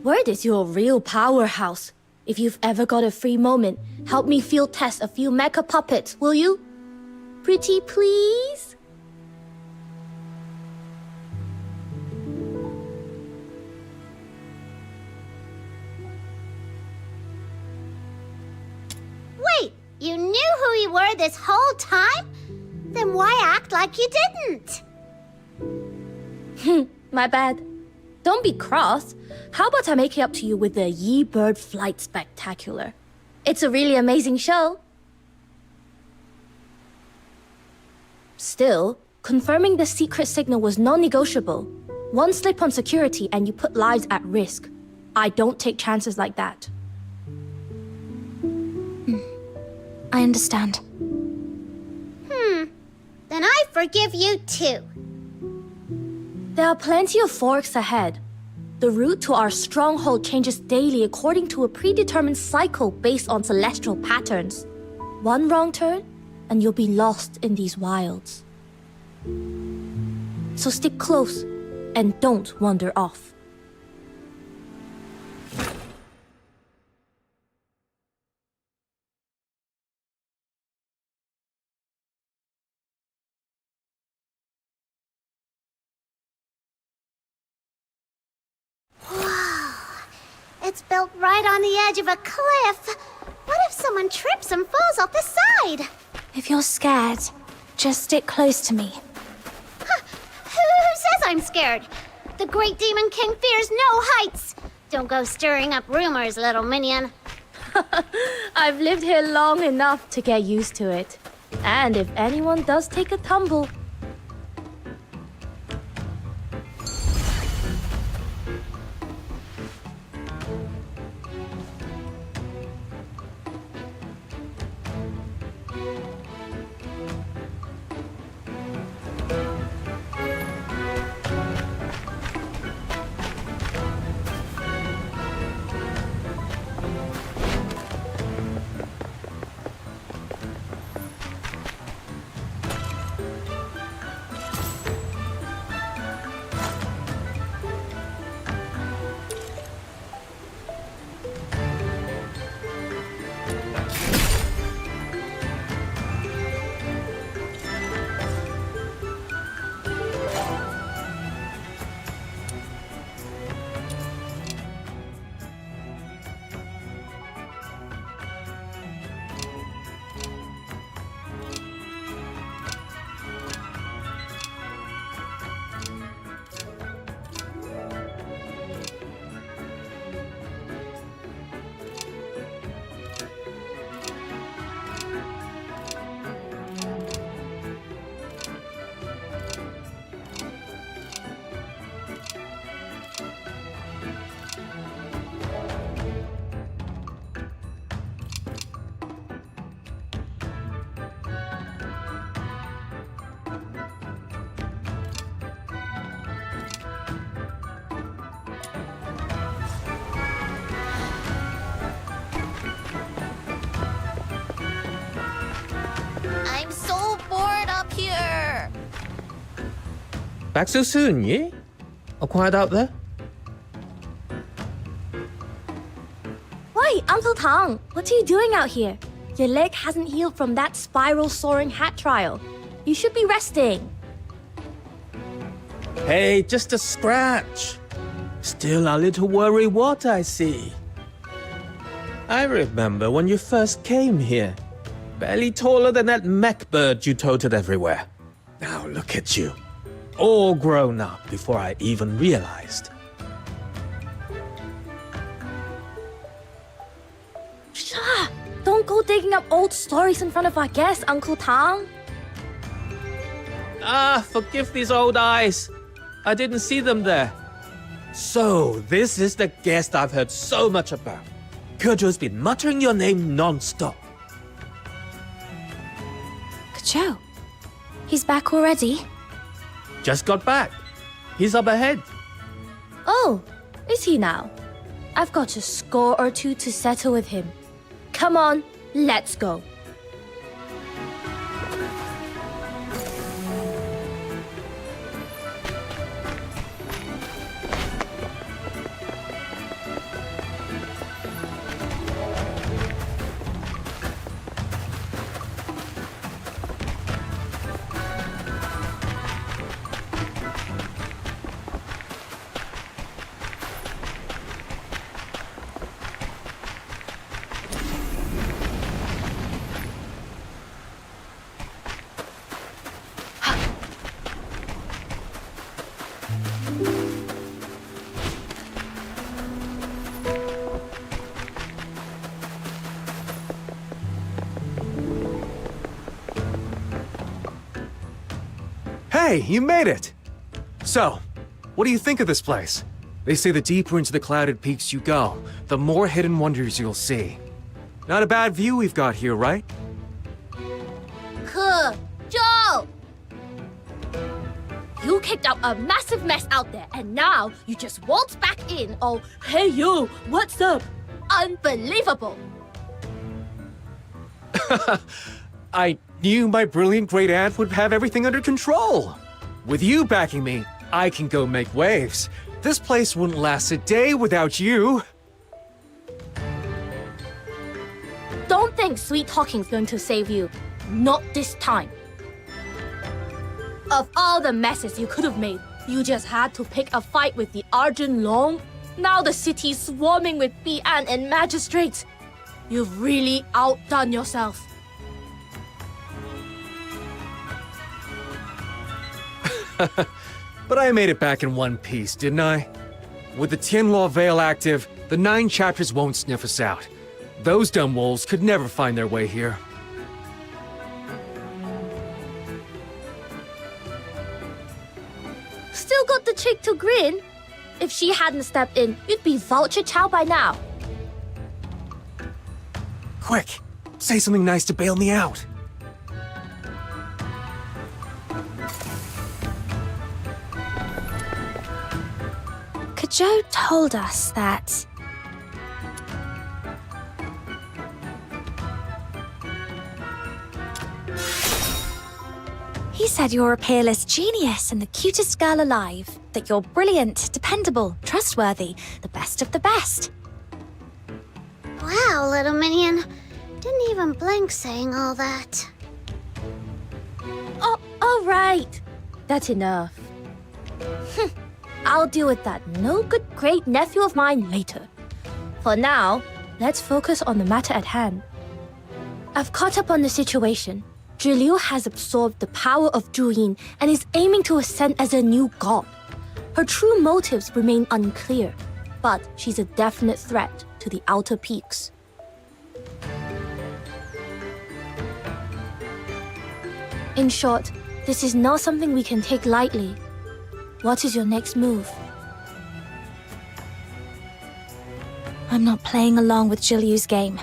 Where is your real powerhouse? If you've ever got a free moment, help me field test a few mecha puppets, will you? Pretty please? Wait, you knew who you were this whole time? Then why act like you didn't? My bad. Don't be cross. How about I make it up to you with the Yi Bird Flight Spectacular? It's a really amazing show. Still, confirming the secret signal was non-negotiable. One slip on security and you put lives at risk. I don't take chances like that. I understand. Then I forgive you too. There are plenty of forks ahead. The route to our stronghold changes daily according to a predetermined cycle based on celestial patterns. One wrong turn, and you'll be lost in these wilds. So stick close, and don't wander off. It's built right on the edge of a cliff. What if someone trips and falls off the side? If you're scared, just stick close to me. Who says I'm scared? The Great Demon King fears no heights. Don't go stirring up rumors, little minion. I've lived here long enough to get used to it. And if anyone does take a tumble, Back so soon, yeah? All quiet out there? Wait, Uncle Tang, what are you doing out here? Your leg hasn't healed from that spiral soaring hat trial. You should be resting. Hey, just a scratch. Still a little worry what I see. I remember when you first came here. Barely taller than that mech bird you toted everywhere. Now look at you. All grown up before I even realized. Shah! Don't go digging up old stories in front of our guests, Uncle Tang. Forgive these old eyes. I didn't see them there. So, this is the guest I've heard so much about. Kejo's been muttering your name non-stop. Kejo? He's back already? Just got back. He's up ahead. Oh, is he now? I've got a score or two to settle with him. Come on, let's go. Hey, you made it! So, what do you think of this place? They say the deeper into the clouded peaks you go, the more hidden wonders you'll see. Not a bad view we've got here, right? Joe! You kicked out a massive mess out there, and now you just waltzed back in. Oh, hey you, what's up? Unbelievable! I knew my brilliant great aunt would have everything under control. With you backing me, I can go make waves. This place wouldn't last a day without you. Don't think sweet talking's going to save you. Not this time. Of all the messes you could have made, you just had to pick a fight with the Arjun Long. Now the city's swarming with Bi-An and magistrates. You've really outdone yourself. But I made it back in one piece, didn't I? With the Tianluo Veil active, the 9 chapters won't sniff us out. Those dumb wolves could never find their way here. Still got the chick to grin. If she hadn't stepped in, you'd be vulture chow by now. Quick, say something nice to bail me out. Kejo told us that... He said you're a peerless genius and the cutest girl alive. That you're brilliant, dependable, trustworthy, the best of the best. Wow, little minion. Didn't even blink saying all that. Oh, all right. That's enough. I'll deal with that no-good great-nephew of mine later. For now, let's focus on the matter at hand. I've caught up on the situation. Zhiliu has absorbed the power of Zhuyin and is aiming to ascend as a new god. Her true motives remain unclear, but she's a definite threat to the outer peaks. In short, this is not something we can take lightly. What is your next move? I'm not playing along with Zhiliu's game.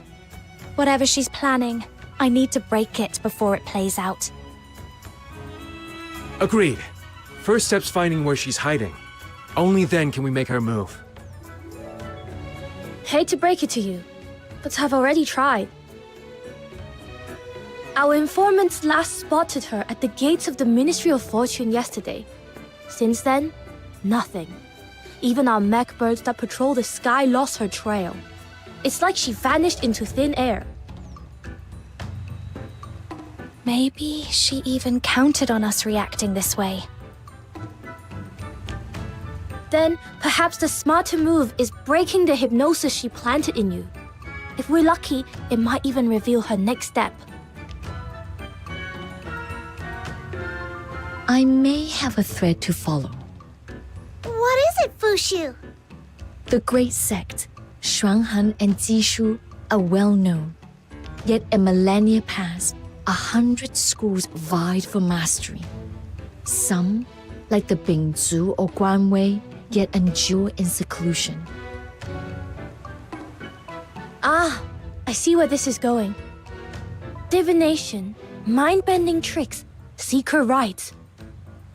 Whatever she's planning, I need to break it before it plays out. Agreed. First step's finding where she's hiding. Only then can we make our move. Hate to break it to you, but I've already tried. Our informants last spotted her at the gates of the Ministry of Fortune yesterday. Since then, nothing. Even our mech birds that patrol the sky lost her trail. It's like she vanished into thin air. Maybe she even counted on us reacting this way. Then, perhaps the smarter move is breaking the hypnosis she planted in you. If we're lucky, it might even reveal her next step. I may have a thread to follow. What is it, Fushu? The great sect, Shuanghan and Jishu, are well known. Yet a millennia passed, 100 schools vied for mastery. Some, like the Bingzu or Guanwei, yet endure in seclusion. Ah, I see where this is going. Divination, mind-bending tricks, secret rites.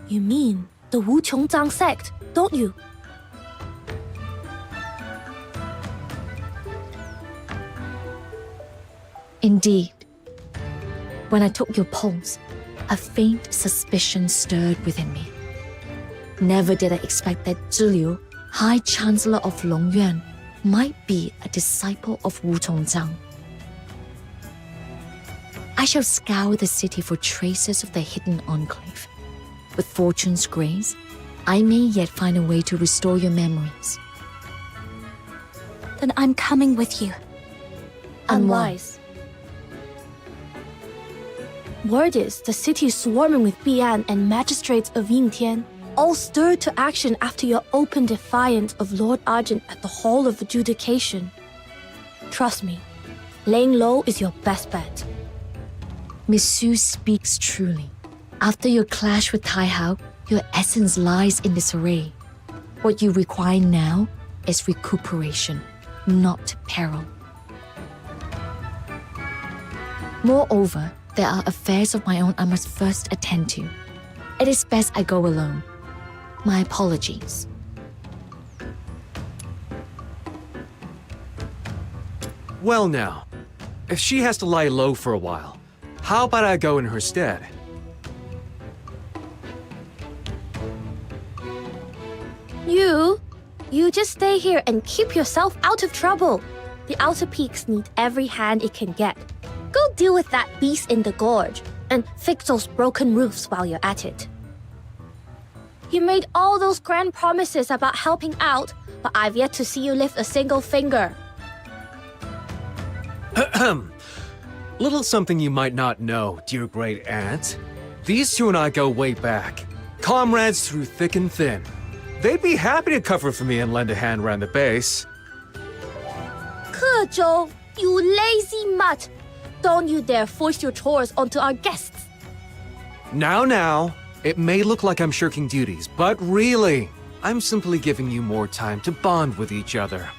You mean the Wu Qiongzang sect, don't you? Indeed. When I took your pulse, a faint suspicion stirred within me. Never did I expect that Zhiliu, High Chancellor of Longyuan, might be a disciple of Wu Qiongzang. I shall scour the city for traces of the hidden enclave. With fortune's grace, I may yet find a way to restore your memories. Then I'm coming with you. Unwise. Word is the city is swarming with Bian and magistrates of Yingtian, all stirred to action after your open defiance of Lord Argent at the Hall of Adjudication. Trust me, laying low is your best bet. Monsieur speaks truly. After your clash with Tai Hao, your essence lies in disarray. What you require now is recuperation, not peril. Moreover, there are affairs of my own I must first attend to. It is best I go alone. My apologies. Well now, if she has to lie low for a while, how about I go in her stead? You just stay here and keep yourself out of trouble. The Outer Peaks need every hand it can get. Go deal with that beast in the gorge and fix those broken roofs while you're at it. You made all those grand promises about helping out, but I've yet to see you lift a single finger. Little something you might not know, dear great aunt. These two and I go way back. Comrades through thick and thin. They'd be happy to cover for me and lend a hand around the base. Ke Zhou, you lazy mutt! Don't you dare force your chores onto our guests. Now, it may look like I'm shirking duties, but really, I'm simply giving you more time to bond with each other.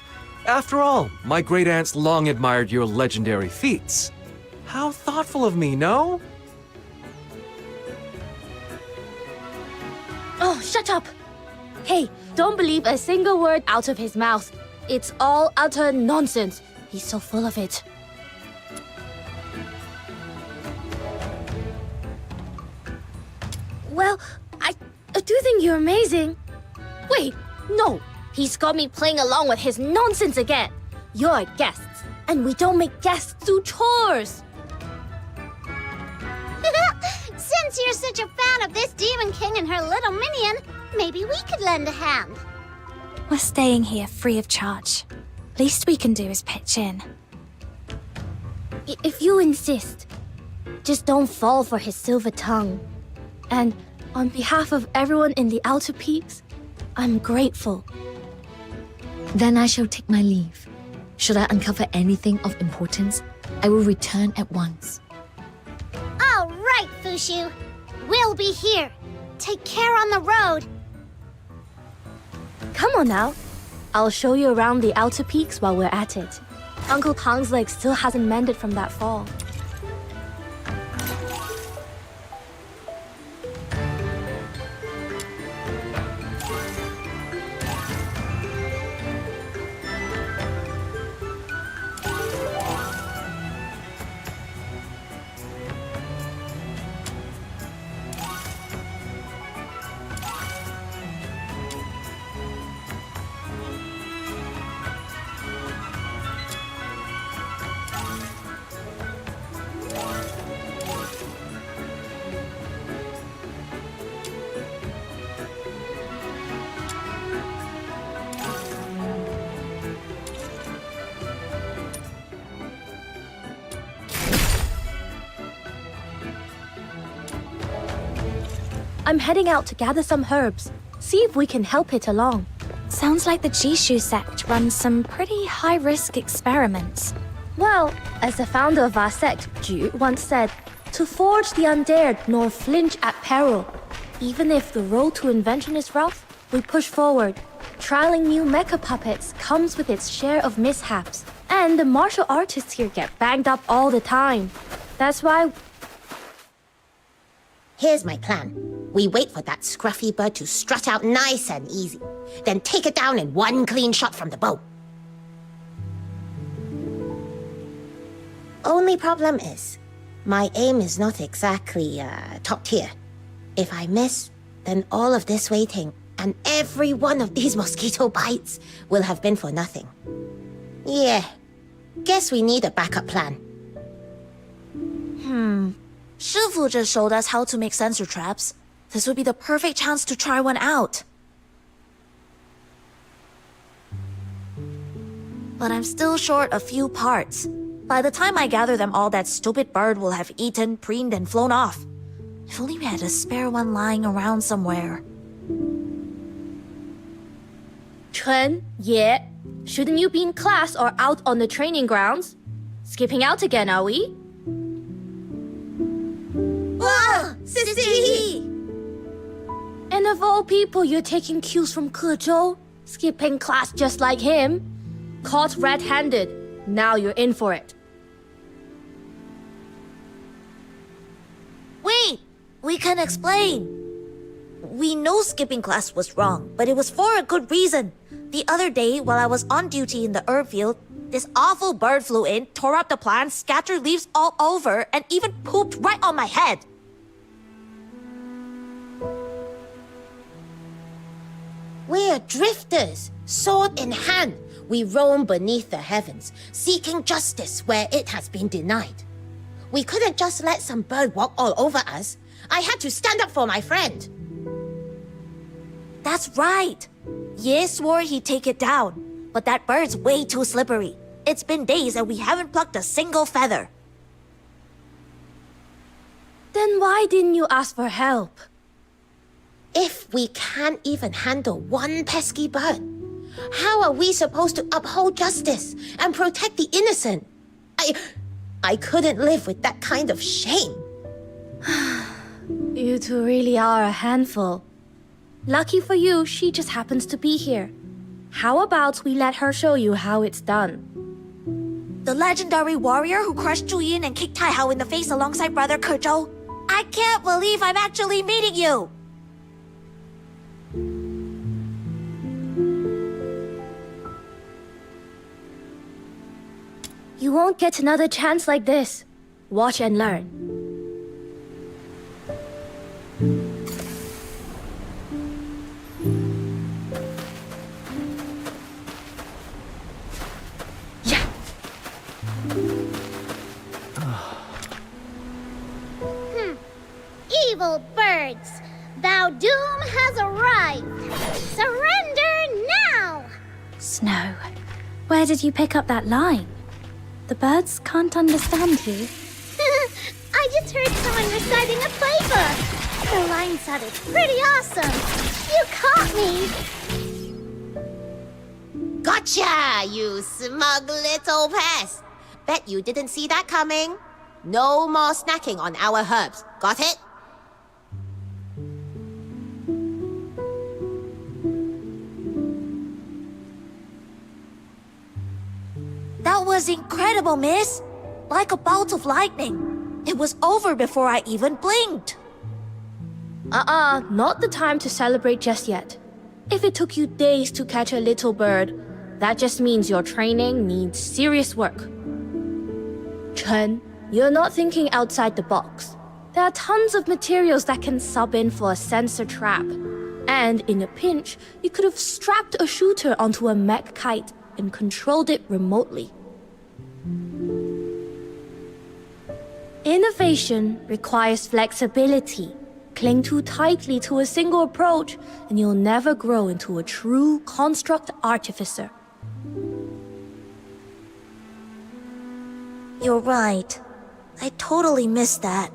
After all, my great aunts long admired your legendary feats. How thoughtful of me, no? Oh, shut up! Hey, don't believe a single word out of his mouth. It's all utter nonsense. He's so full of it. Well, I do think you're amazing. Wait, no. He's got me playing along with his nonsense again. You're guests, and we don't make guests do chores. Since you're such a fan of this Demon King and her little minion, maybe we could lend a hand. We're staying here free of charge. Least we can do is pitch in. If you insist, just don't fall for his silver tongue. And on behalf of everyone in the Outer Peaks, I'm grateful. Then I shall take my leave. Should I uncover anything of importance, I will return at once. All right, Fushu. We'll be here. Take care on the road. Come on now. I'll show you around the Outer Peaks while we're at it. Uncle Tang's leg still hasn't mended from that fall. I'm heading out to gather some herbs. See if we can help it along. Sounds like the Jishu sect runs some pretty high-risk experiments. Well, as the founder of our sect, Ju, once said, to forge the undared nor flinch at peril. Even if the road to invention is rough, we push forward. Trialing new mecha puppets comes with its share of mishaps. And the martial artists here get banged up all the time. That's why... Here's my plan. We wait for that scruffy bird to strut out nice and easy, then take it down in one clean shot from the bow. Only problem is, my aim is not exactly top tier. If I miss, then all of this waiting and every one of these mosquito bites will have been for nothing. Yeah, guess we need a backup plan. 师傅 just showed us how to make sensor traps. This would be the perfect chance to try one out. But I'm still short a few parts. By the time I gather them all, that stupid bird will have eaten, preened, and flown off. If only we had a spare one lying around somewhere. Chen, yeah. Shouldn't you be in class or out on the training grounds? Skipping out again, are we? Wow! Sissy! And of all people, you're taking cues from Ke Zhou? Skipping class just like him? Caught red-handed. Now you're in for it. Wait! We can explain. We know skipping class was wrong, but it was for a good reason. The other day, while I was on duty in the herb field, this awful bird flew in, tore up the plants, scattered leaves all over, and even pooped right on my head. We're drifters, sword in hand. We roam beneath the heavens, seeking justice where it has been denied. We couldn't just let some bird walk all over us. I had to stand up for my friend. That's right. Ye swore he'd take it down, but that bird's way too slippery. It's been days and we haven't plucked a single feather. Then why didn't you ask for help? If we can't even handle one pesky bird, how are we supposed to uphold justice and protect the innocent? I couldn't live with that kind of shame. You two really are a handful. Lucky for you, she just happens to be here. How about we let her show you how it's done? The legendary warrior who crushed Zhu Yin and kicked Tai Hao in the face alongside brother Ke Zhou. I can't believe I'm actually meeting you! You won't get another chance like this. Watch and learn. Evil birds, thou doom has arrived. Surrender now! Snow, where did you pick up that line? The birds can't understand you. I just heard someone reciting a playbook. The line sounded pretty awesome. You caught me. Gotcha, you smug little pest. Bet you didn't see that coming. No more snacking on our herbs. Got it? That was incredible, miss. Like a bolt of lightning. It was over before I even blinked. Not the time to celebrate just yet. If it took you days to catch a little bird, that just means your training needs serious work. Chen, you're not thinking outside the box. There are tons of materials that can sub in for a sensor trap. And in a pinch, you could have strapped a shooter onto a mech kite and controlled it remotely. Innovation requires flexibility. Cling too tightly to a single approach, and you'll never grow into a true construct artificer. You're right. I totally missed that.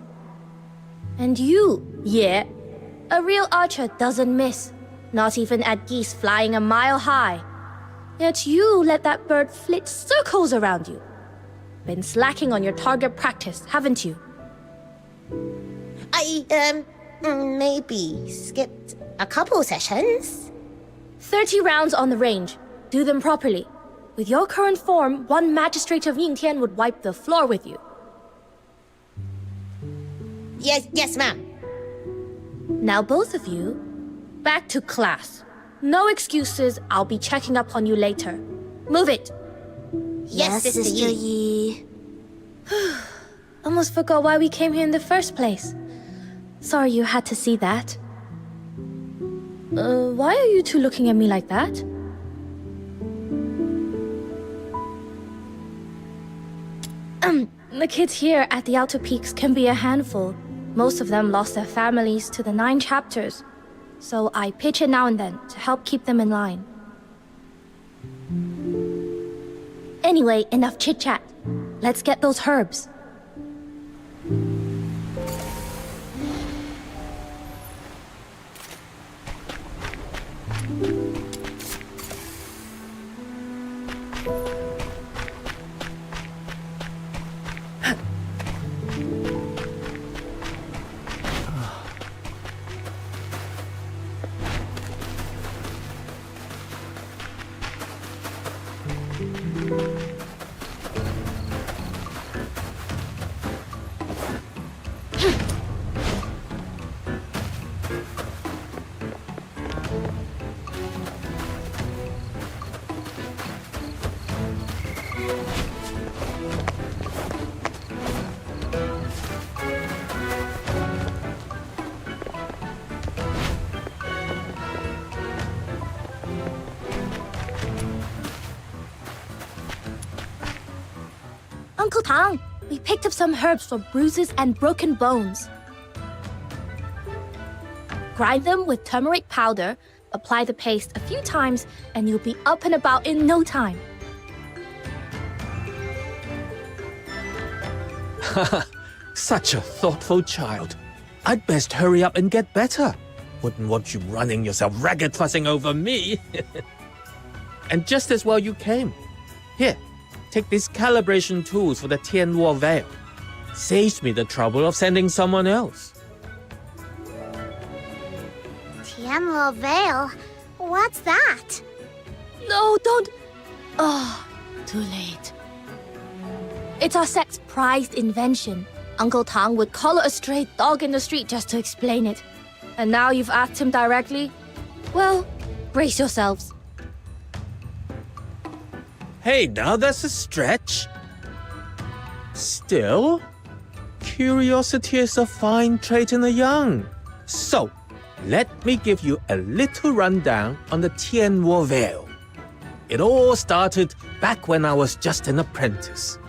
And you, yeah. A real archer doesn't miss, not even at geese flying a mile high. Yet you let that bird flit circles around you. Been slacking on your target practice, haven't you? I, maybe skipped a couple sessions. 30 rounds on the range. Do them properly. With your current form, one magistrate of Yingtian would wipe the floor with you. Yes, ma'am. Now both of you, back to class. No excuses, I'll be checking up on you later. Move it! Yes, Sister Yi. Almost forgot why we came here in the first place. Sorry you had to see that. Why are you two looking at me like that? The kids here at the Outer Peaks can be a handful. Most of them lost their families to the 9 chapters. So I pitch in now and then to help keep them in line. Anyway, enough chit-chat. Let's get those herbs. Uncle Tang, we picked up some herbs for bruises and broken bones. Grind them with turmeric powder, apply the paste a few times, and you'll be up and about in no time. Such a thoughtful child. I'd best hurry up and get better. Wouldn't want you running yourself ragged fussing over me. And just as well you came. Here, take these calibration tools for the Tianluo Veil. Saves me the trouble of sending someone else. Tianluo Veil? What's that? No, don't... Oh, too late. It's our sect's prized invention. Uncle Tang would collar a stray dog in the street just to explain it. And now you've asked him directly? Well, brace yourselves. Hey, now that's a stretch. Still, curiosity is a fine trait in the young. So, let me give you a little rundown on the Tianluo Veil. It all started back when I was just an apprentice.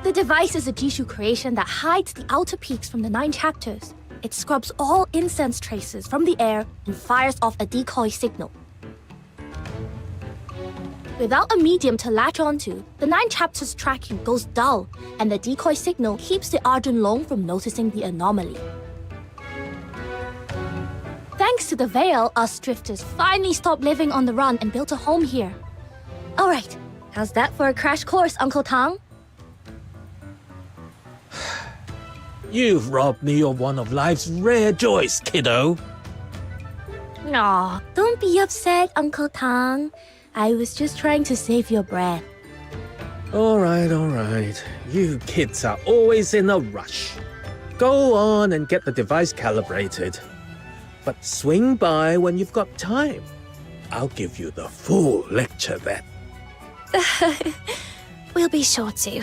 The device is a Jishu creation that hides the outer peaks from the 9 chapters. It scrubs all incense traces from the air and fires off a decoy signal. Without a medium to latch onto, the 9 chapters tracking goes dull, and the decoy signal keeps the Arjun Long from noticing the anomaly. Thanks to the Veil, us drifters finally stopped living on the run and built a home here. Alright, how's that for a crash course, Uncle Tang? You've robbed me of one of life's rare joys, kiddo. Aw, don't be upset, Uncle Tang. I was just trying to save your breath. All right. You kids are always in a rush. Go on and get the device calibrated. But swing by when you've got time. I'll give you the full lecture then. We'll be sure to.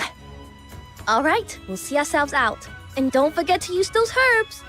Alright, we'll see ourselves out. And don't forget to use those herbs.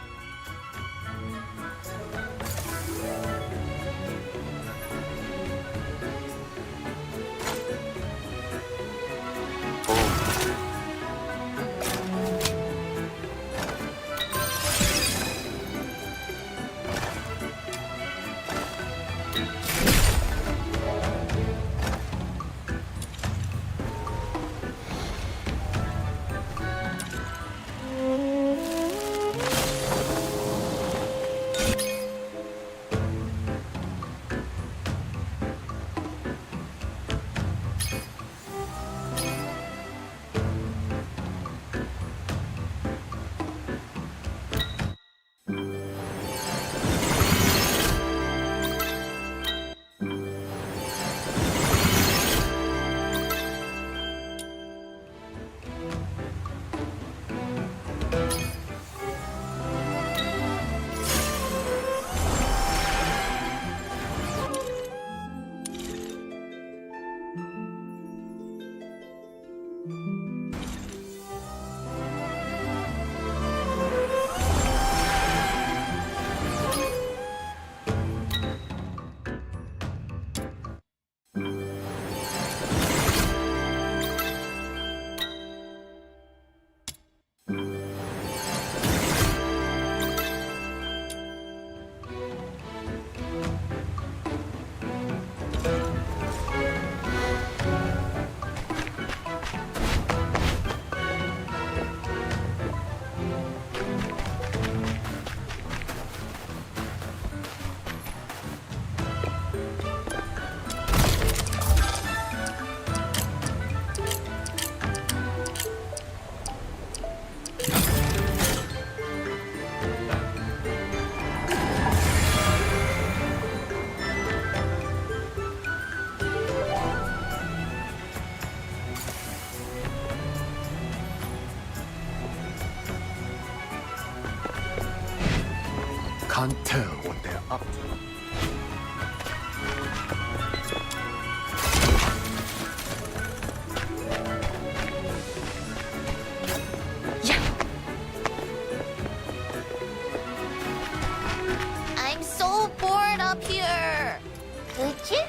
can't tell what they're up to. I'm so bored up here. Could you?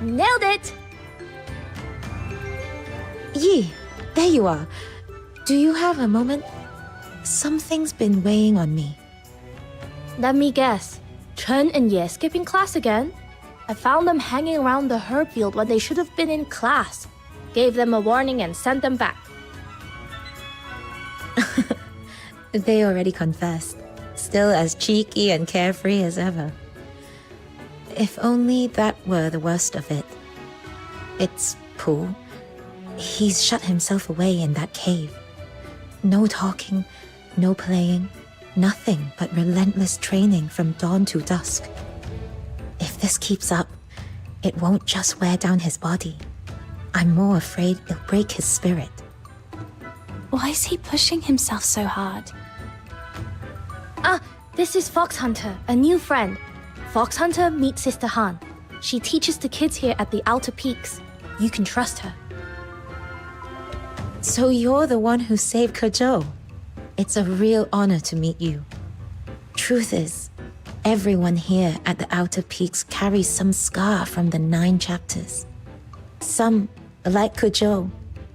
Nailed it! Yi, there you are. Do you have a moment? Something's been weighing on me. Let me guess. Chen and Ye skipping class again? I found them hanging around the herb field when they should have been in class. Gave them a warning and sent them back. They already confessed. Still as cheeky and carefree as ever. If only that were the worst of it. It's Pooh. He's shut himself away in that cave. No talking, no playing, nothing but relentless training from dawn to dusk. If this keeps up, it won't just wear down his body. I'm more afraid it'll break his spirit. Why is he pushing himself so hard? Ah, this is Fox Hunter, a new friend. Fox Hunter meets Sister Han. She teaches the kids here at the Outer Peaks. You can trust her. So you're the one who saved Kuzhou. It's a real honor to meet you. Truth is, everyone here at the Outer Peaks carries some scar from the 9 chapters. Some, like Kuzhou,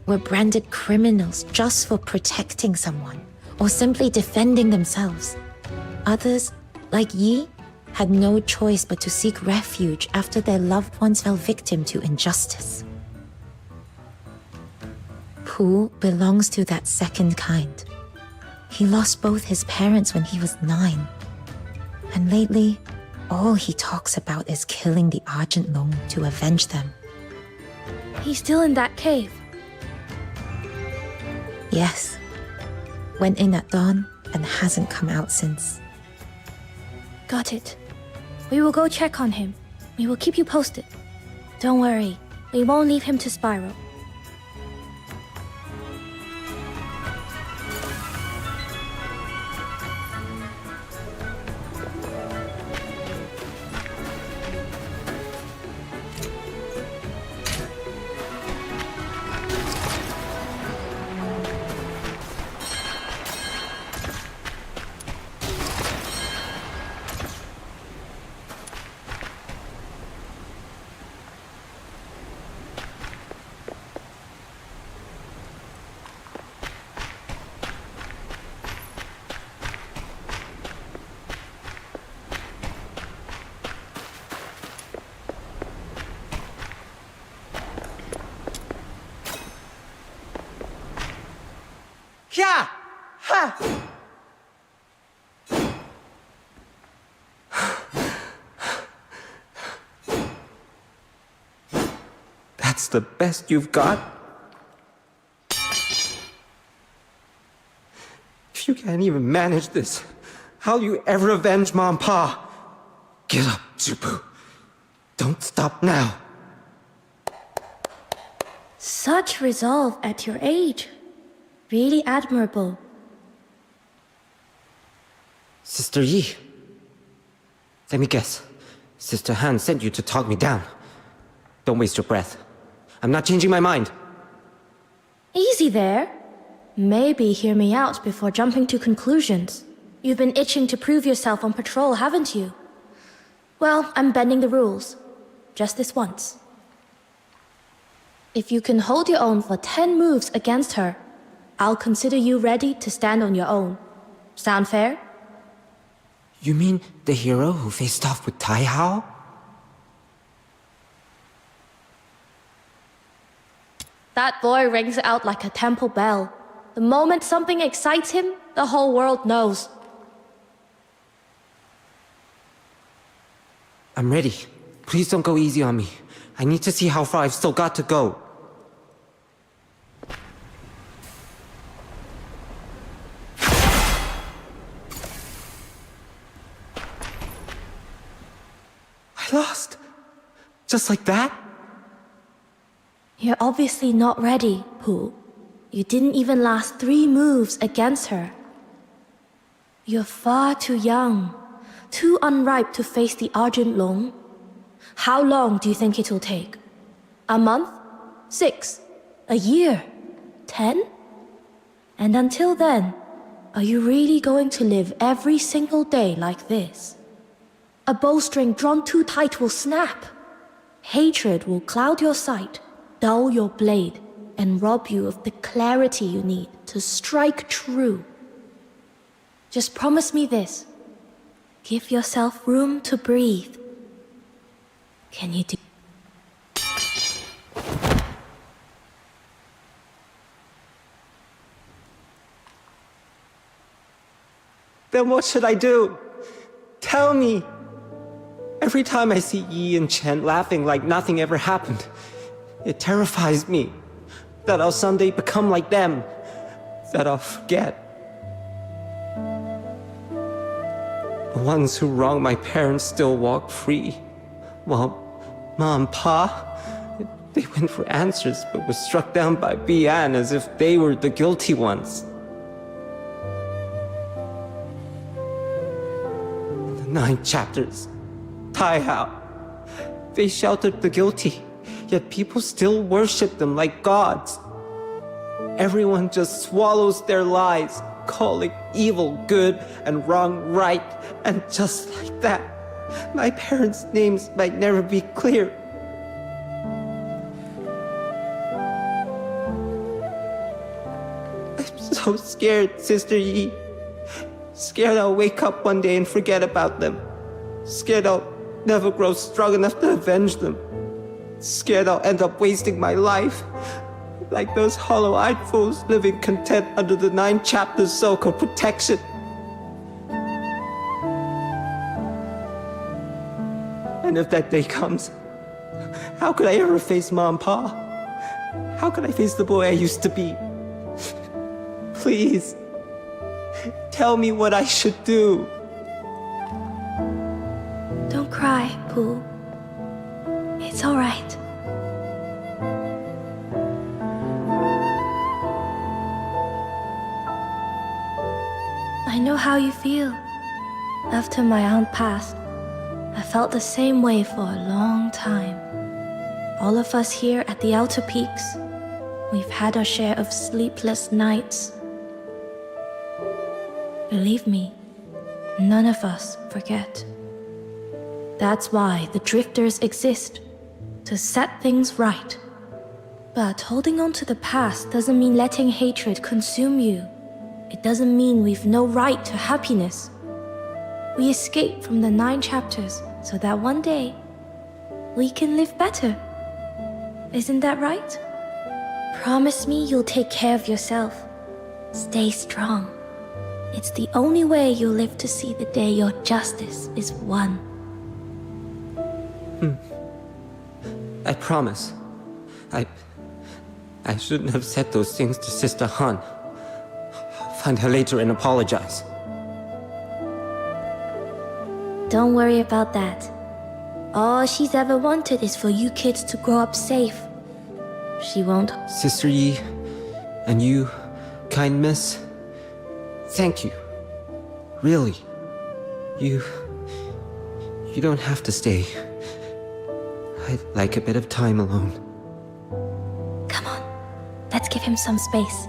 were branded criminals just for protecting someone or simply defending themselves. Others, like Yi, had no choice but to seek refuge after their loved ones fell victim to injustice. Pooh belongs to that second kind. He lost both his parents when he was 9. And lately, all he talks about is killing the Argent Long to avenge them. He's still in that cave. Yes. Went in at dawn and hasn't come out since. Got it. We will go check on him. We will keep you posted. Don't worry, we won't leave him to spiral. Yeah! Ha! That's the best you've got? If you can't even manage this, how'll you ever avenge Mom and Pa? Get up, Zupu. Don't stop now. Such resolve at your age. Really admirable. Sister Yi. Let me guess. Sister Han sent you to talk me down. Don't waste your breath. I'm not changing my mind. Easy there. Maybe hear me out before jumping to conclusions. You've been itching to prove yourself on patrol, haven't you? Well, I'm bending the rules. Just this once. If you can hold your own for 10 moves against her, I'll consider you ready to stand on your own. Sound fair? You mean the hero who faced off with Tai Hao? That boy rings out like a temple bell. The moment something excites him, the whole world knows. I'm ready. Please don't go easy on me. I need to see how far I've still got to go. I lost. Just like that? You're obviously not ready, Pooh. You didn't even last 3 moves against her. You're far too young, too unripe to face the Argent Long. How long do you think it'll take? A month? 6? A year? 10? And until then, are you really going to live every single day like this? A bowstring drawn too tight will snap. Hatred will cloud your sight, dull your blade, and rob you of the clarity you need to strike true. Just promise me this. Give yourself room to breathe. Can you do? Then what should I do? Tell me! Every time I see Yi and Chen laughing like nothing ever happened, it terrifies me that I'll someday become like them, that I'll forget. The ones who wronged my parents still walk free, while Ma and Pa, they went for answers but were struck down by Bian as if they were the guilty ones. The 9 chapters, Tai Hao, they sheltered the guilty, yet people still worship them like gods. Everyone just swallows their lies, calling evil good and wrong right, and just like that, my parents' names might never be clear. I'm so scared, Sister Yi. Scared I'll wake up one day and forget about them. Scared I'll never grow strong enough to avenge them. Scared I'll end up wasting my life, like those hollow-eyed fools living content under the 9 chapters so-called protection. And if that day comes, how could I ever face Ma and Pa? How could I face the boy I used to be? Please, tell me what I should do. Don't cry, Pooh. It's all right. I know how you feel. After my aunt passed, I felt the same way for a long time. All of us here at the Outer Peaks, we've had our share of sleepless nights. Believe me, none of us forget. That's why the drifters exist, to set things right. But holding on to the past doesn't mean letting hatred consume you. It doesn't mean we've no right to happiness. We escape from the 9 chapters so that one day we can live better. Isn't that right? Promise me you'll take care of yourself. Stay strong. It's the only way you'll live to see the day your justice is won. I promise. I shouldn't have said those things to Sister Han. I'll find her later and apologize. Don't worry about that. All she's ever wanted is for you kids to grow up safe. She won't. Sister Yi, and you, kind miss, thank you. Really. You don't have to stay. I'd like a bit of time alone. Come on, let's give him some space.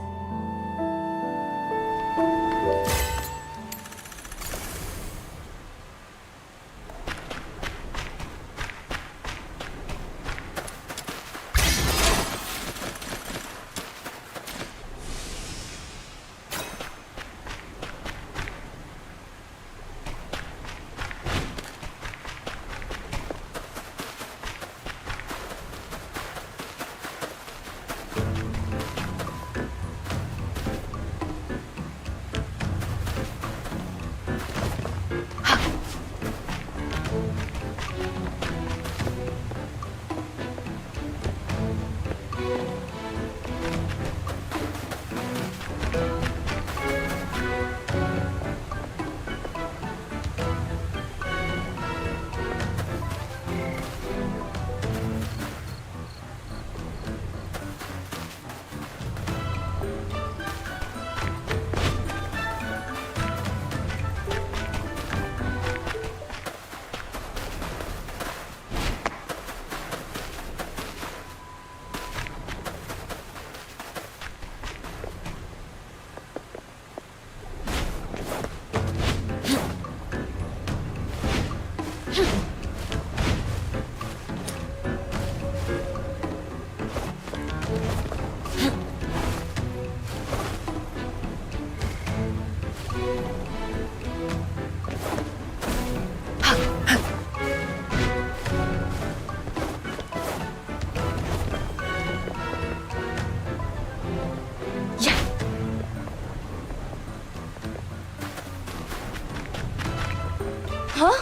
Huh?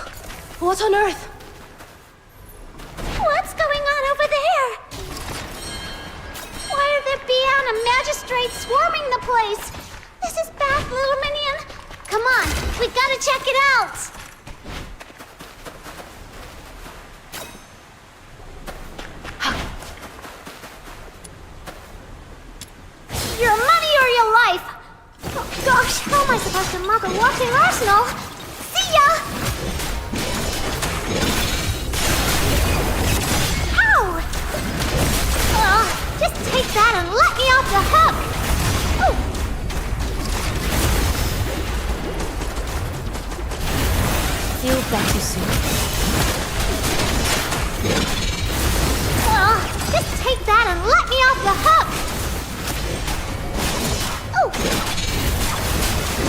What on earth? What's going on over there? Why are there Bian and magistrates swarming the place? This is bad, little minion. Come on, we gotta check it out. Your money or your life. Oh gosh, how am I supposed to mop a walking arsenal? See ya! Just take that and let me off the hook! Ooh. Feel better soon. Just take that and let me off the hook! Ooh.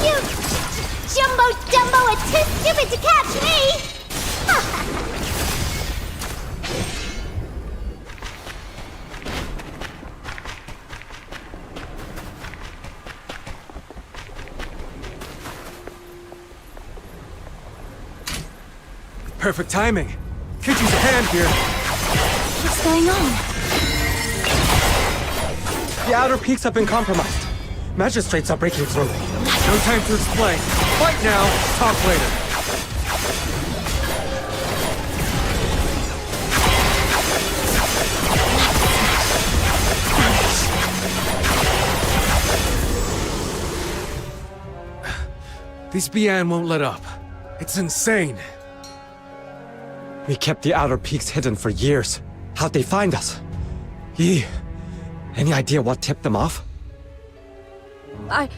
You jumbo are too stupid to catch me! Perfect timing. Could use a hand here. What's going on? The outer peaks have been compromised. Magistrates are breaking through. No time to explain. Fight now, talk later. These Bian won't let up. It's insane. We kept the outer peaks hidden for years. How'd they find us? Yi, any idea what tipped them off? I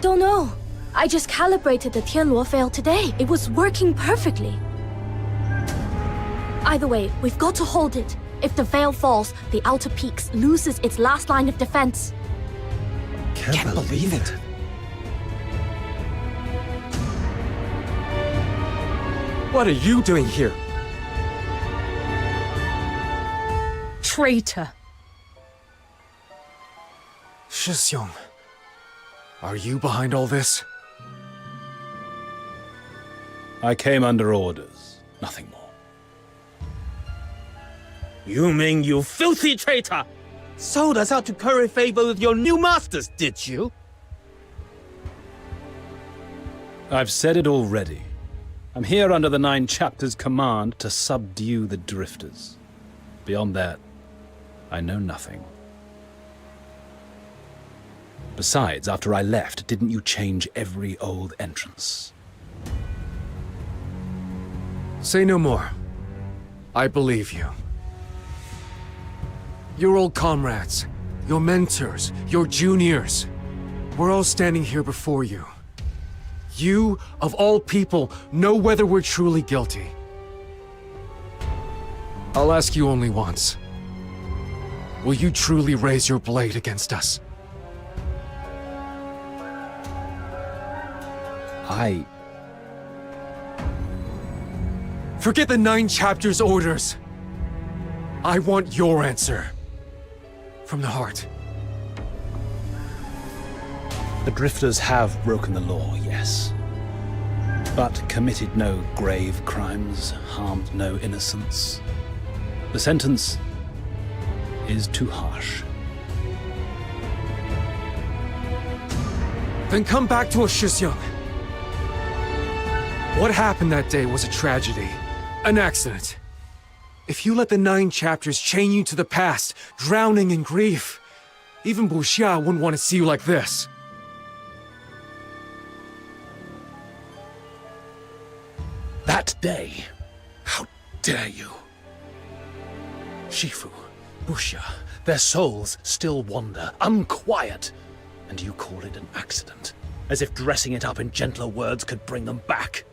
don't know. I just calibrated the Tianluo veil today. It was working perfectly. Either way, we've got to hold it. If the veil falls, the outer peaks loses its last line of defense. Can't believe it. What are you doing here? Traitor. Shixiong, are you behind all this? I came under orders, nothing more. You mean you filthy traitor! Sold us out to curry favor with your new masters, did you? I've said it already. I'm here under the 9 chapters' command to subdue the drifters. Beyond that, I know nothing. Besides, after I left, didn't you change every old entrance? Say no more. I believe you. Your old comrades, your mentors, your juniors. We're all standing here before you. You, of all people, know whether we're truly guilty. I'll ask you only once. Will you truly raise your blade against us? Forget the 9 chapters orders. I want your answer. From the heart. The Drifters have broken the law, yes. But committed no grave crimes, harmed no innocents. The sentence is too harsh. Then come back to us, Shisyung. What happened that day was a tragedy. An accident. If you let the 9 chapters chain you to the past, drowning in grief, even Buxia wouldn't want to see you like this. That day? How dare you? Shifu, Buxia, their souls still wander, unquiet. And you call it an accident, as if dressing it up in gentler words could bring them back.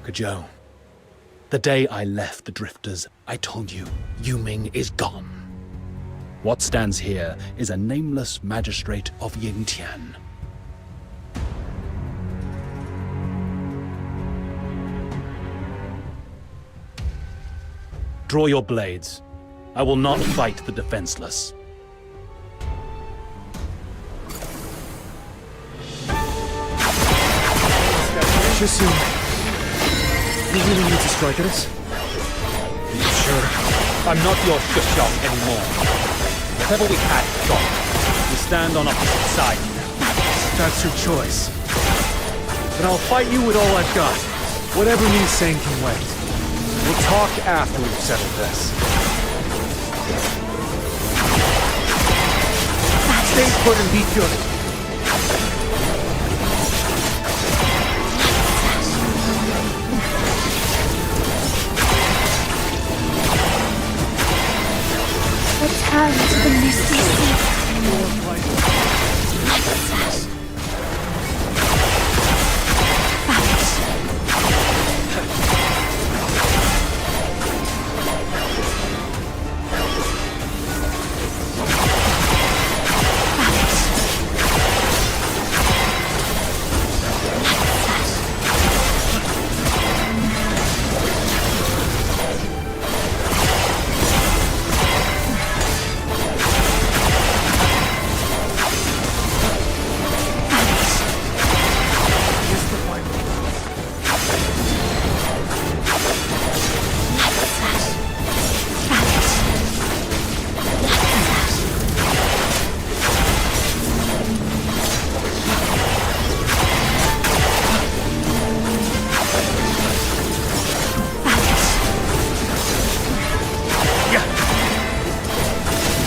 Kujou, the day I left the Drifters, I told you, Yuming is gone. What stands here is a nameless magistrate of Yingtian. Draw your blades. I will not fight the defenseless. Shisyung, you really need to strike at us? Sure. I'm not your Shushong anymore. Whatever we had, gone. We stand on opposite sides now. That's your choice. But I'll fight you with all I've got. Whatever means saying can wait. We'll talk after we've settled this. Stay put and be good. Return to the misty sea.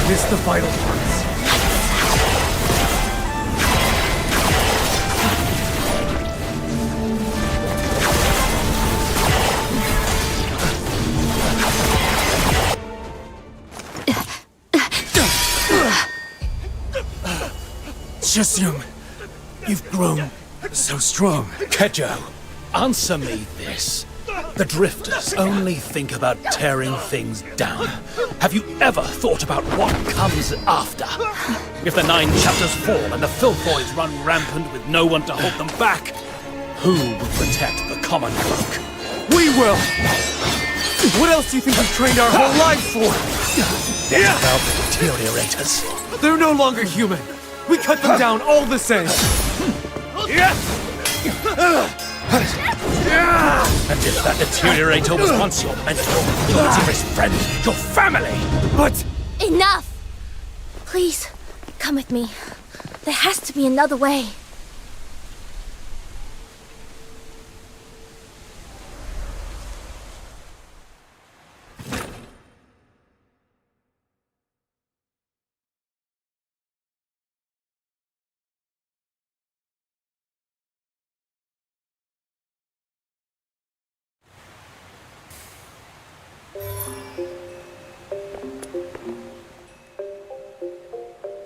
Miss the vital parts. Shisyung, you've grown so strong. Kujou, answer me this. The Drifters only think about tearing things down. Have you ever thought about what comes after? If the 9 chapters fall and the Filfoids run rampant with no one to hold them back, who will protect the common folk? We will! What else do you think we've trained our whole lives for? What about the deteriorators? They're no longer human. We cut them down all the same. And if that deteriorator was once your mentor, your dearest friend, your family! But... Enough! Please, come with me. There has to be another way.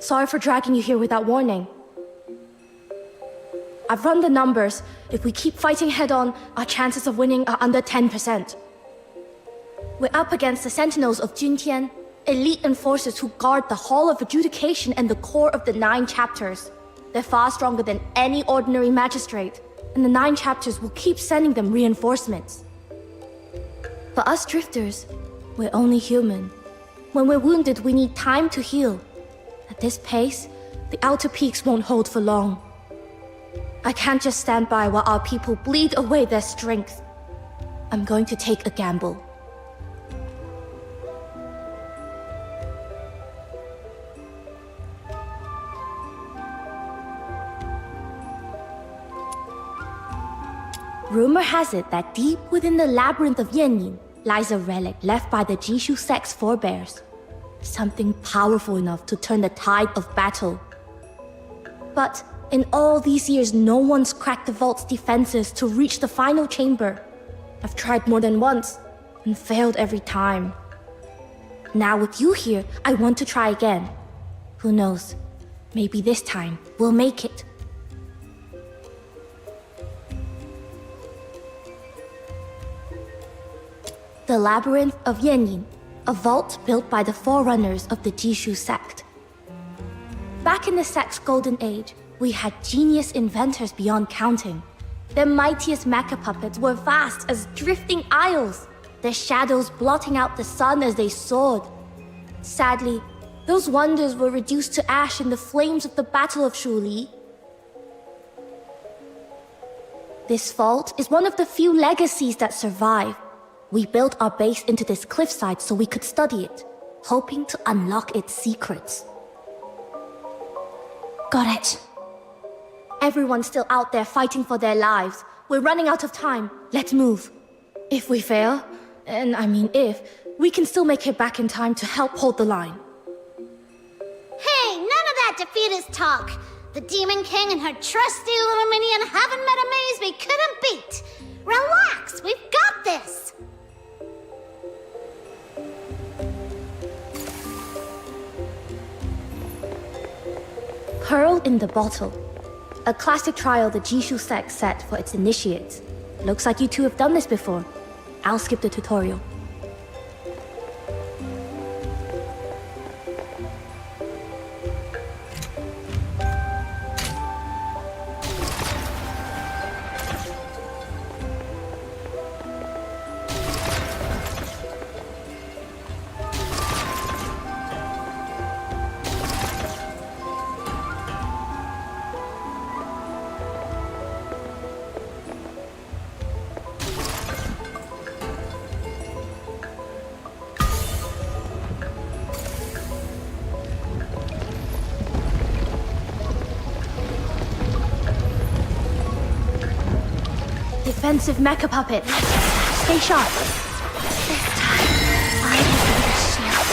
Sorry for dragging you here without warning. I've run the numbers. If we keep fighting head-on, our chances of winning are under 10%. We're up against the Sentinels of Juntian, elite enforcers who guard the Hall of Adjudication and the core of the 9 chapters. They're far stronger than any ordinary magistrate, and the 9 chapters will keep sending them reinforcements. For us drifters, we're only human. When we're wounded, we need time to heal. At this pace, the outer peaks won't hold for long. I can't just stand by while our people bleed away their strength. I'm going to take a gamble. Rumor has it that deep within the labyrinth of Yanyin lies a relic left by the Jishu sect's forebears. Something powerful enough to turn the tide of battle. But in all these years, no one's cracked the vault's defenses to reach the final chamber. I've tried more than once, and failed every time. Now with you here, I want to try again. Who knows? Maybe this time, we'll make it. The Labyrinth of Yanyin, a vault built by the forerunners of the Jishu sect. Back in the sect's golden age, we had genius inventors beyond counting. Their mightiest mecha puppets were vast as drifting isles, their shadows blotting out the sun as they soared. Sadly, those wonders were reduced to ash in the flames of the Battle of Shuli. This vault is one of the few legacies that survive. We built our base into this cliffside so we could study it, hoping to unlock its secrets. Got it. Everyone's still out there fighting for their lives. We're running out of time. Let's move. If we fail, and I mean if, we can still make it back in time to help hold the line. Hey, none of that defeatist talk. The Demon King and her trusty little minion haven't met a maze we couldn't beat. Relax, we've got this. Pearl in the Bottle. A classic trial the Jishu sect set for its initiates. Looks like you two have done this before. I'll skip the tutorial. Defensive mecha puppet. Stay sharp. This time, I will be the shield.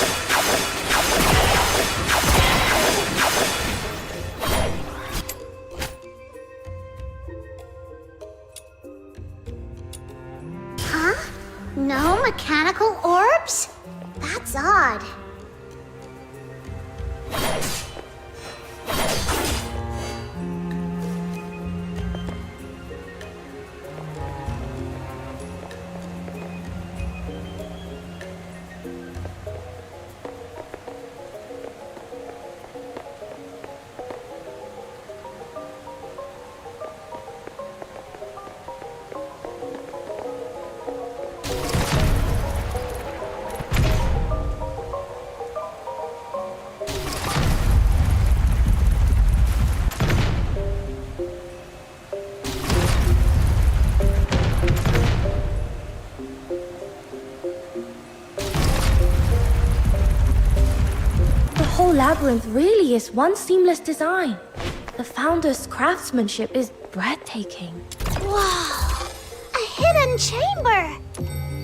Huh? No mechanical orbs? That's odd. The whole labyrinth really is one seamless design. The founder's craftsmanship is breathtaking. Whoa! A hidden chamber!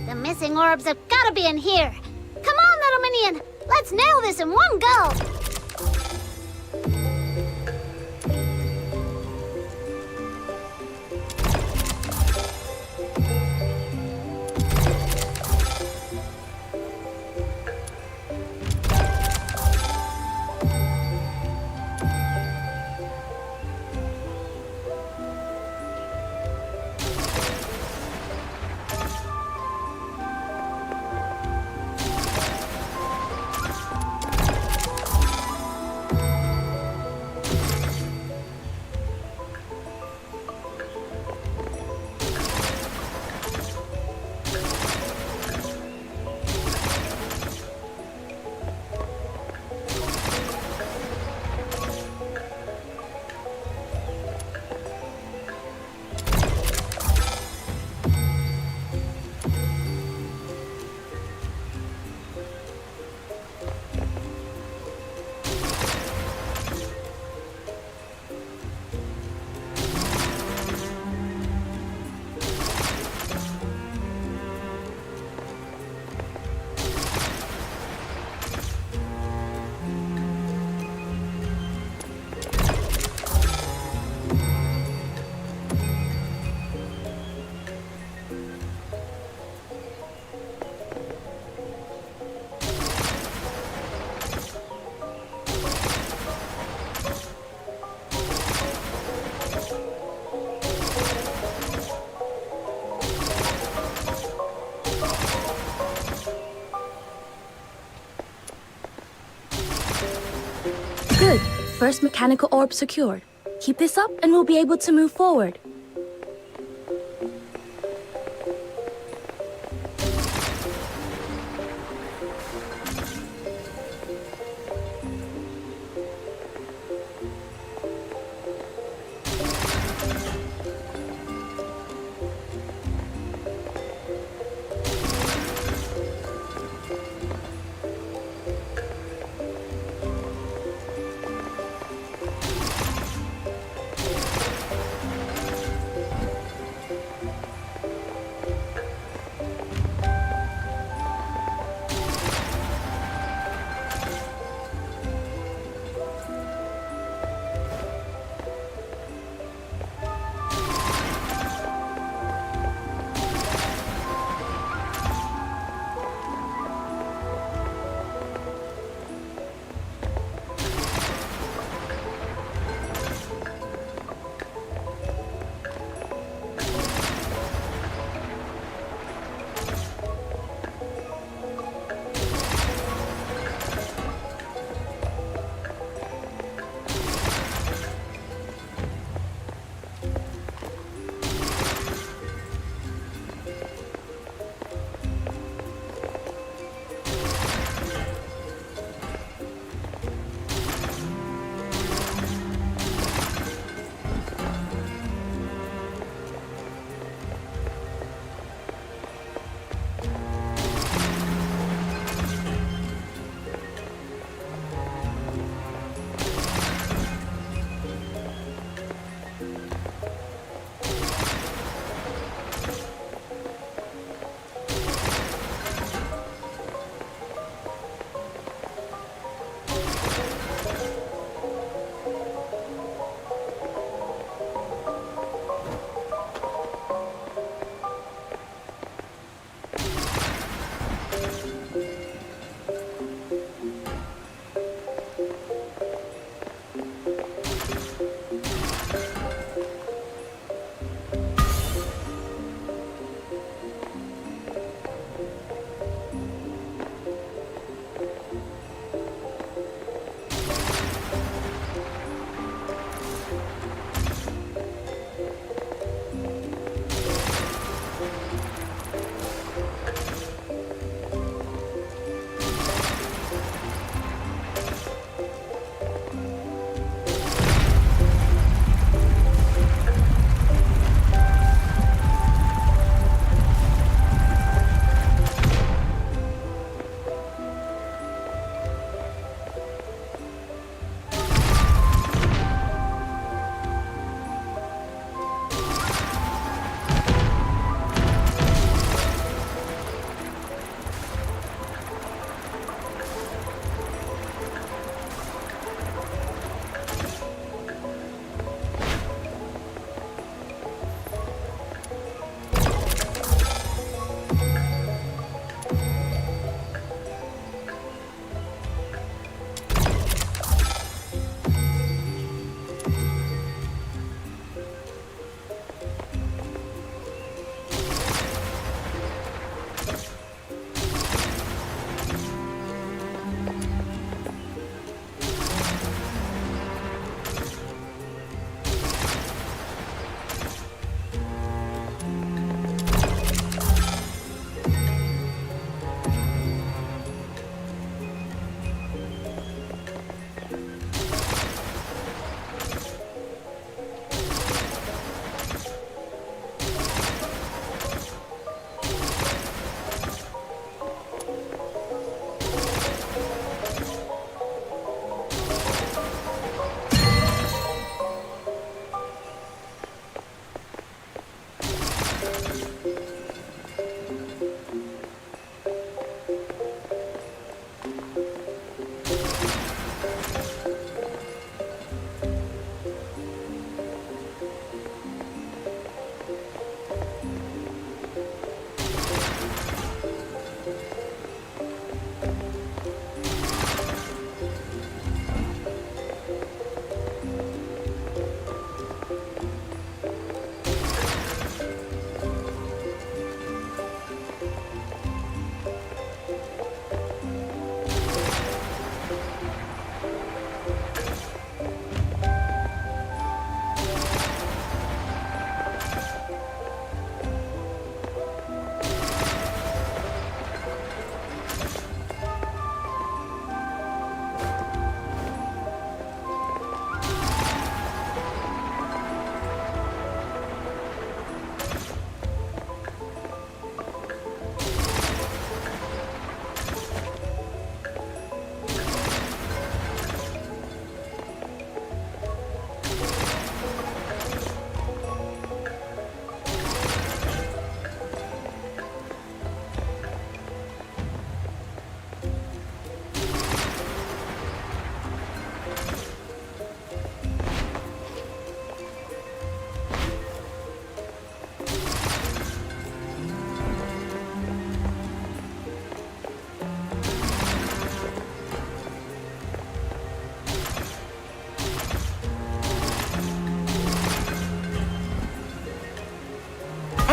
The missing orbs have gotta be in here. Come on, little minion! Let's nail this in one go! first mechanical orb secured. Keep this up and we'll be able to move forward.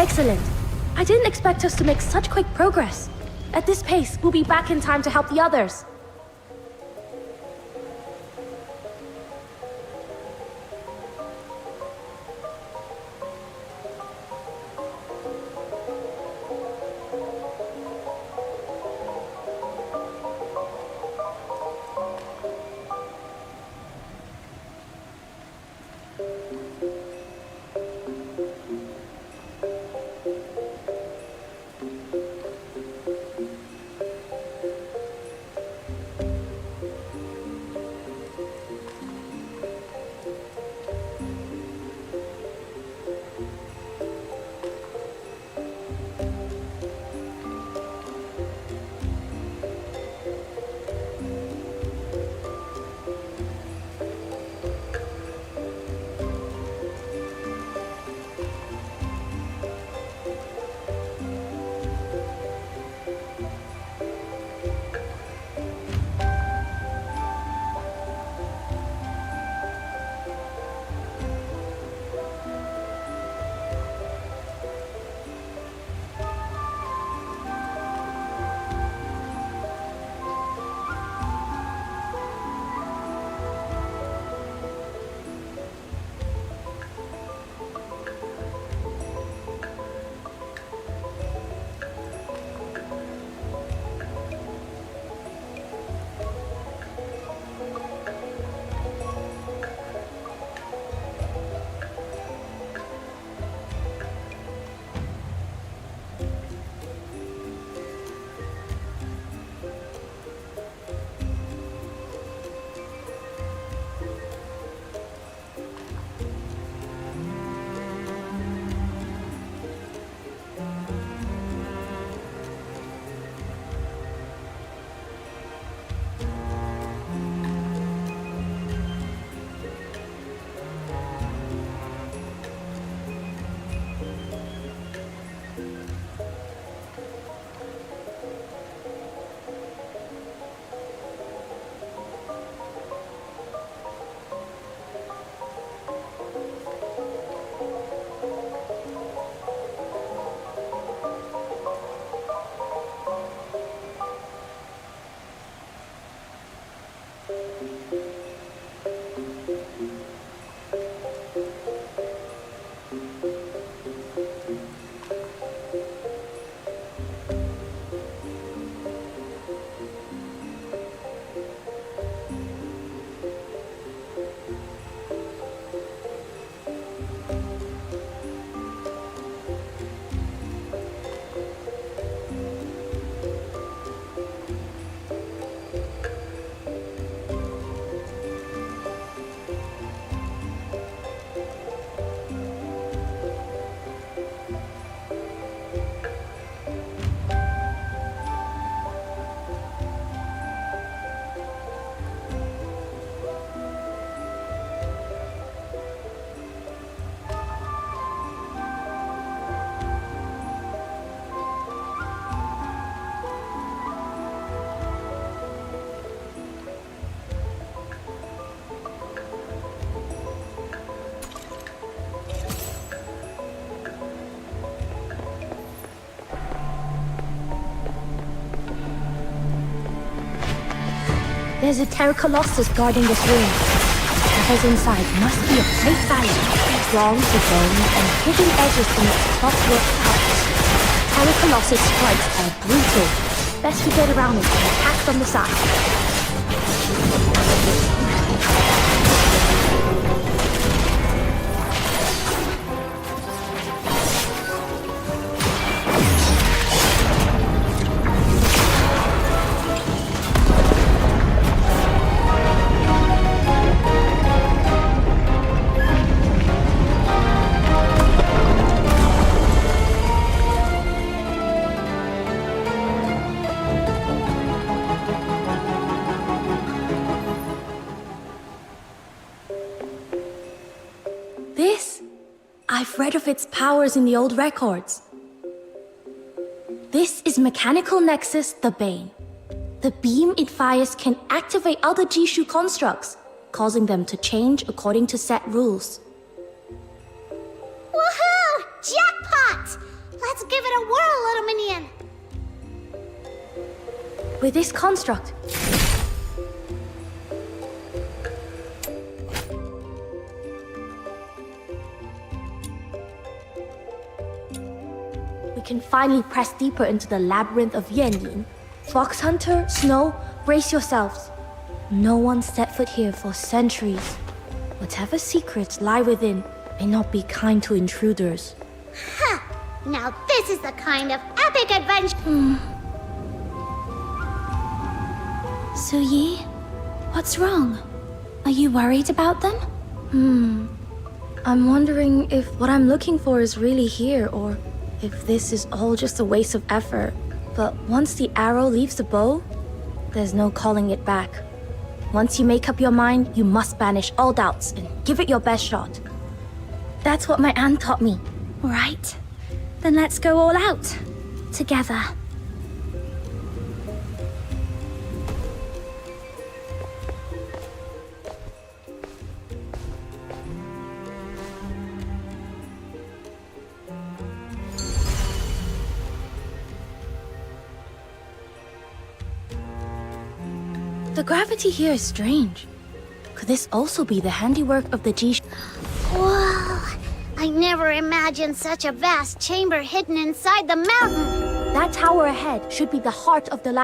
Excellent. I didn't expect us to make such quick progress. At this pace, we'll be back in time to help the others. There's a Terra Colossus guarding this room. Whatever's inside must be of great value, strong to bones and hidden edges in its clockwork parts. Terra Colossus strikes are brutal. Best to get around it and attack from the side. I've read of its powers in the old records. This is Mechanical Nexus, the Bane. The beam it fires can activate other Jishu constructs, causing them to change according to set rules. Woohoo! Jackpot! with this construct. We can finally press deeper into the labyrinth of Yanyin. Fox Hunter, Snow, brace yourselves. No one set foot here for centuries. Whatever secrets lie within may not be kind to intruders. Ha! Now this is the kind of epic adventure. Suyi, what's wrong? Are you worried about them? I'm wondering if what I'm looking for is really here, or if this is all just a waste of effort. But once the arrow leaves the bow, there's no calling it back. Once you make up your mind, you must banish all doubts and give it your best shot. That's what my aunt taught me. Right. Then let's go all out. Together. The gravity here is strange. Could this also be the handiwork of the G? Whoa! I never imagined such a vast chamber hidden inside the mountain. That tower ahead should be the heart of the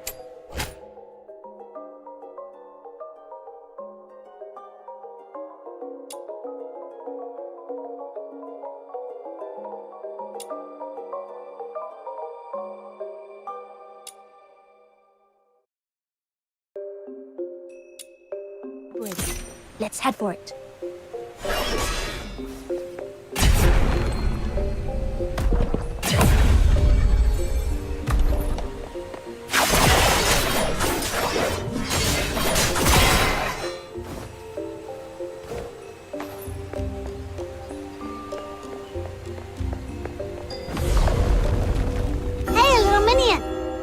Let's head for it. Hey, little minion!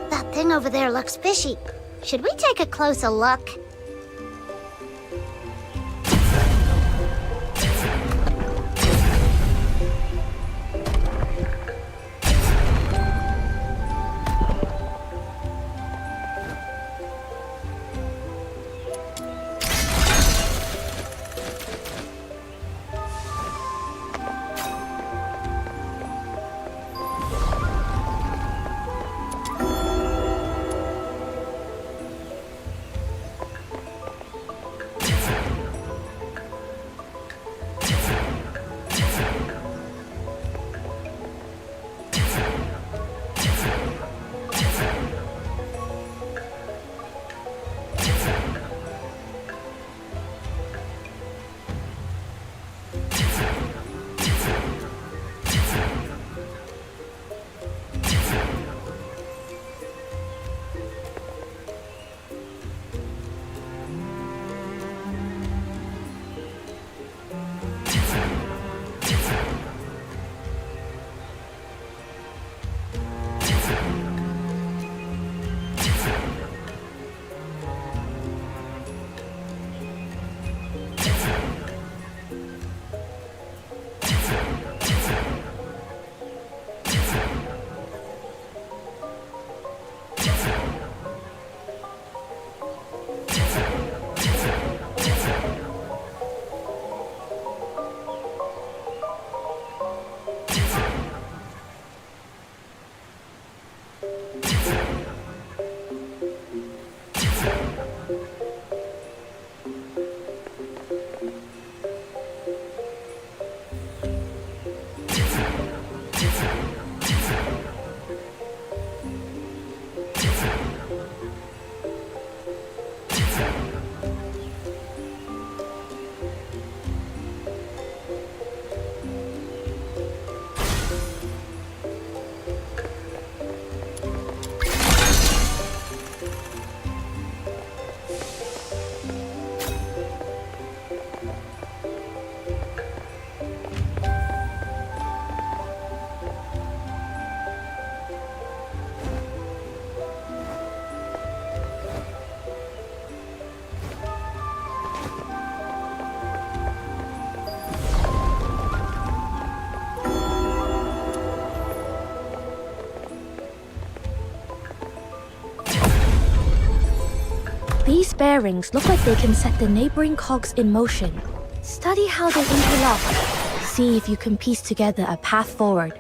That thing over there looks fishy. Should we take a closer look? bearings look like they can set the neighboring cogs in motion. Study how they interlock. See if you can piece together a path forward.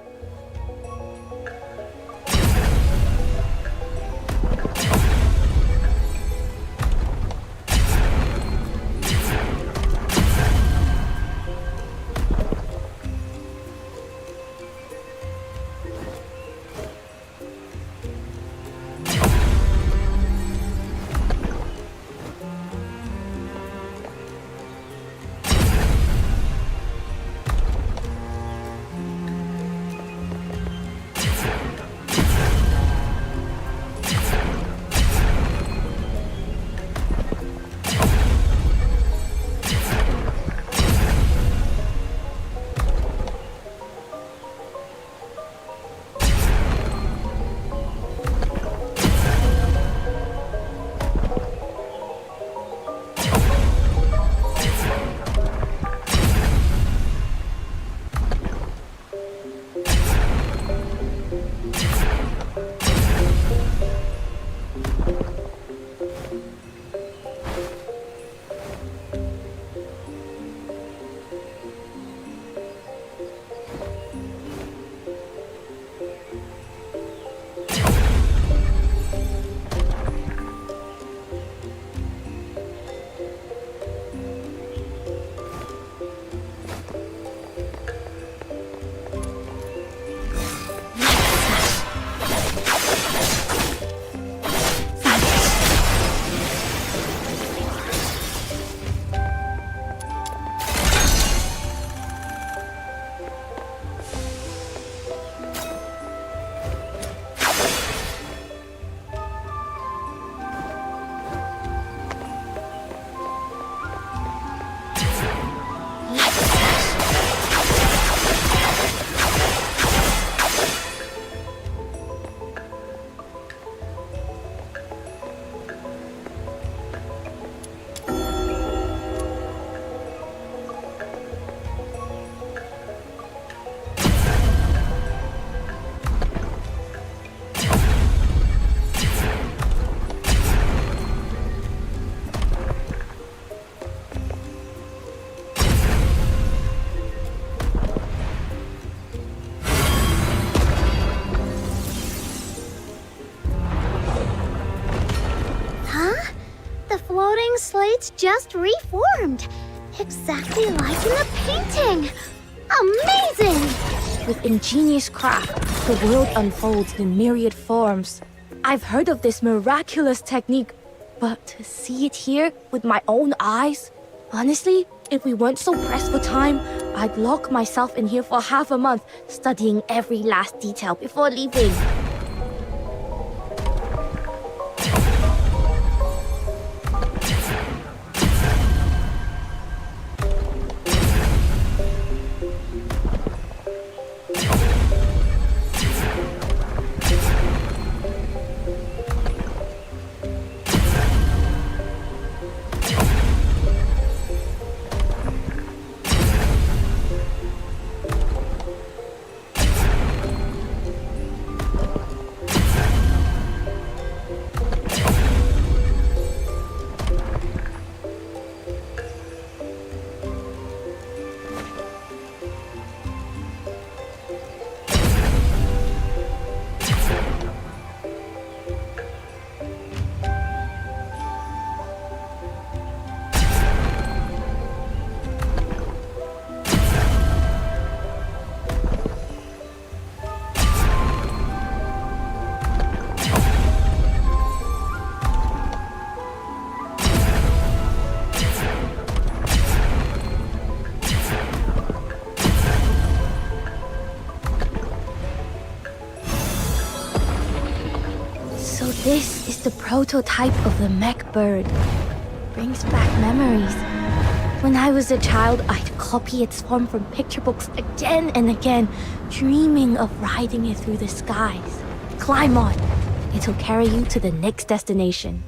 Slates just reformed. Exactly like in the painting. Amazing! With ingenious craft, the world unfolds in myriad forms. I've heard of this miraculous technique, but to see it here with my own eyes? Honestly, if we weren't so pressed for time, I'd lock myself in here for half a month, studying every last detail before leaving. This is the prototype of the mech bird. Brings back memories. When I was a child, I'd copy its form from picture books again and again, dreaming of riding it through the skies. Climb on. It'll carry you to the next destination.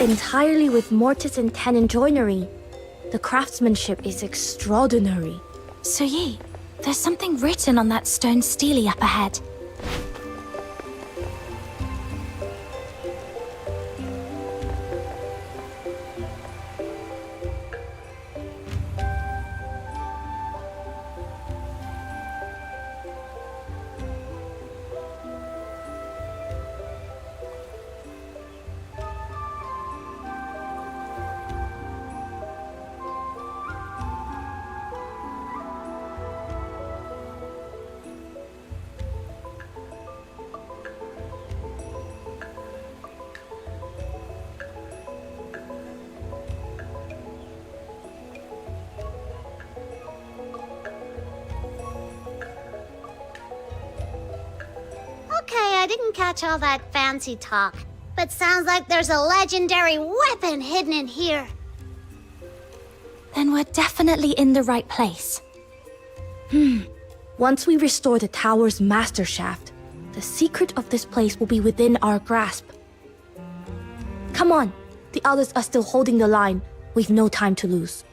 entirely with mortise and tenon joinery. The craftsmanship is extraordinary. Suyi, there's something written on that stone stele up ahead. Okay, I didn't catch all that fancy talk, but sounds like there's a legendary weapon hidden in here. Then we're definitely in the right place. Once we restore the tower's master shaft, the secret of this place will be within our grasp. Come on, the others are still holding the line. We've no time to lose.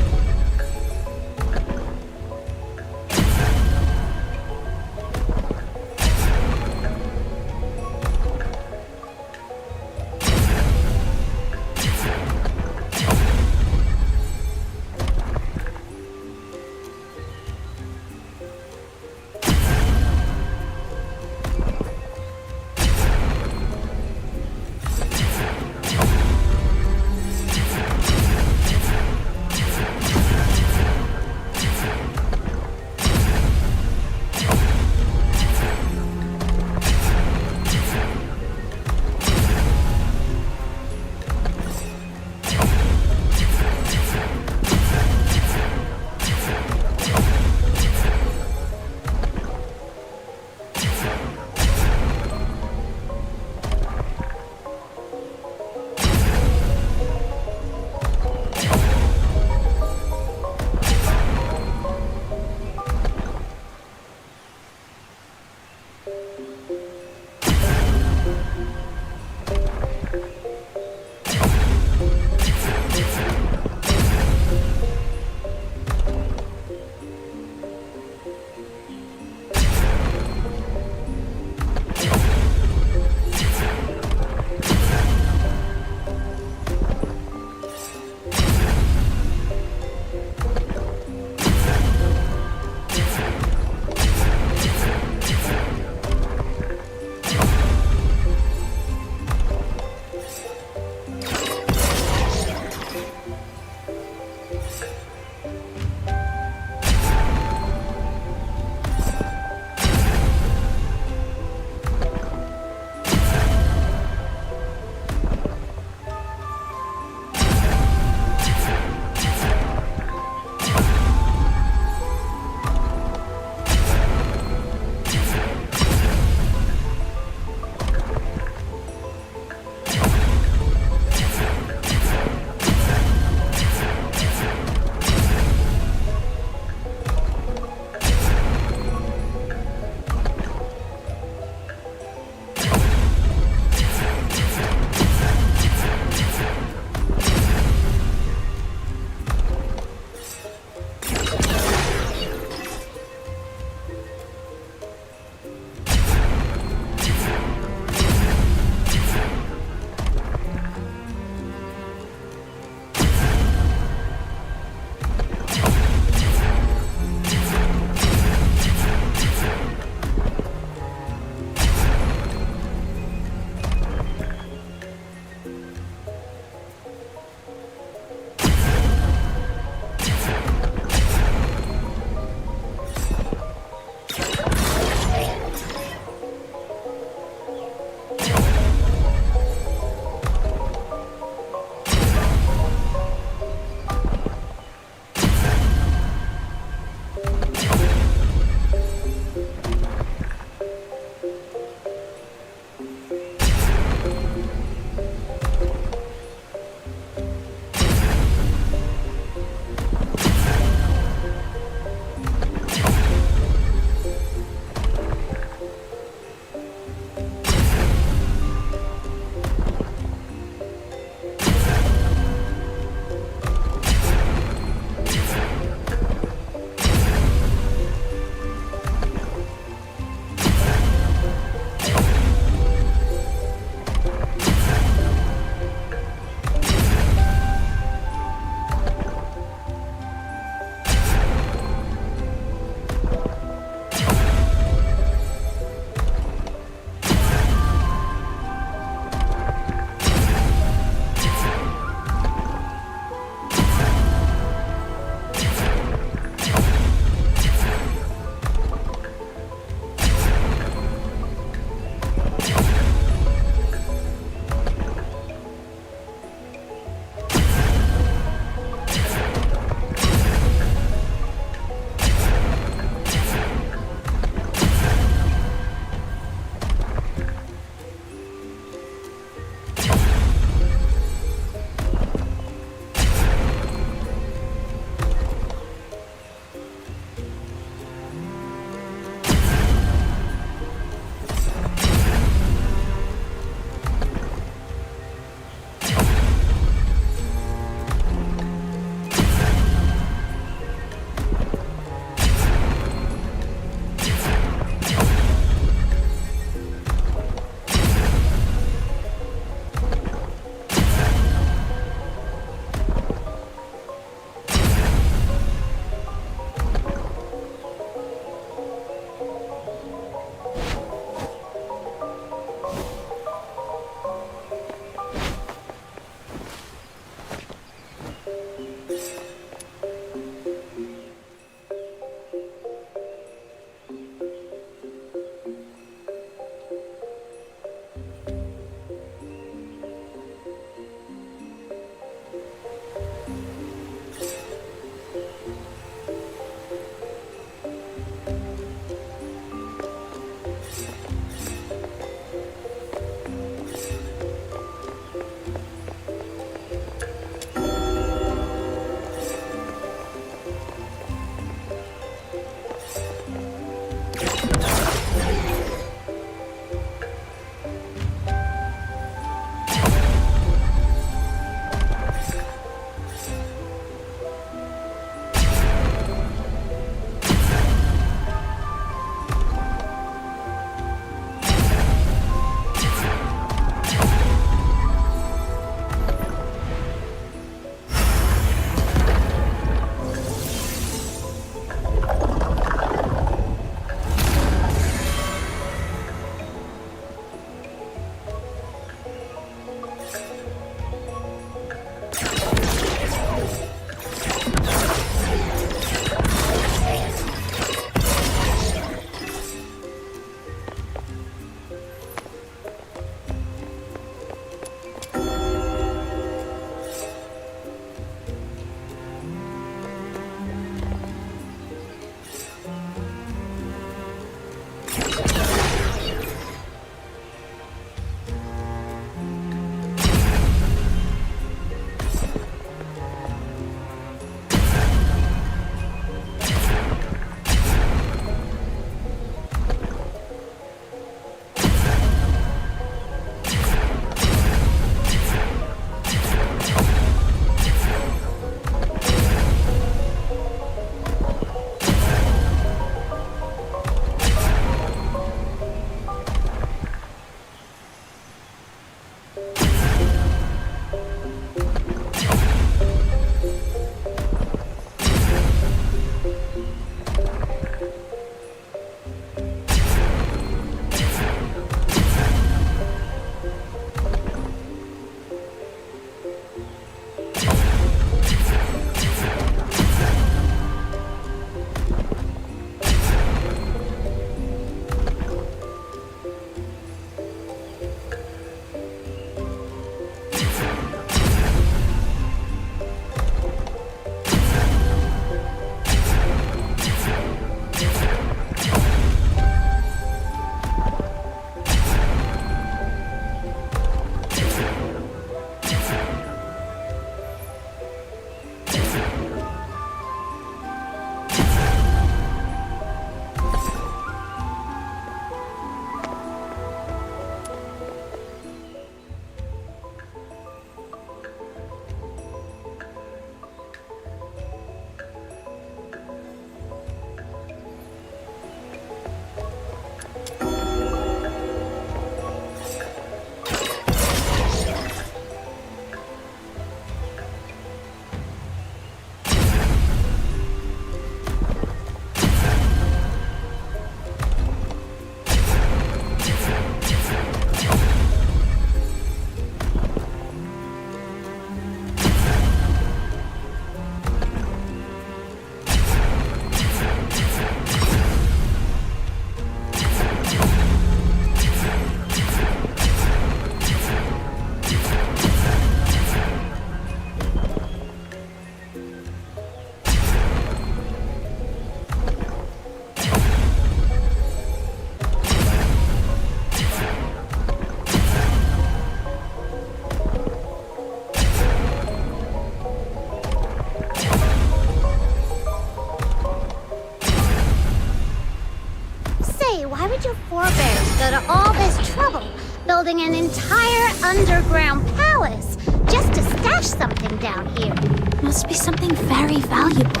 forebears go to all this trouble, building an entire underground palace just to stash something down here. Must be something very valuable.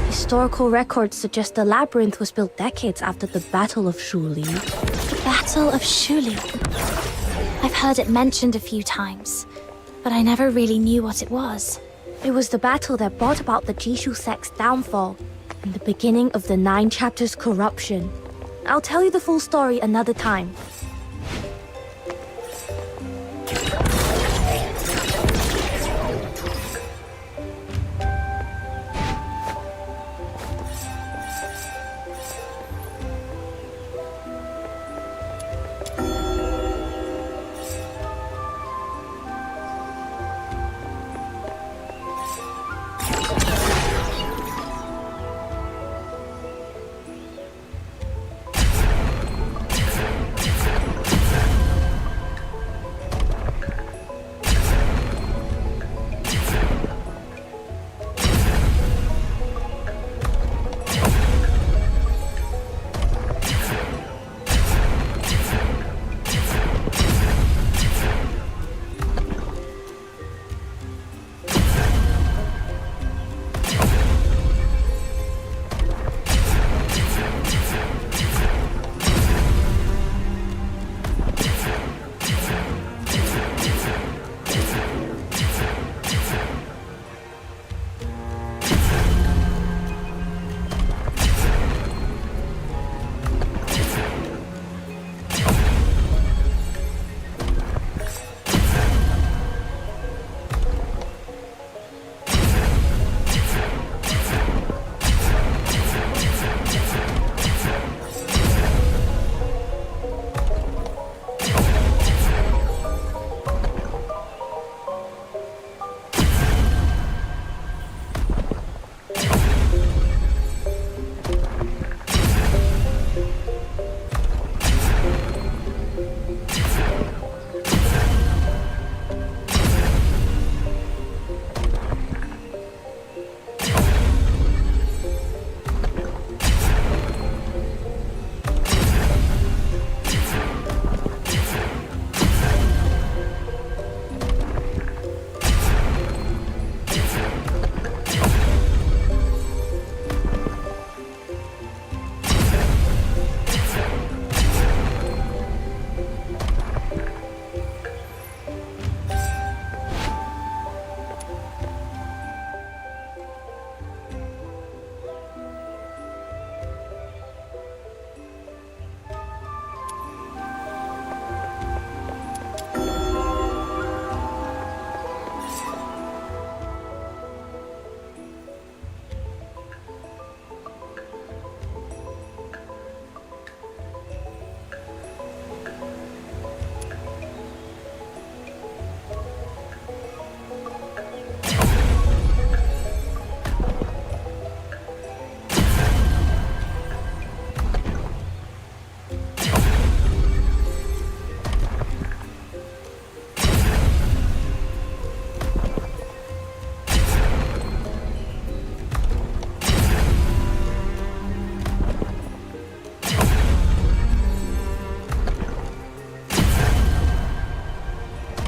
Historical records suggest the labyrinth was built decades after the Battle of Shuli. The Battle of Shuli. I've heard it mentioned a few times, but I never really knew what it was. It was the battle that brought about the Jishu sect's downfall and the beginning of the 9 chapters corruption. I'll tell you the full story another time.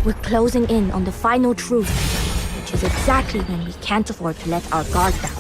We're closing in on the final truth, which is exactly when we can't afford to let our guard down.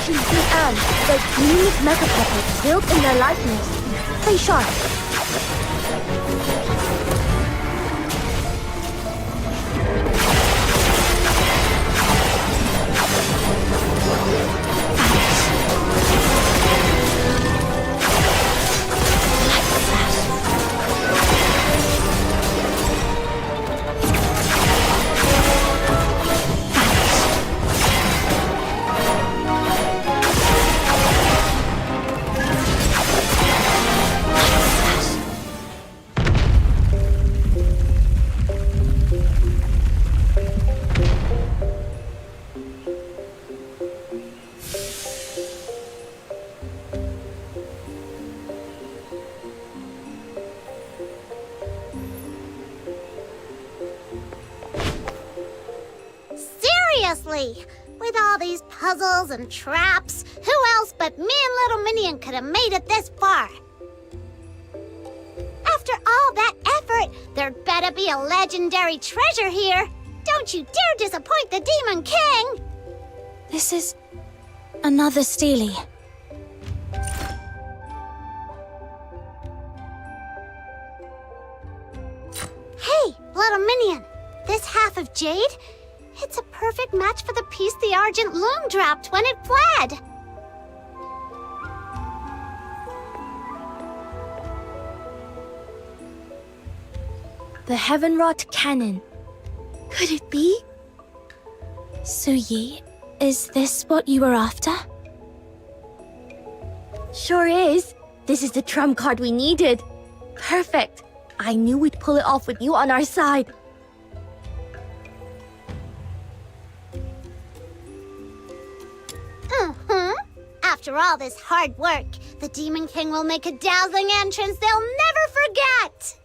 And the unique mecha puppets built in their likeness. Play sharp. Seriously! With all these puzzles and traps, who else but me and Little Minion could have made it this far? After all that effort, there'd better be a legendary treasure here. Don't you dare disappoint the Demon King! This is another Steely. Hey, Little Minion, this half of jade? It's a perfect match for the piece the Argent Loom dropped when it fled. The Heaven-wrought cannon. Could it be? Suyi, is this what you were after? Sure is. This is the trump card we needed. Perfect. I knew we'd pull it off with you on our side. After all this hard work, the Demon King will make a dazzling entrance they'll never forget!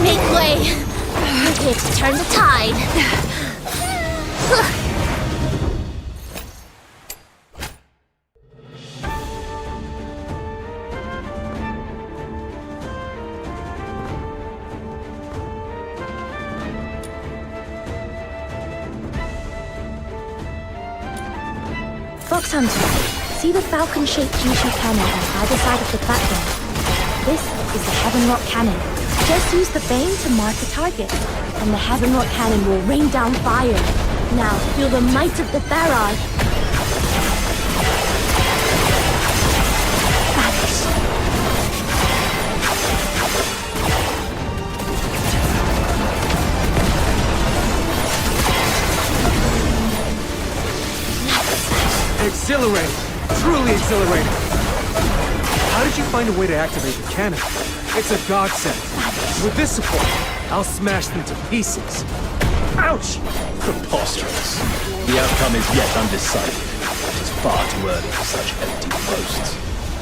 Make way! We're here to turn the tide. Fox Hunter, see the falcon-shaped Jushu cannon on either side of the platform. This is the Heaven-wrought cannon. Just use the bane to mark the target, and the Heaven-wrought cannon will rain down fire. Now, feel the might of the barrage. Vanish. Exhilarating. Truly exhilarating. How did you find a way to activate the cannon? It's a godsend. With this support, I'll smash them to pieces. Ouch! Preposterous. The outcome is yet undecided. It is far too early for such empty boasts.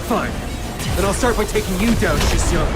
Fine. Then I'll start by taking you down, Shisyo.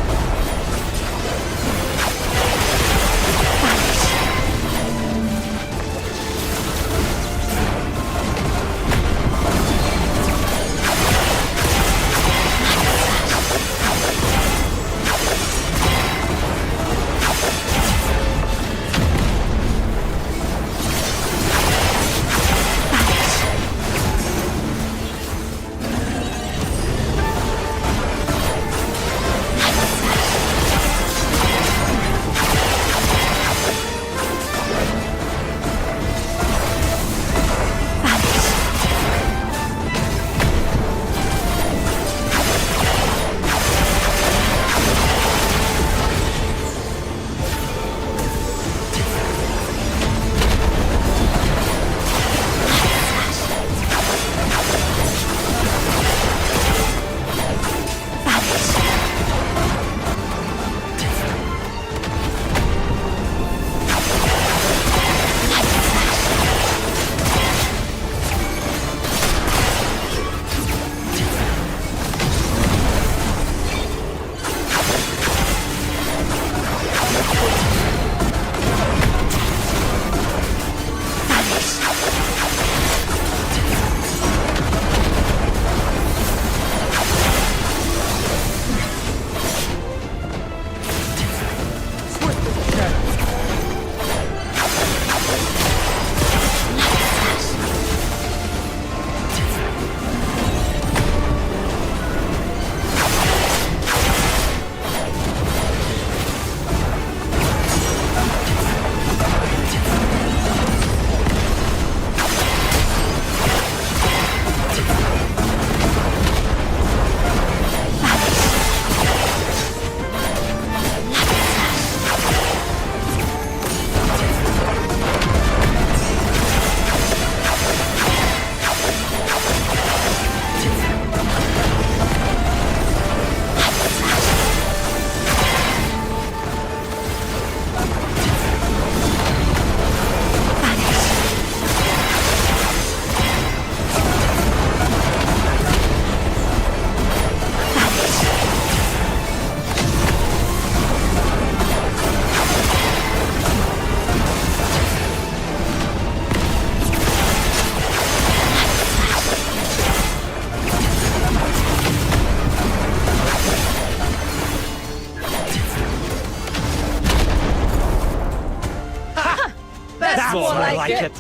more like it.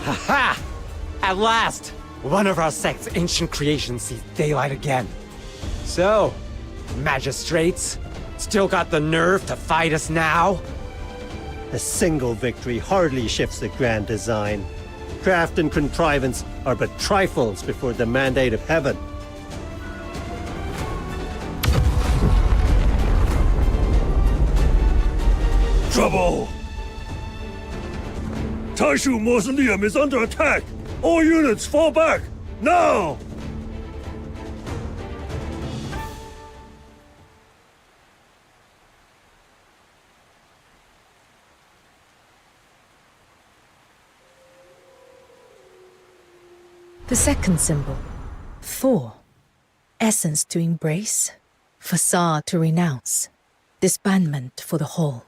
Ha-ha! At last, one of our sect's ancient creations sees daylight again. So, magistrates, still got the nerve to fight us now? A single victory hardly shifts the grand design. Craft and contrivance are but trifles before the mandate of heaven. Trouble! Taishu Mausoleum is under attack! All units fall back! Now! The second symbol, Thor. Essence to embrace, facade to renounce, disbandment for the whole.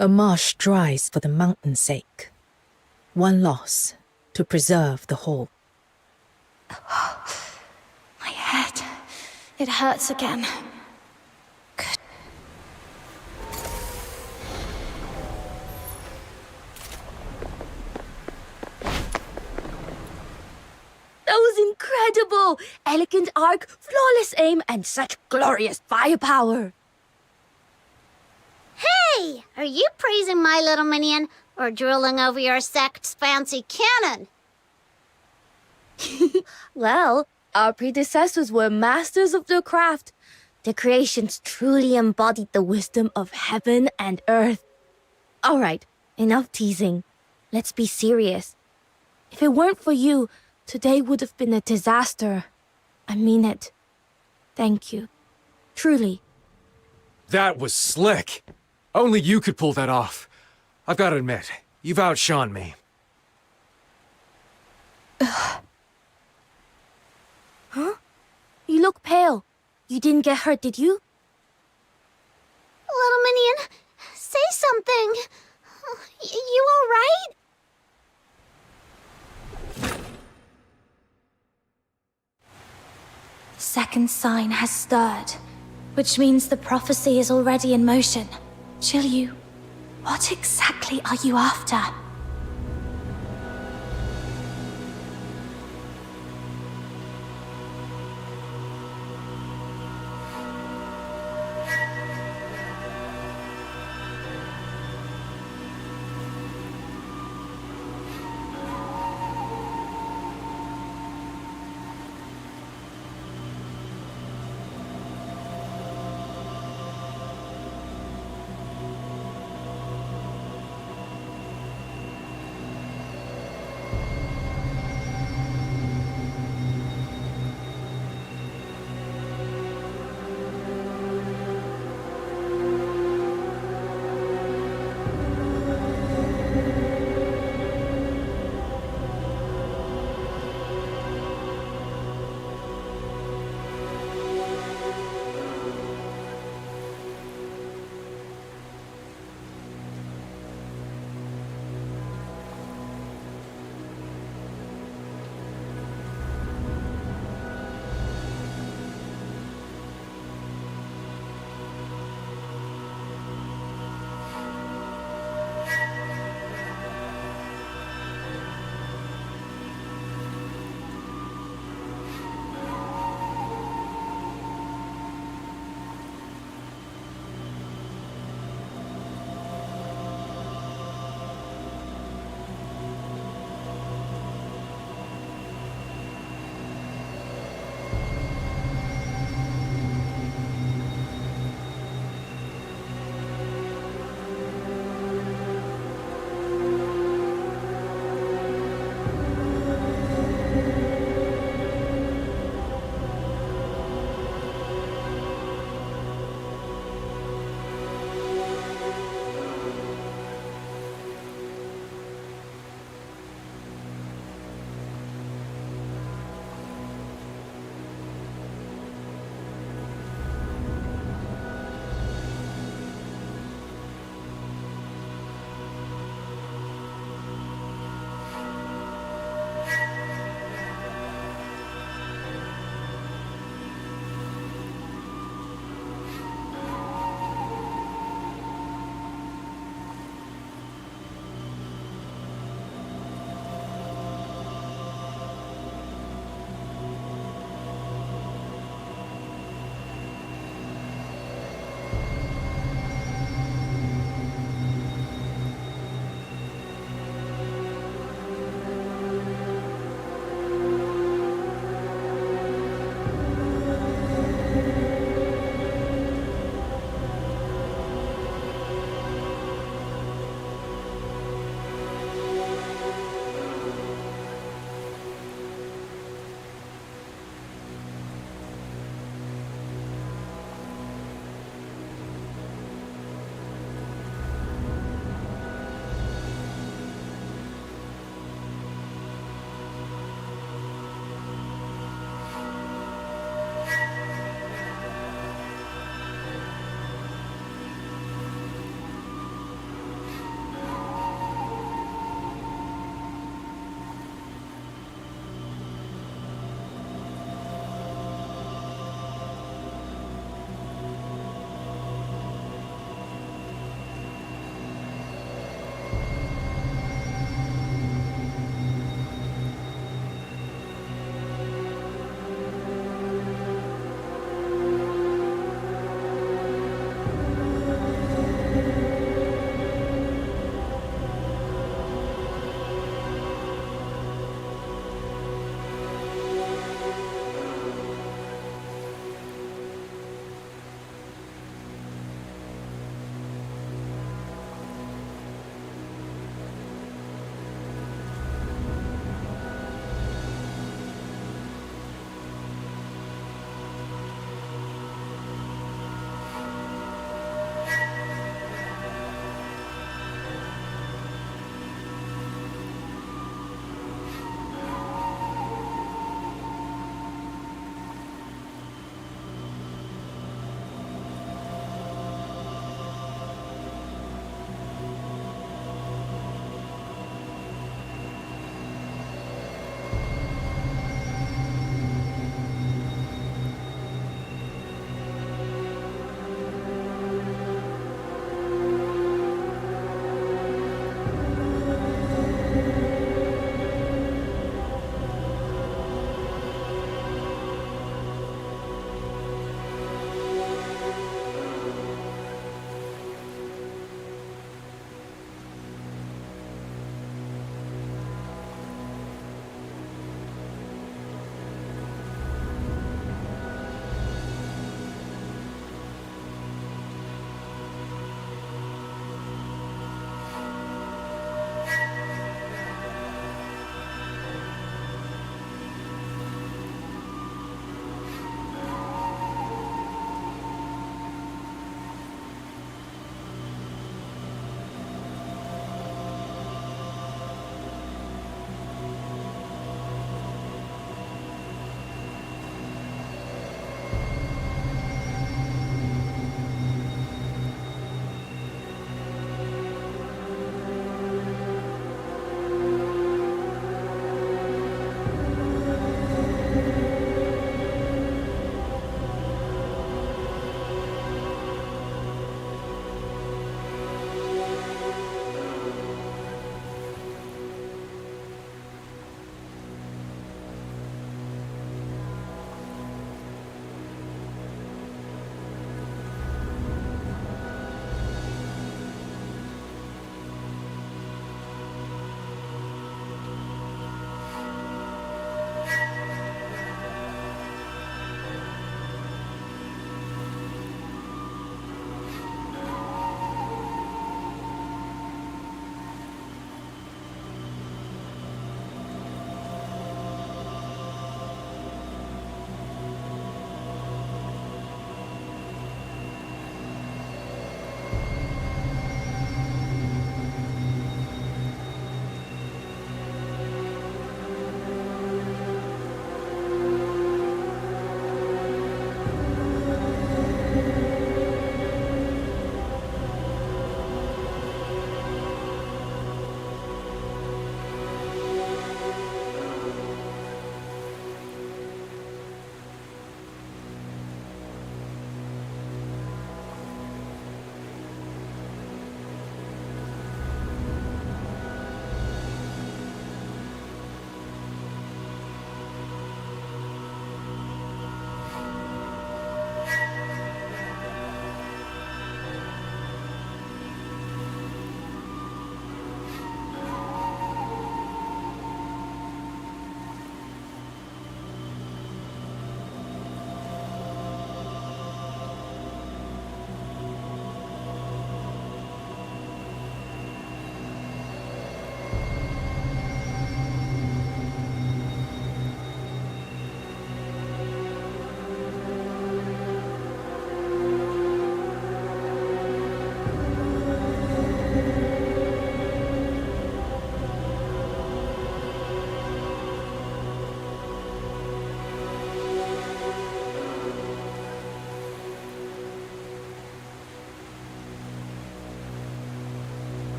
A marsh dries for the mountain's sake. One loss to preserve the whole. My head. It hurts again. That was incredible! Elegant arc, flawless aim, and such glorious firepower! Hey! Are you praising my little minion, or drooling over your sect's fancy cannon? Well, our predecessors were masters of their craft. Their creations truly embodied the wisdom of heaven and earth. Alright, enough teasing. Let's be serious. If it weren't for you, today would have been a disaster. I mean it. Thank you. Truly. That was slick. Only you could pull that off. I've got to admit, you've outshone me. Huh? You look pale. You didn't get hurt, did you? Little minion, say something. You all right? The second sign has stirred, which means the prophecy is already in motion. Shiryu, what exactly are you after?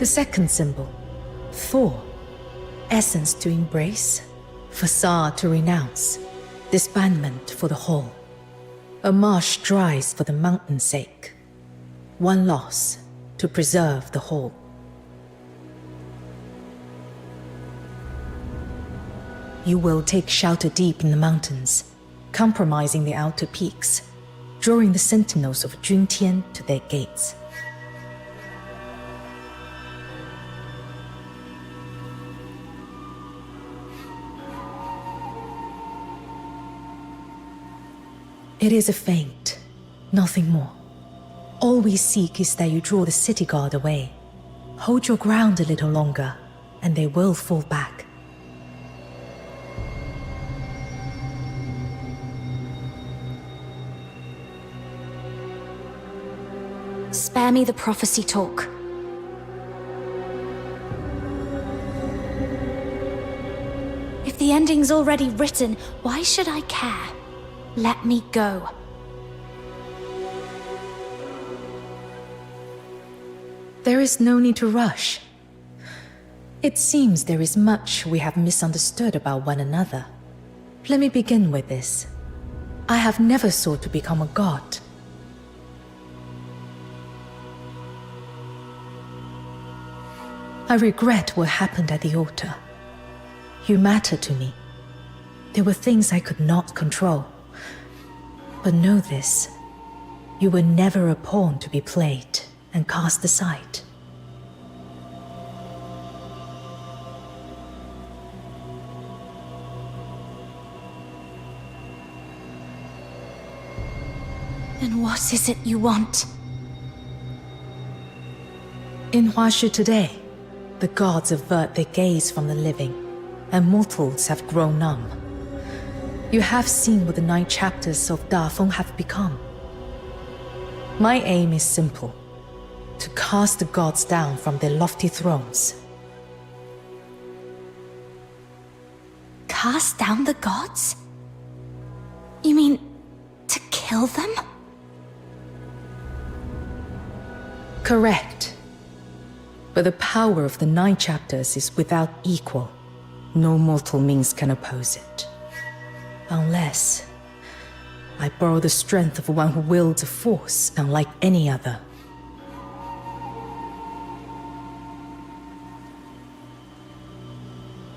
The second symbol, Thor. Essence to embrace, facade to renounce, disbandment for the whole. A marsh dries for the mountain's sake. One loss to preserve the whole. You will take shelter deep in the mountains, compromising the outer peaks, drawing the sentinels of Juntian to their gates. It is a feint, nothing more. All we seek is that you draw the city guard away. Hold your ground a little longer, and they will fall back. Spare me the prophecy talk. If the ending's already written, why should I care? Let me go. There is no need to rush. It seems there is much we have misunderstood about one another. Let me begin with this. I have never sought to become a god. I regret what happened at the altar. You matter to me. There were things I could not control. But know this, you were never a pawn to be played and cast aside. And what is it you want? In Huashi today, the gods avert their gaze from the living, and mortals have grown numb. You have seen what the 9 chapters of Dafeng have become. My aim is simple: to cast the gods down from their lofty thrones. Cast down the gods? You mean to kill them? Correct. But the power of the 9 chapters is without equal. No mortal means can oppose it. Unless I borrow the strength of one who wields a force unlike any other.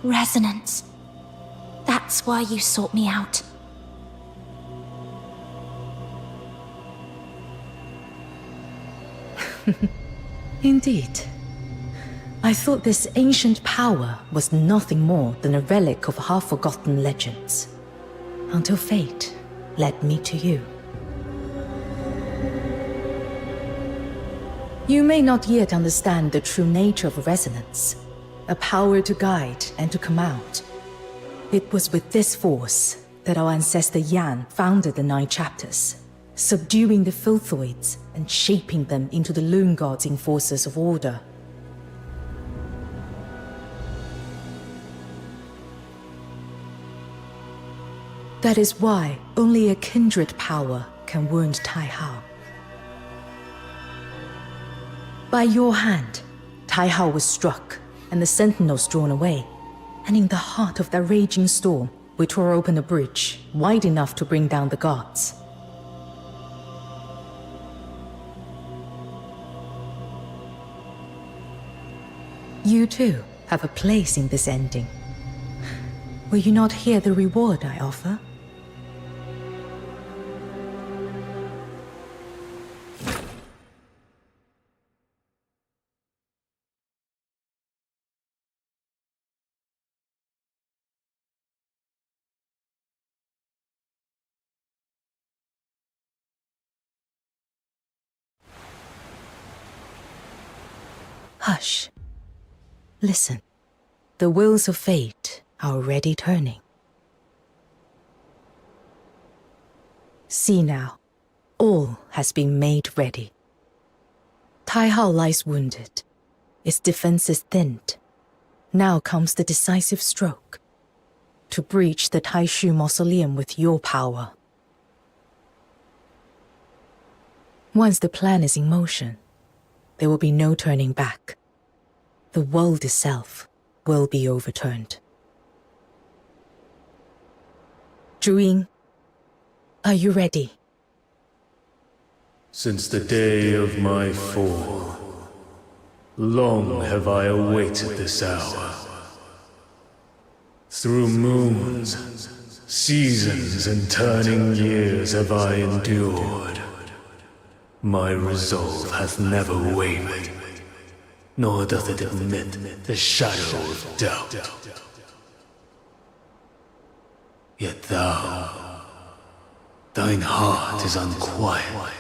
Resonance. That's why you sought me out. Indeed. I thought this ancient power was nothing more than a relic of half-forgotten legends. Until fate led me to you. You may not yet understand the true nature of resonance, a power to guide and to command. It was with this force that our ancestor Yan founded the 9 chapters, subduing the Filthoids and shaping them into the Loon Gods enforcers of order. That is why only a kindred power can wound Tai Hao. By your hand, Tai Hao was struck, and the sentinels drawn away. And in the heart of that raging storm, we tore open a bridge wide enough to bring down the gods. You too have a place in this ending. Will you not hear the reward I offer? Hush. Listen. The wheels of fate are already turning. See now. All has been made ready. Tai Hao lies wounded. Its defenses thinned. Now comes the decisive stroke. To breach the Taishu mausoleum with your power. Once the plan is in motion, there will be no turning back. the world itself will be overturned. Zhu, are you ready? Since the day of my fall, long have I awaited this hour. Through moons, seasons, and turning years have I endured. My resolve hath never wavered, nor doth it admit the shadow of doubt. Yet thou, thine heart is unquiet.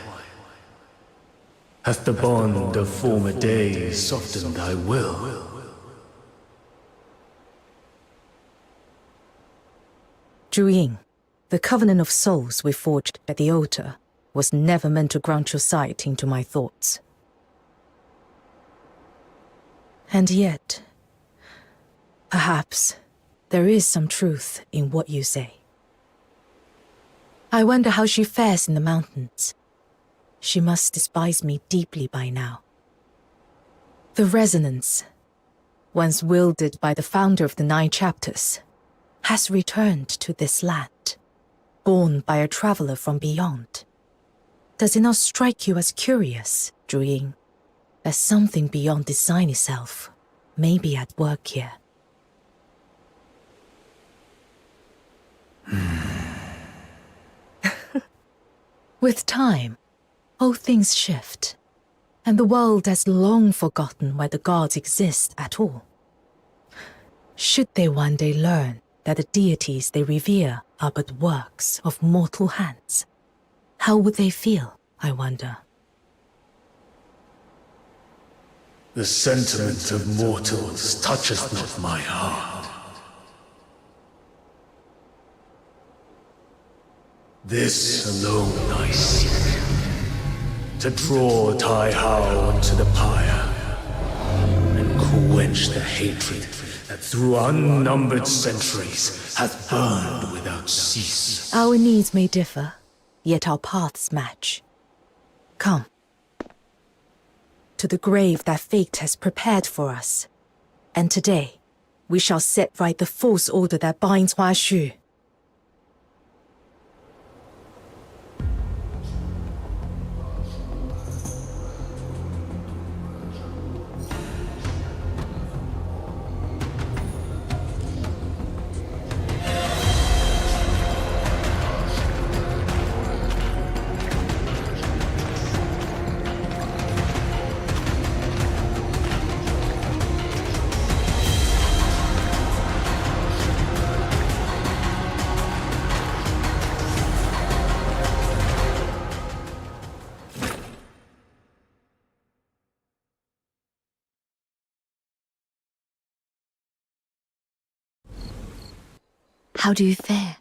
Hath the bond of former days softened thy will? Zhu, the covenant of souls we forged at the altar was never meant to grant your sight into my thoughts. And yet, perhaps, there is some truth in what you say. I wonder how she fares in the mountains. She must despise me deeply by now. The resonance, once wielded by the founder of the 9 chapters, has returned to this land, borne by a traveler from beyond. Does it not strike you as curious, Zhu, that something beyond design itself may be at work here? With time, all things shift, and the world has long forgotten why the gods exist at all. Should they one day learn that the deities they revere are but works of mortal hands, how would they feel, I wonder? The sentiment of mortals toucheth not my heart. This alone I seek, to draw Tai Hao into the pyre, and quench the hatred that through unnumbered centuries hath burned without cease. Our needs may differ, yet our paths match. Come. To the grave that fate has prepared for us. And today, we shall set right the false order that binds Hua Xu. How do you fare?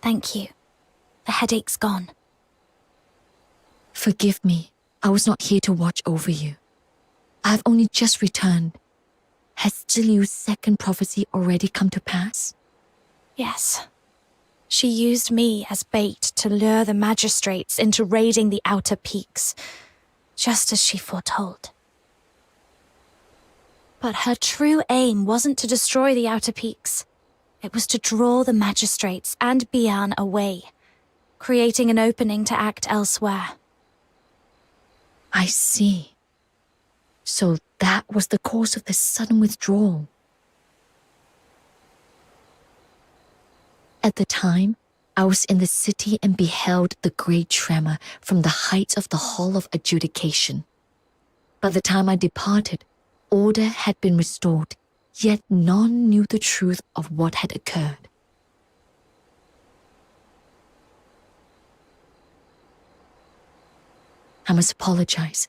Thank you. The headache's gone. Forgive me. I was not here to watch over you. I have only just returned. Has Zhiliu's second prophecy already come to pass? Yes. She used me as bait to lure the magistrates into raiding the outer peaks, just as she foretold. But her true aim wasn't to destroy the outer peaks. It was to draw the magistrates and Bian away, creating an opening to act elsewhere. I see. So that was the cause of the sudden withdrawal. At the time, I was in the city and beheld the great tremor from the heights of the Hall of Adjudication. By the time I departed, order had been restored, yet none knew the truth of what had occurred. I must apologize.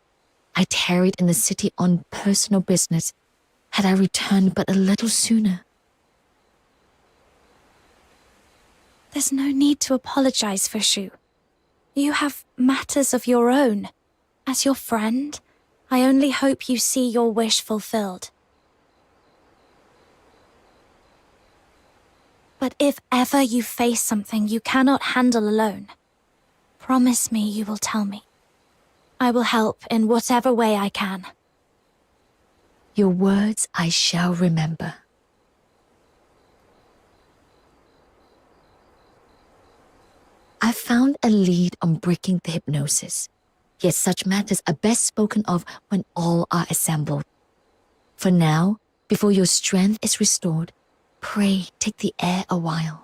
I tarried in the city on personal business. Had I returned but a little sooner. There's no need to apologize, Fushu. You have matters of your own. As your friend, I only hope you see your wish fulfilled. But if ever you face something you cannot handle alone, promise me you will tell me. I will help in whatever way I can. Your words I shall remember. I found a lead on breaking the hypnosis. Yet such matters are best spoken of when all are assembled. For now, before your strength is restored, pray take the air a while.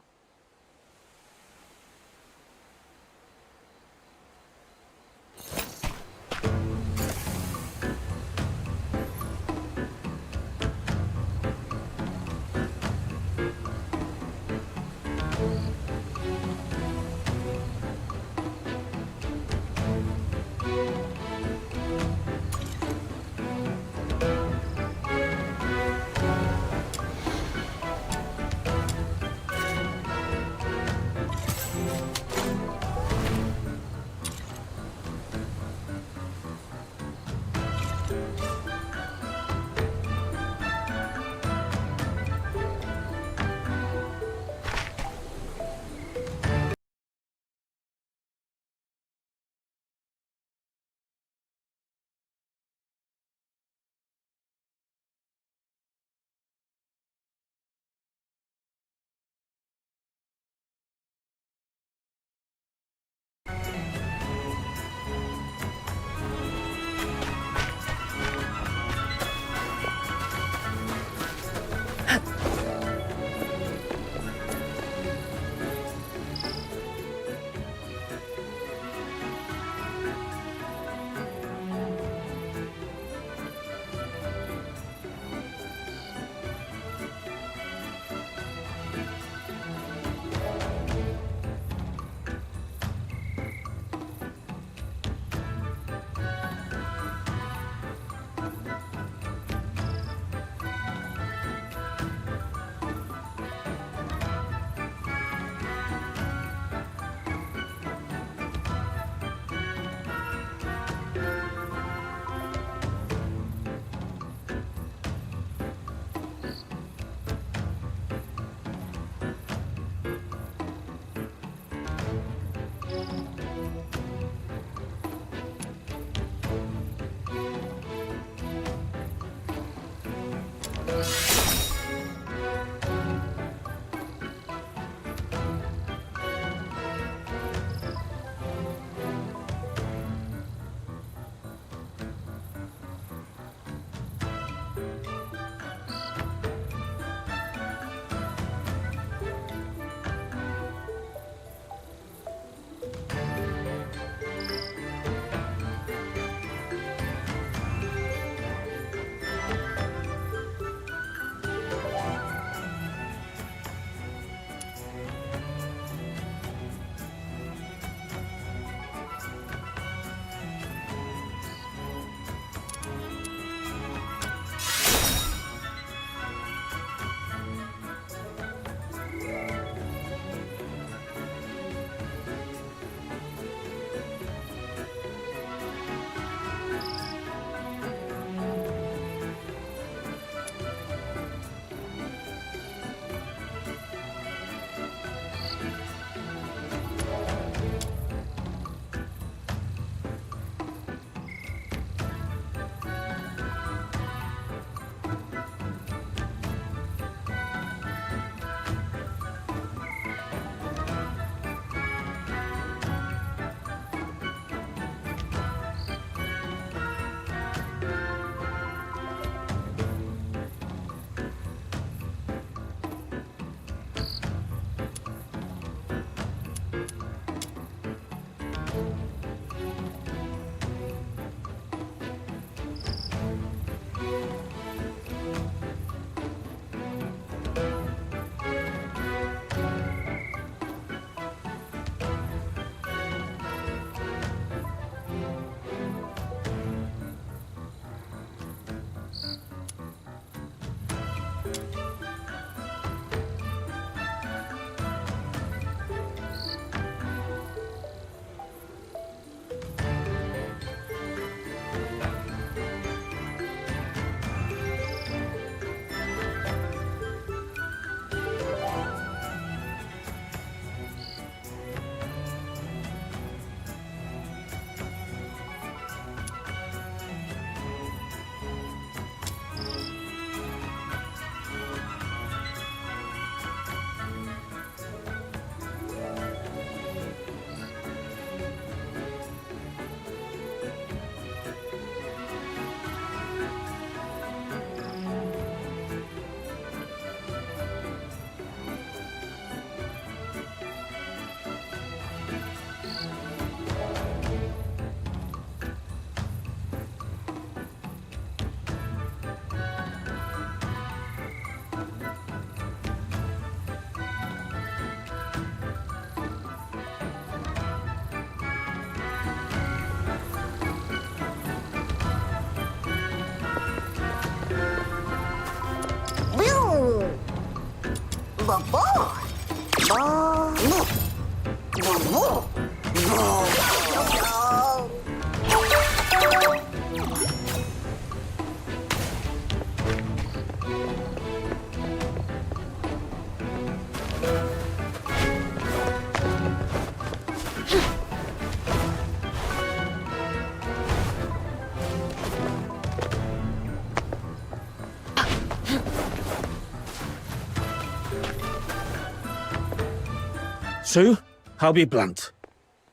So, I'll be blunt.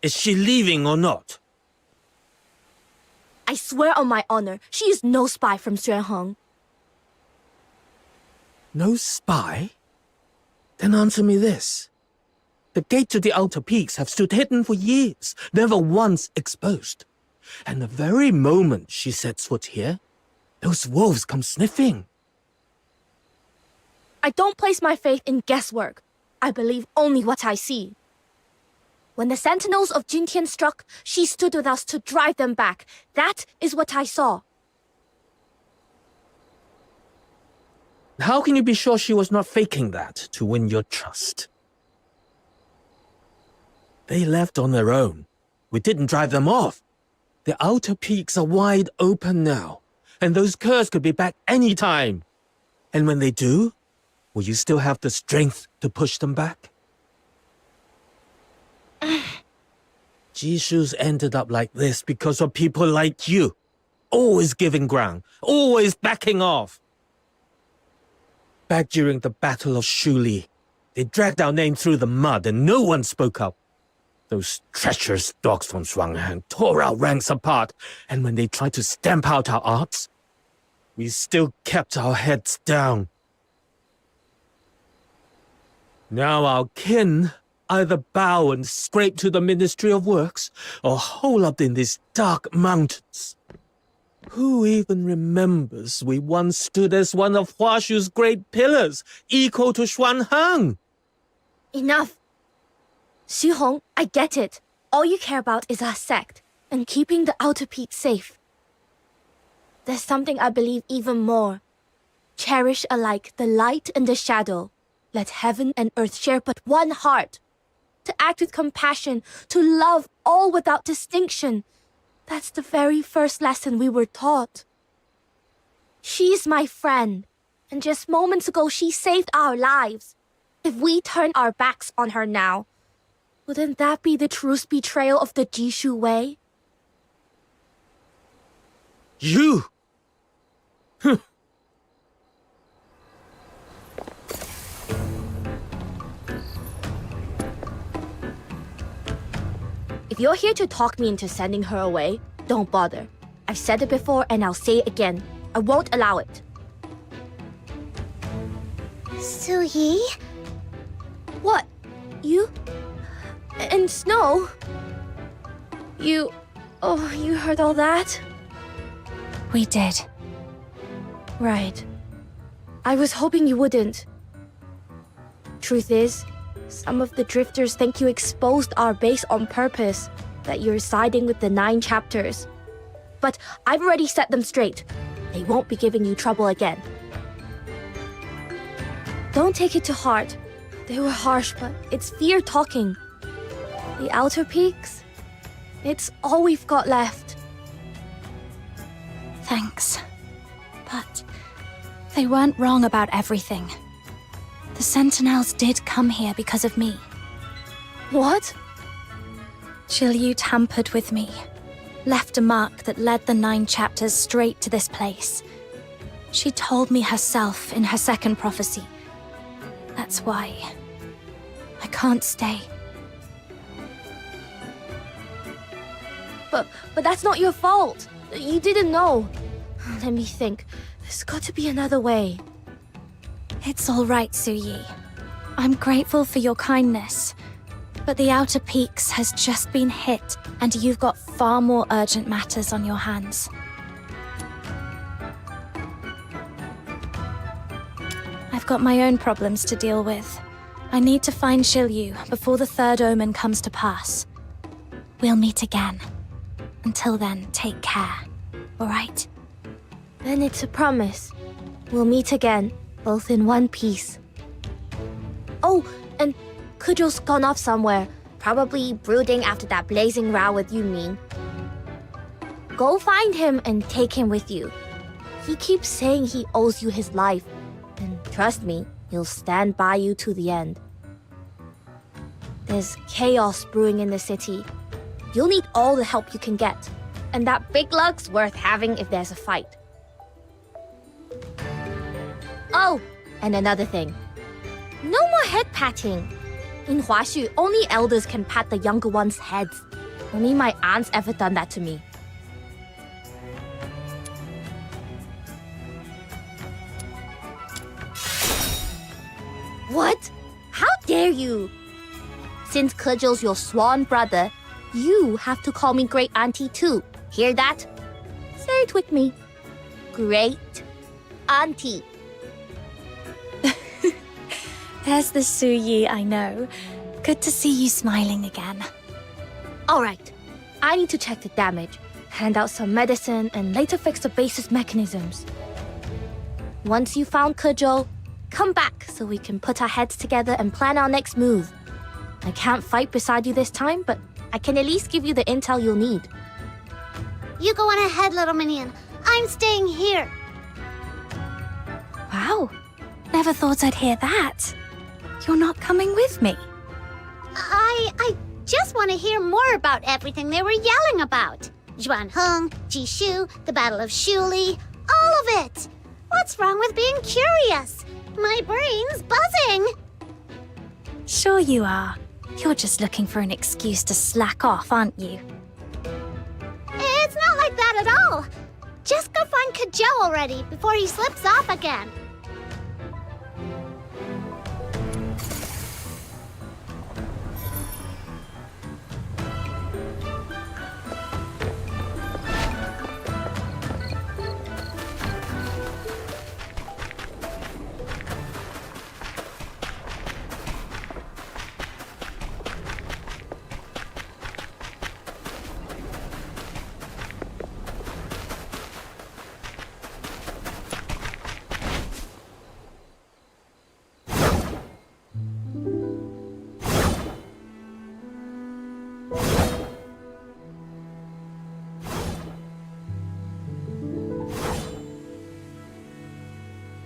Is she leaving or not? I swear on my honor, she is no spy from Xuanheng. No spy? Then answer me this. The gate to the outer peaks have stood hidden for years, never once exposed. And the very moment she sets foot here, those wolves come sniffing. I don't place my faith in guesswork. I believe only what I see. When the sentinels of Jintian struck, she stood with us to drive them back. That is what I saw. How can you be sure she was not faking that to win your trust? They left on their own. We didn't drive them off. The outer peaks are wide open now, and those curs could be back any time. And when they do, will you still have the strength to push them back? Jishu's ended up like this because of people like you. Always giving ground, always backing off. Back during the Battle of Shuli, they dragged our name through the mud and no one spoke up. Those treacherous dogs from Shuanghan tore our ranks apart, and when they tried to stamp out our arts, we still kept our heads down. Now our kin either bow and scrape to the Ministry of Works, or hole up in these dark mountains. Who even remembers we once stood as one of Huashu's great pillars, equal to Xuanheng? Enough. Xu Hong, I get it. All you care about is our sect, and keeping the outer peak safe. There's something I believe even more. Cherish alike the light and the shadow. Let heaven and earth share but one heart. To act with compassion, to love all without distinction. That's the very first lesson we were taught. She's my friend, and just moments ago she saved our lives. If we turn our backs on her now, wouldn't that be the truest betrayal of the Jishu way? You! If you're here to talk me into sending her away, don't bother. I've said it before and I'll say it again. I won't allow it. Su-yi? What? You? And Snow? You heard all that? We did. Right. I was hoping you wouldn't. Truth is, some of the drifters think you exposed our base on purpose, that you're siding with the 9 chapters. But I've already set them straight. They won't be giving you trouble again. Don't take it to heart. They were harsh, but it's fear talking. The outer peaks? It's all we've got left. Thanks. But they weren't wrong about everything. The Sentinels did come here because of me. What? Shilyu tampered with me. Left a mark that led the 9 chapters straight to this place. She told me herself in her second prophecy. That's why I can't stay. But that's not your fault. You didn't know. Let me think. There's got to be another way. It's all right, Su-yi. I'm grateful for your kindness. But the Outer Peaks has just been hit, and you've got far more urgent matters on your hands. I've got my own problems to deal with. I need to find Shilyu before the third omen comes to pass. We'll meet again. Until then, take care. All right? Then it's a promise. We'll meet again, both in one piece. Oh, and Kujo's gone off somewhere. Probably brooding after that blazing row with Yumin. Go find him and take him with you. He keeps saying he owes you his life. And trust me, he'll stand by you to the end. There's chaos brewing in the city. You'll need all the help you can get. And that big lug's worth having if there's a fight. Oh, and another thing. No more head patting. In Huaxu, only elders can pat the younger ones' heads. Only my aunt's ever done that to me. What? How dare you? Since Kejo's your swan brother, you have to call me Great Auntie too. Hear that? Say it with me. Great Auntie. There's the Suyi I know. Good to see you smiling again. Alright, I need to check the damage, hand out some medicine, and later fix the base's mechanisms. Once you found Kejo, come back so we can put our heads together and plan our next move. I can't fight beside you this time, but I can at least give you the intel you'll need. You go on ahead, little minion. I'm staying here. Wow. Never thought I'd hear that. You're not coming with me? I just want to hear more about everything they were yelling about. Zhuanheng, Jishu, the Battle of Shuli, all of it. What's wrong with being curious? My brain's buzzing. Sure you are. You're just looking for an excuse to slack off, aren't you? It's not like that at all. Just go find Kejo already before he slips off again.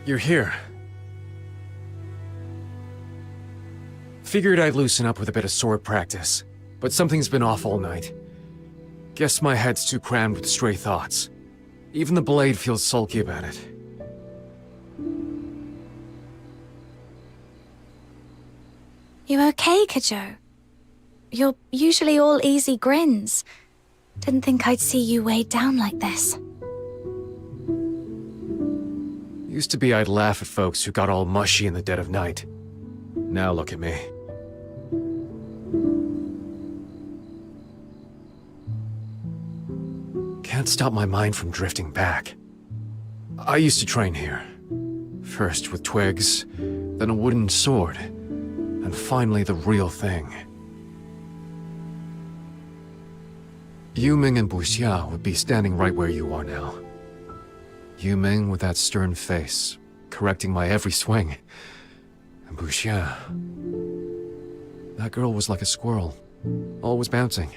You're here. Figured I'd loosen up with a bit of sword practice, but something's been off all night. Guess my head's too crammed with stray thoughts. Even the blade feels sulky about it. You okay, Kejo? You're usually all easy grins. Didn't think I'd see you weighed down like this. Used to be I'd laugh at folks who got all mushy in the dead of night. Now look at me. Can't stop my mind from drifting back. I used to train here. First with twigs, then a wooden sword, and finally the real thing. Yuming and Buxia would be standing right where you are now. Yuming with that stern face, correcting my every swing. And Buxia... that girl was like a squirrel, always bouncing,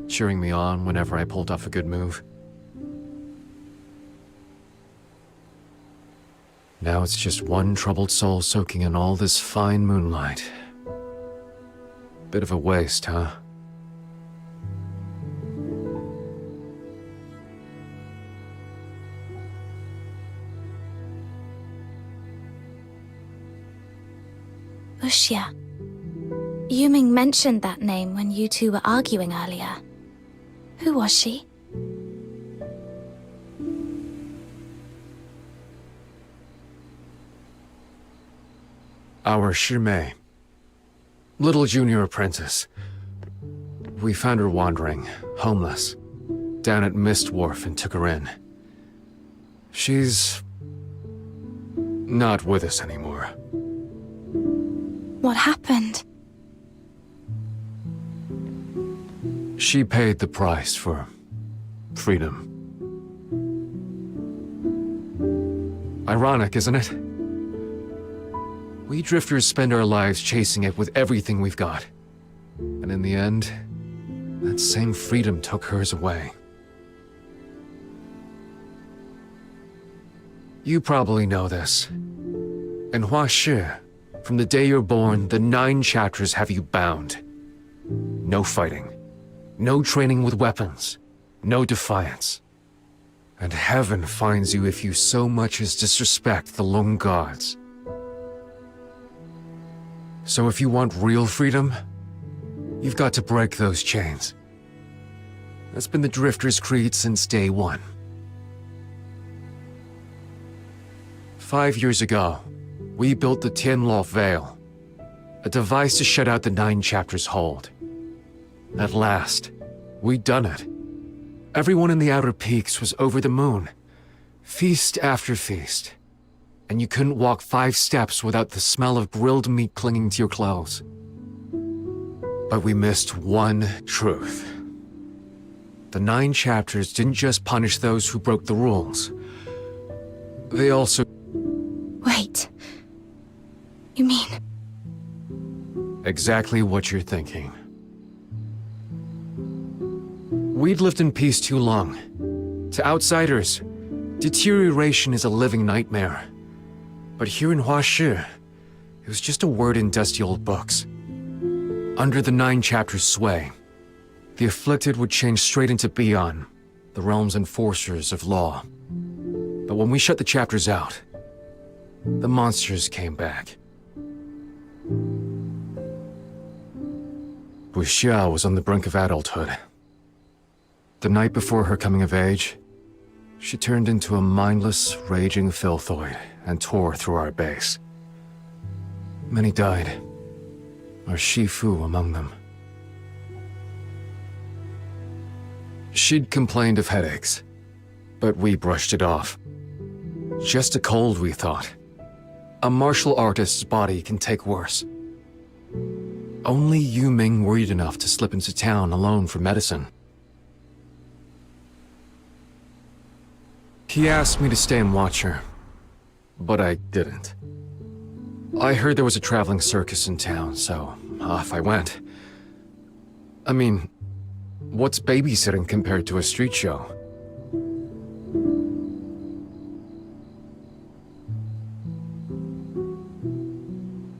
cheering me on whenever I pulled off a good move. Now it's just one troubled soul soaking in all this fine moonlight. Bit of a waste, huh? Buxia. Yuming mentioned that name when you two were arguing earlier. Who was she? Our Shimei. Little junior apprentice. We found her wandering, homeless, down at Mist Wharf and took her in. She's... not with us anymore. What happened? She paid the price for freedom. Ironic, isn't it? We drifters spend our lives chasing it with everything we've got. And in the end, that same freedom took hers away. You probably know this. In Huashi, from the day you're born, the 9 chapters have you bound. No fighting. No training with weapons. No defiance. And heaven finds you if you so much as disrespect the Lung gods. So if you want real freedom, you've got to break those chains. That's been the Drifter's creed since day one. 5 years ago, we built the Tianluo Veil, a device to shut out the 9 chapters' hold. At last, we'd done it. Everyone in the Outer Peaks was over the moon, feast after feast, and you couldn't walk 5 steps without the smell of grilled meat clinging to your clothes. But we missed one truth. The 9 chapters didn't just punish those who broke the rules. They also... Wait. You mean... Exactly what you're thinking. We'd lived in peace too long. To outsiders, deterioration is a living nightmare. But here in Huashi, it was just a word in dusty old books. Under the 9 chapters' sway, the afflicted would change straight into Beyond, the realm's enforcers of law. But when we shut the chapters out, the monsters came back. Wuxia was on the brink of adulthood. The night before her coming of age, she turned into a mindless, raging filthoid and tore through our base. Many died, our Shifu among them. She'd complained of headaches, but we brushed it off. Just a cold, we thought. A martial artist's body can take worse. Only Yu Ming worried enough to slip into town alone for medicine. He asked me to stay and watch her, but I didn't. I heard there was a traveling circus in town, so off I went. I mean, what's babysitting compared to a street show?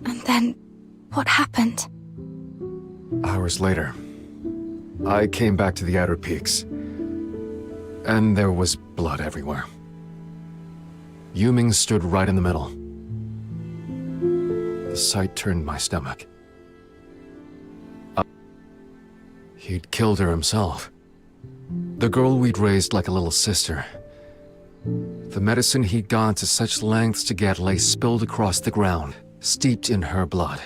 And then, what happened? Hours later, I came back to the Outer Peaks, and there was blood everywhere. Yu Ming stood right in the middle. The sight turned my stomach. He'd killed her himself. The girl we'd raised like a little sister. The medicine he'd gone to such lengths to get lay spilled across the ground, steeped in her blood.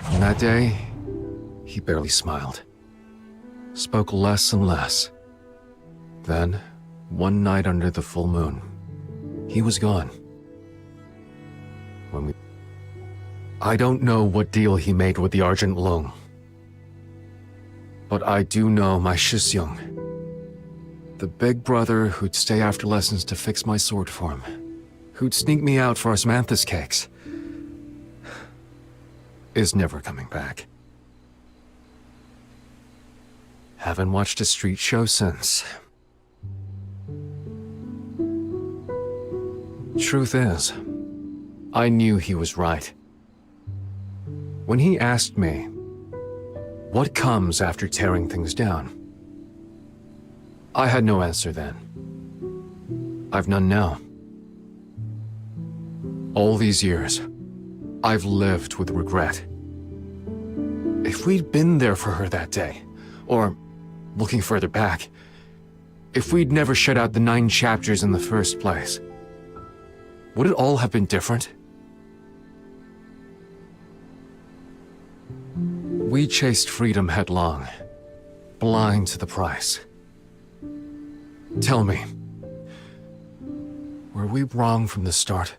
And that day, he barely smiled. Spoke less and less. Then, one night under the full moon, he was gone. I don't know what deal he made with the Argent Lung. But I do know my Shisyung, the big brother who'd stay after lessons to fix my sword for him, who'd sneak me out for osmanthus cakes, is never coming back. Haven't watched a street show since. Truth is, I knew he was right. When he asked me, what comes after tearing things down? I had no answer then. I've none now. All these years, I've lived with regret. If we'd been there for her that day, or looking further back, if we'd never shut out the 9 chapters in the first place, would it all have been different? We chased freedom headlong, blind to the price. Tell me, were we wrong from the start?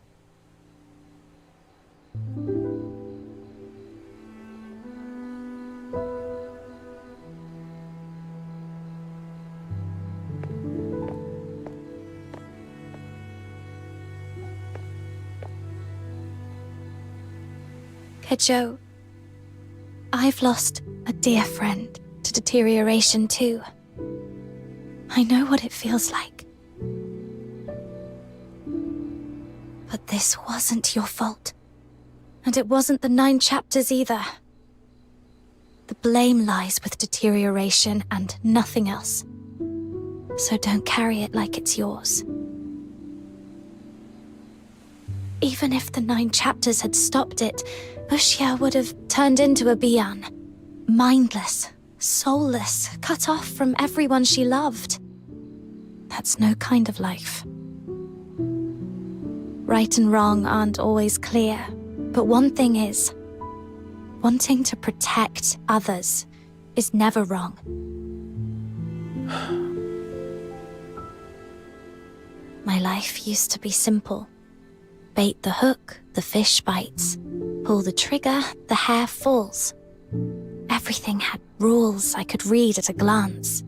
Keijo, I've lost a dear friend to deterioration too. I know what it feels like. But this wasn't your fault. And it wasn't the 9 chapters either. The blame lies with deterioration and nothing else. So don't carry it like it's yours. Even if the 9 chapters had stopped it, Ushia would have turned into a Bian. Mindless, soulless, cut off from everyone she loved. That's no kind of life. Right and wrong aren't always clear, but one thing is, wanting to protect others is never wrong. My life used to be simple. Bait the hook, the fish bites. Pull the trigger, the hare falls. Everything had rules I could read at a glance.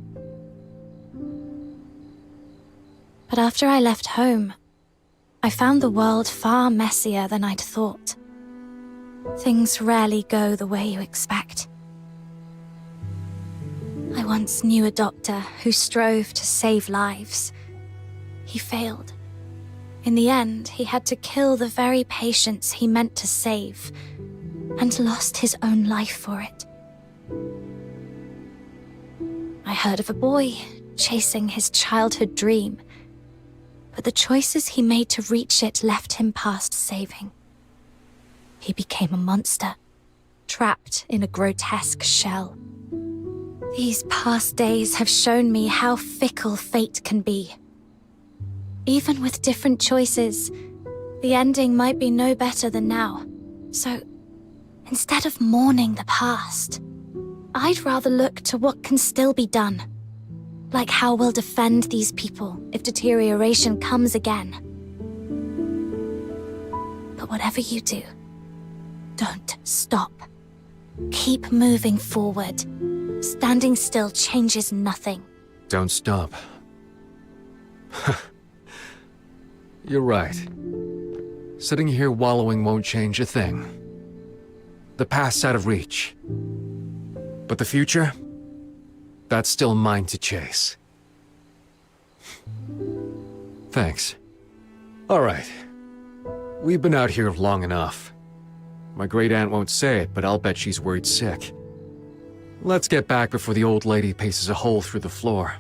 But after I left home, I found the world far messier than I'd thought. Things rarely go the way you expect. I once knew a doctor who strove to save lives. He failed. In the end, he had to kill the very patients he meant to save, and lost his own life for it. I heard of a boy chasing his childhood dream, but the choices he made to reach it left him past saving. He became a monster, trapped in a grotesque shell. These past days have shown me how fickle fate can be. Even with different choices, the ending might be no better than now. So, instead of mourning the past, I'd rather look to what can still be done. Like how we'll defend these people if deterioration comes again. But whatever you do, don't stop. Keep moving forward. Standing still changes nothing. Don't stop. You're right. Sitting here wallowing won't change a thing. The past's out of reach. But the future? That's still mine to chase. Thanks. All right. We've been out here long enough. My great-aunt won't say it, but I'll bet she's worried sick. Let's get back before the old lady paces a hole through the floor.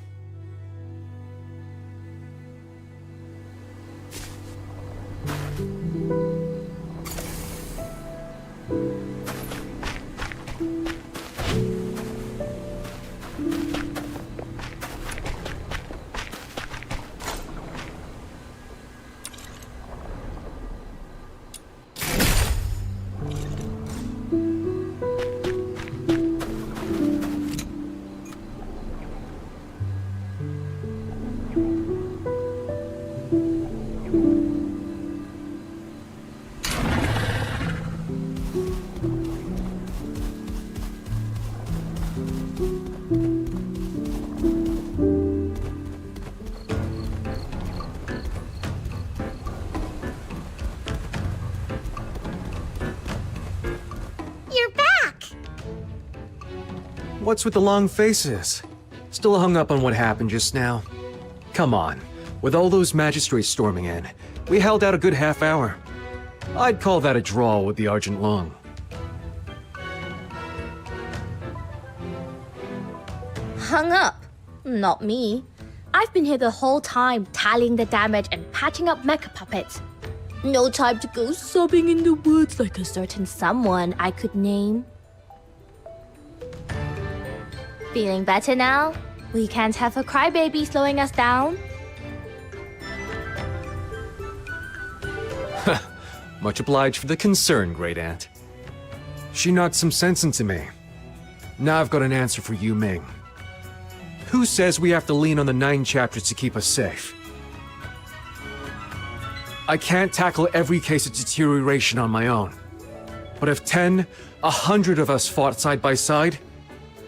What's with the long faces? Still hung up on what happened just now? Come on, with all those magistrates storming in, we held out a good half hour. I'd call that a draw with the Argent Long. Hung up? Not me. I've been here the whole time, tallying the damage and patching up mecha puppets. No time to go sobbing in the woods like a certain someone I could name. Feeling better now? We can't have a crybaby slowing us down. Much obliged for the concern, Great Aunt. She knocked some sense into me. Now I've got an answer for Yu Ming. Who says we have to lean on the 9 chapters to keep us safe? I can't tackle every case of deterioration on my own. But if 10, 100 of us fought side by side,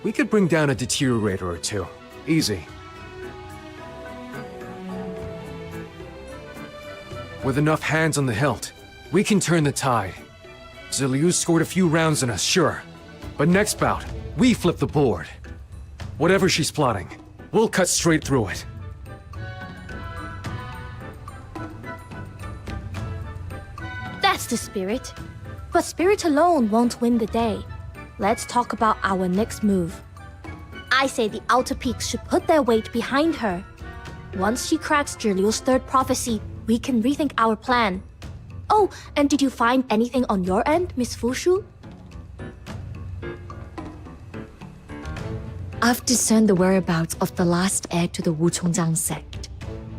we could bring down a deteriorator or two. Easy. With enough hands on the hilt, we can turn the tide. Ziliu scored a few rounds in us, sure. But next bout, we flip the board. Whatever she's plotting, we'll cut straight through it. That's the spirit. But spirit alone won't win the day. Let's talk about our next move. I say the Outer Peaks should put their weight behind her. Once she cracks Ziliu's third prophecy, we can rethink our plan. Oh, and did you find anything on your end, Miss Fushu? I've discerned the whereabouts of the last heir to the Wuchongjiang sect,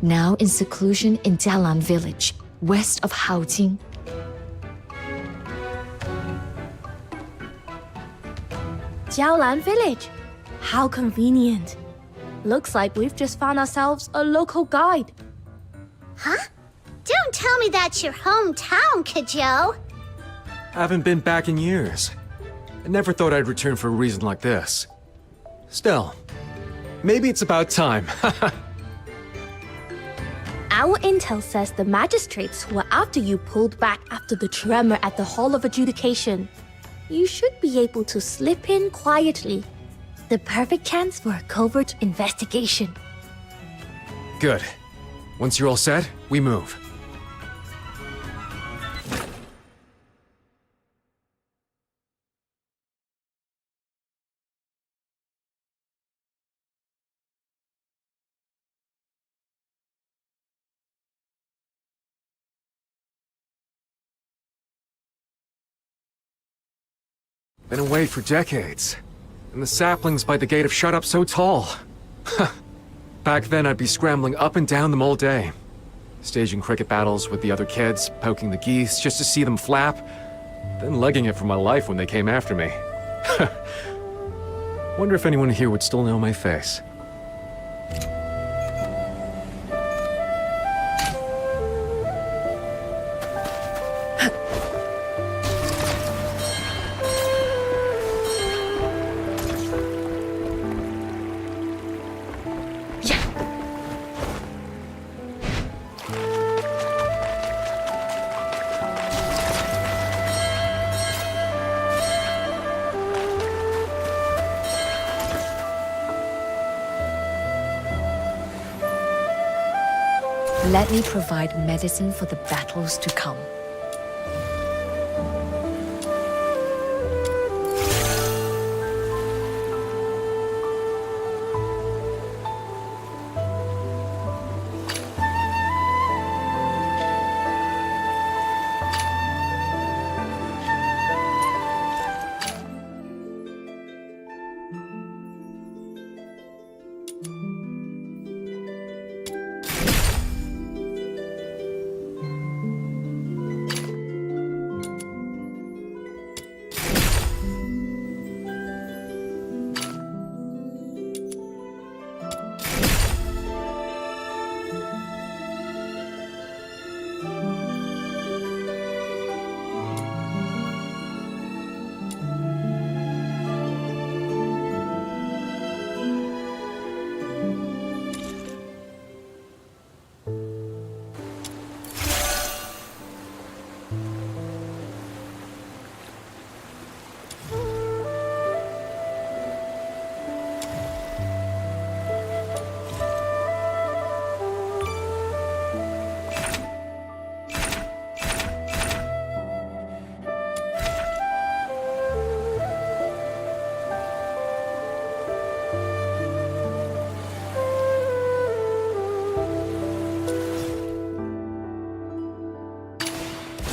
now in seclusion in Jialan village, west of Haojing. Jialan village? How convenient. Looks like we've just found ourselves a local guide. Huh? Don't tell me that's your hometown, Kajou. Haven't been back in years. I never thought I'd return for a reason like this. Still, maybe it's about time. Our intel says the magistrates who were after you pulled back after the tremor at the Hall of Adjudication. You should be able to slip in quietly. The perfect chance for a covert investigation. Good. Once you're all set, we move. Been away for decades. And the saplings by the gate have shot up so tall. Back then, I'd be scrambling up and down them all day. Staging cricket battles with the other kids, poking the geese just to see them flap, then legging it for my life when they came after me. Wonder if anyone here would still know my face. Let me provide medicine for the battles to come.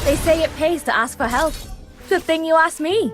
They say it pays to ask for help. Good thing you asked me.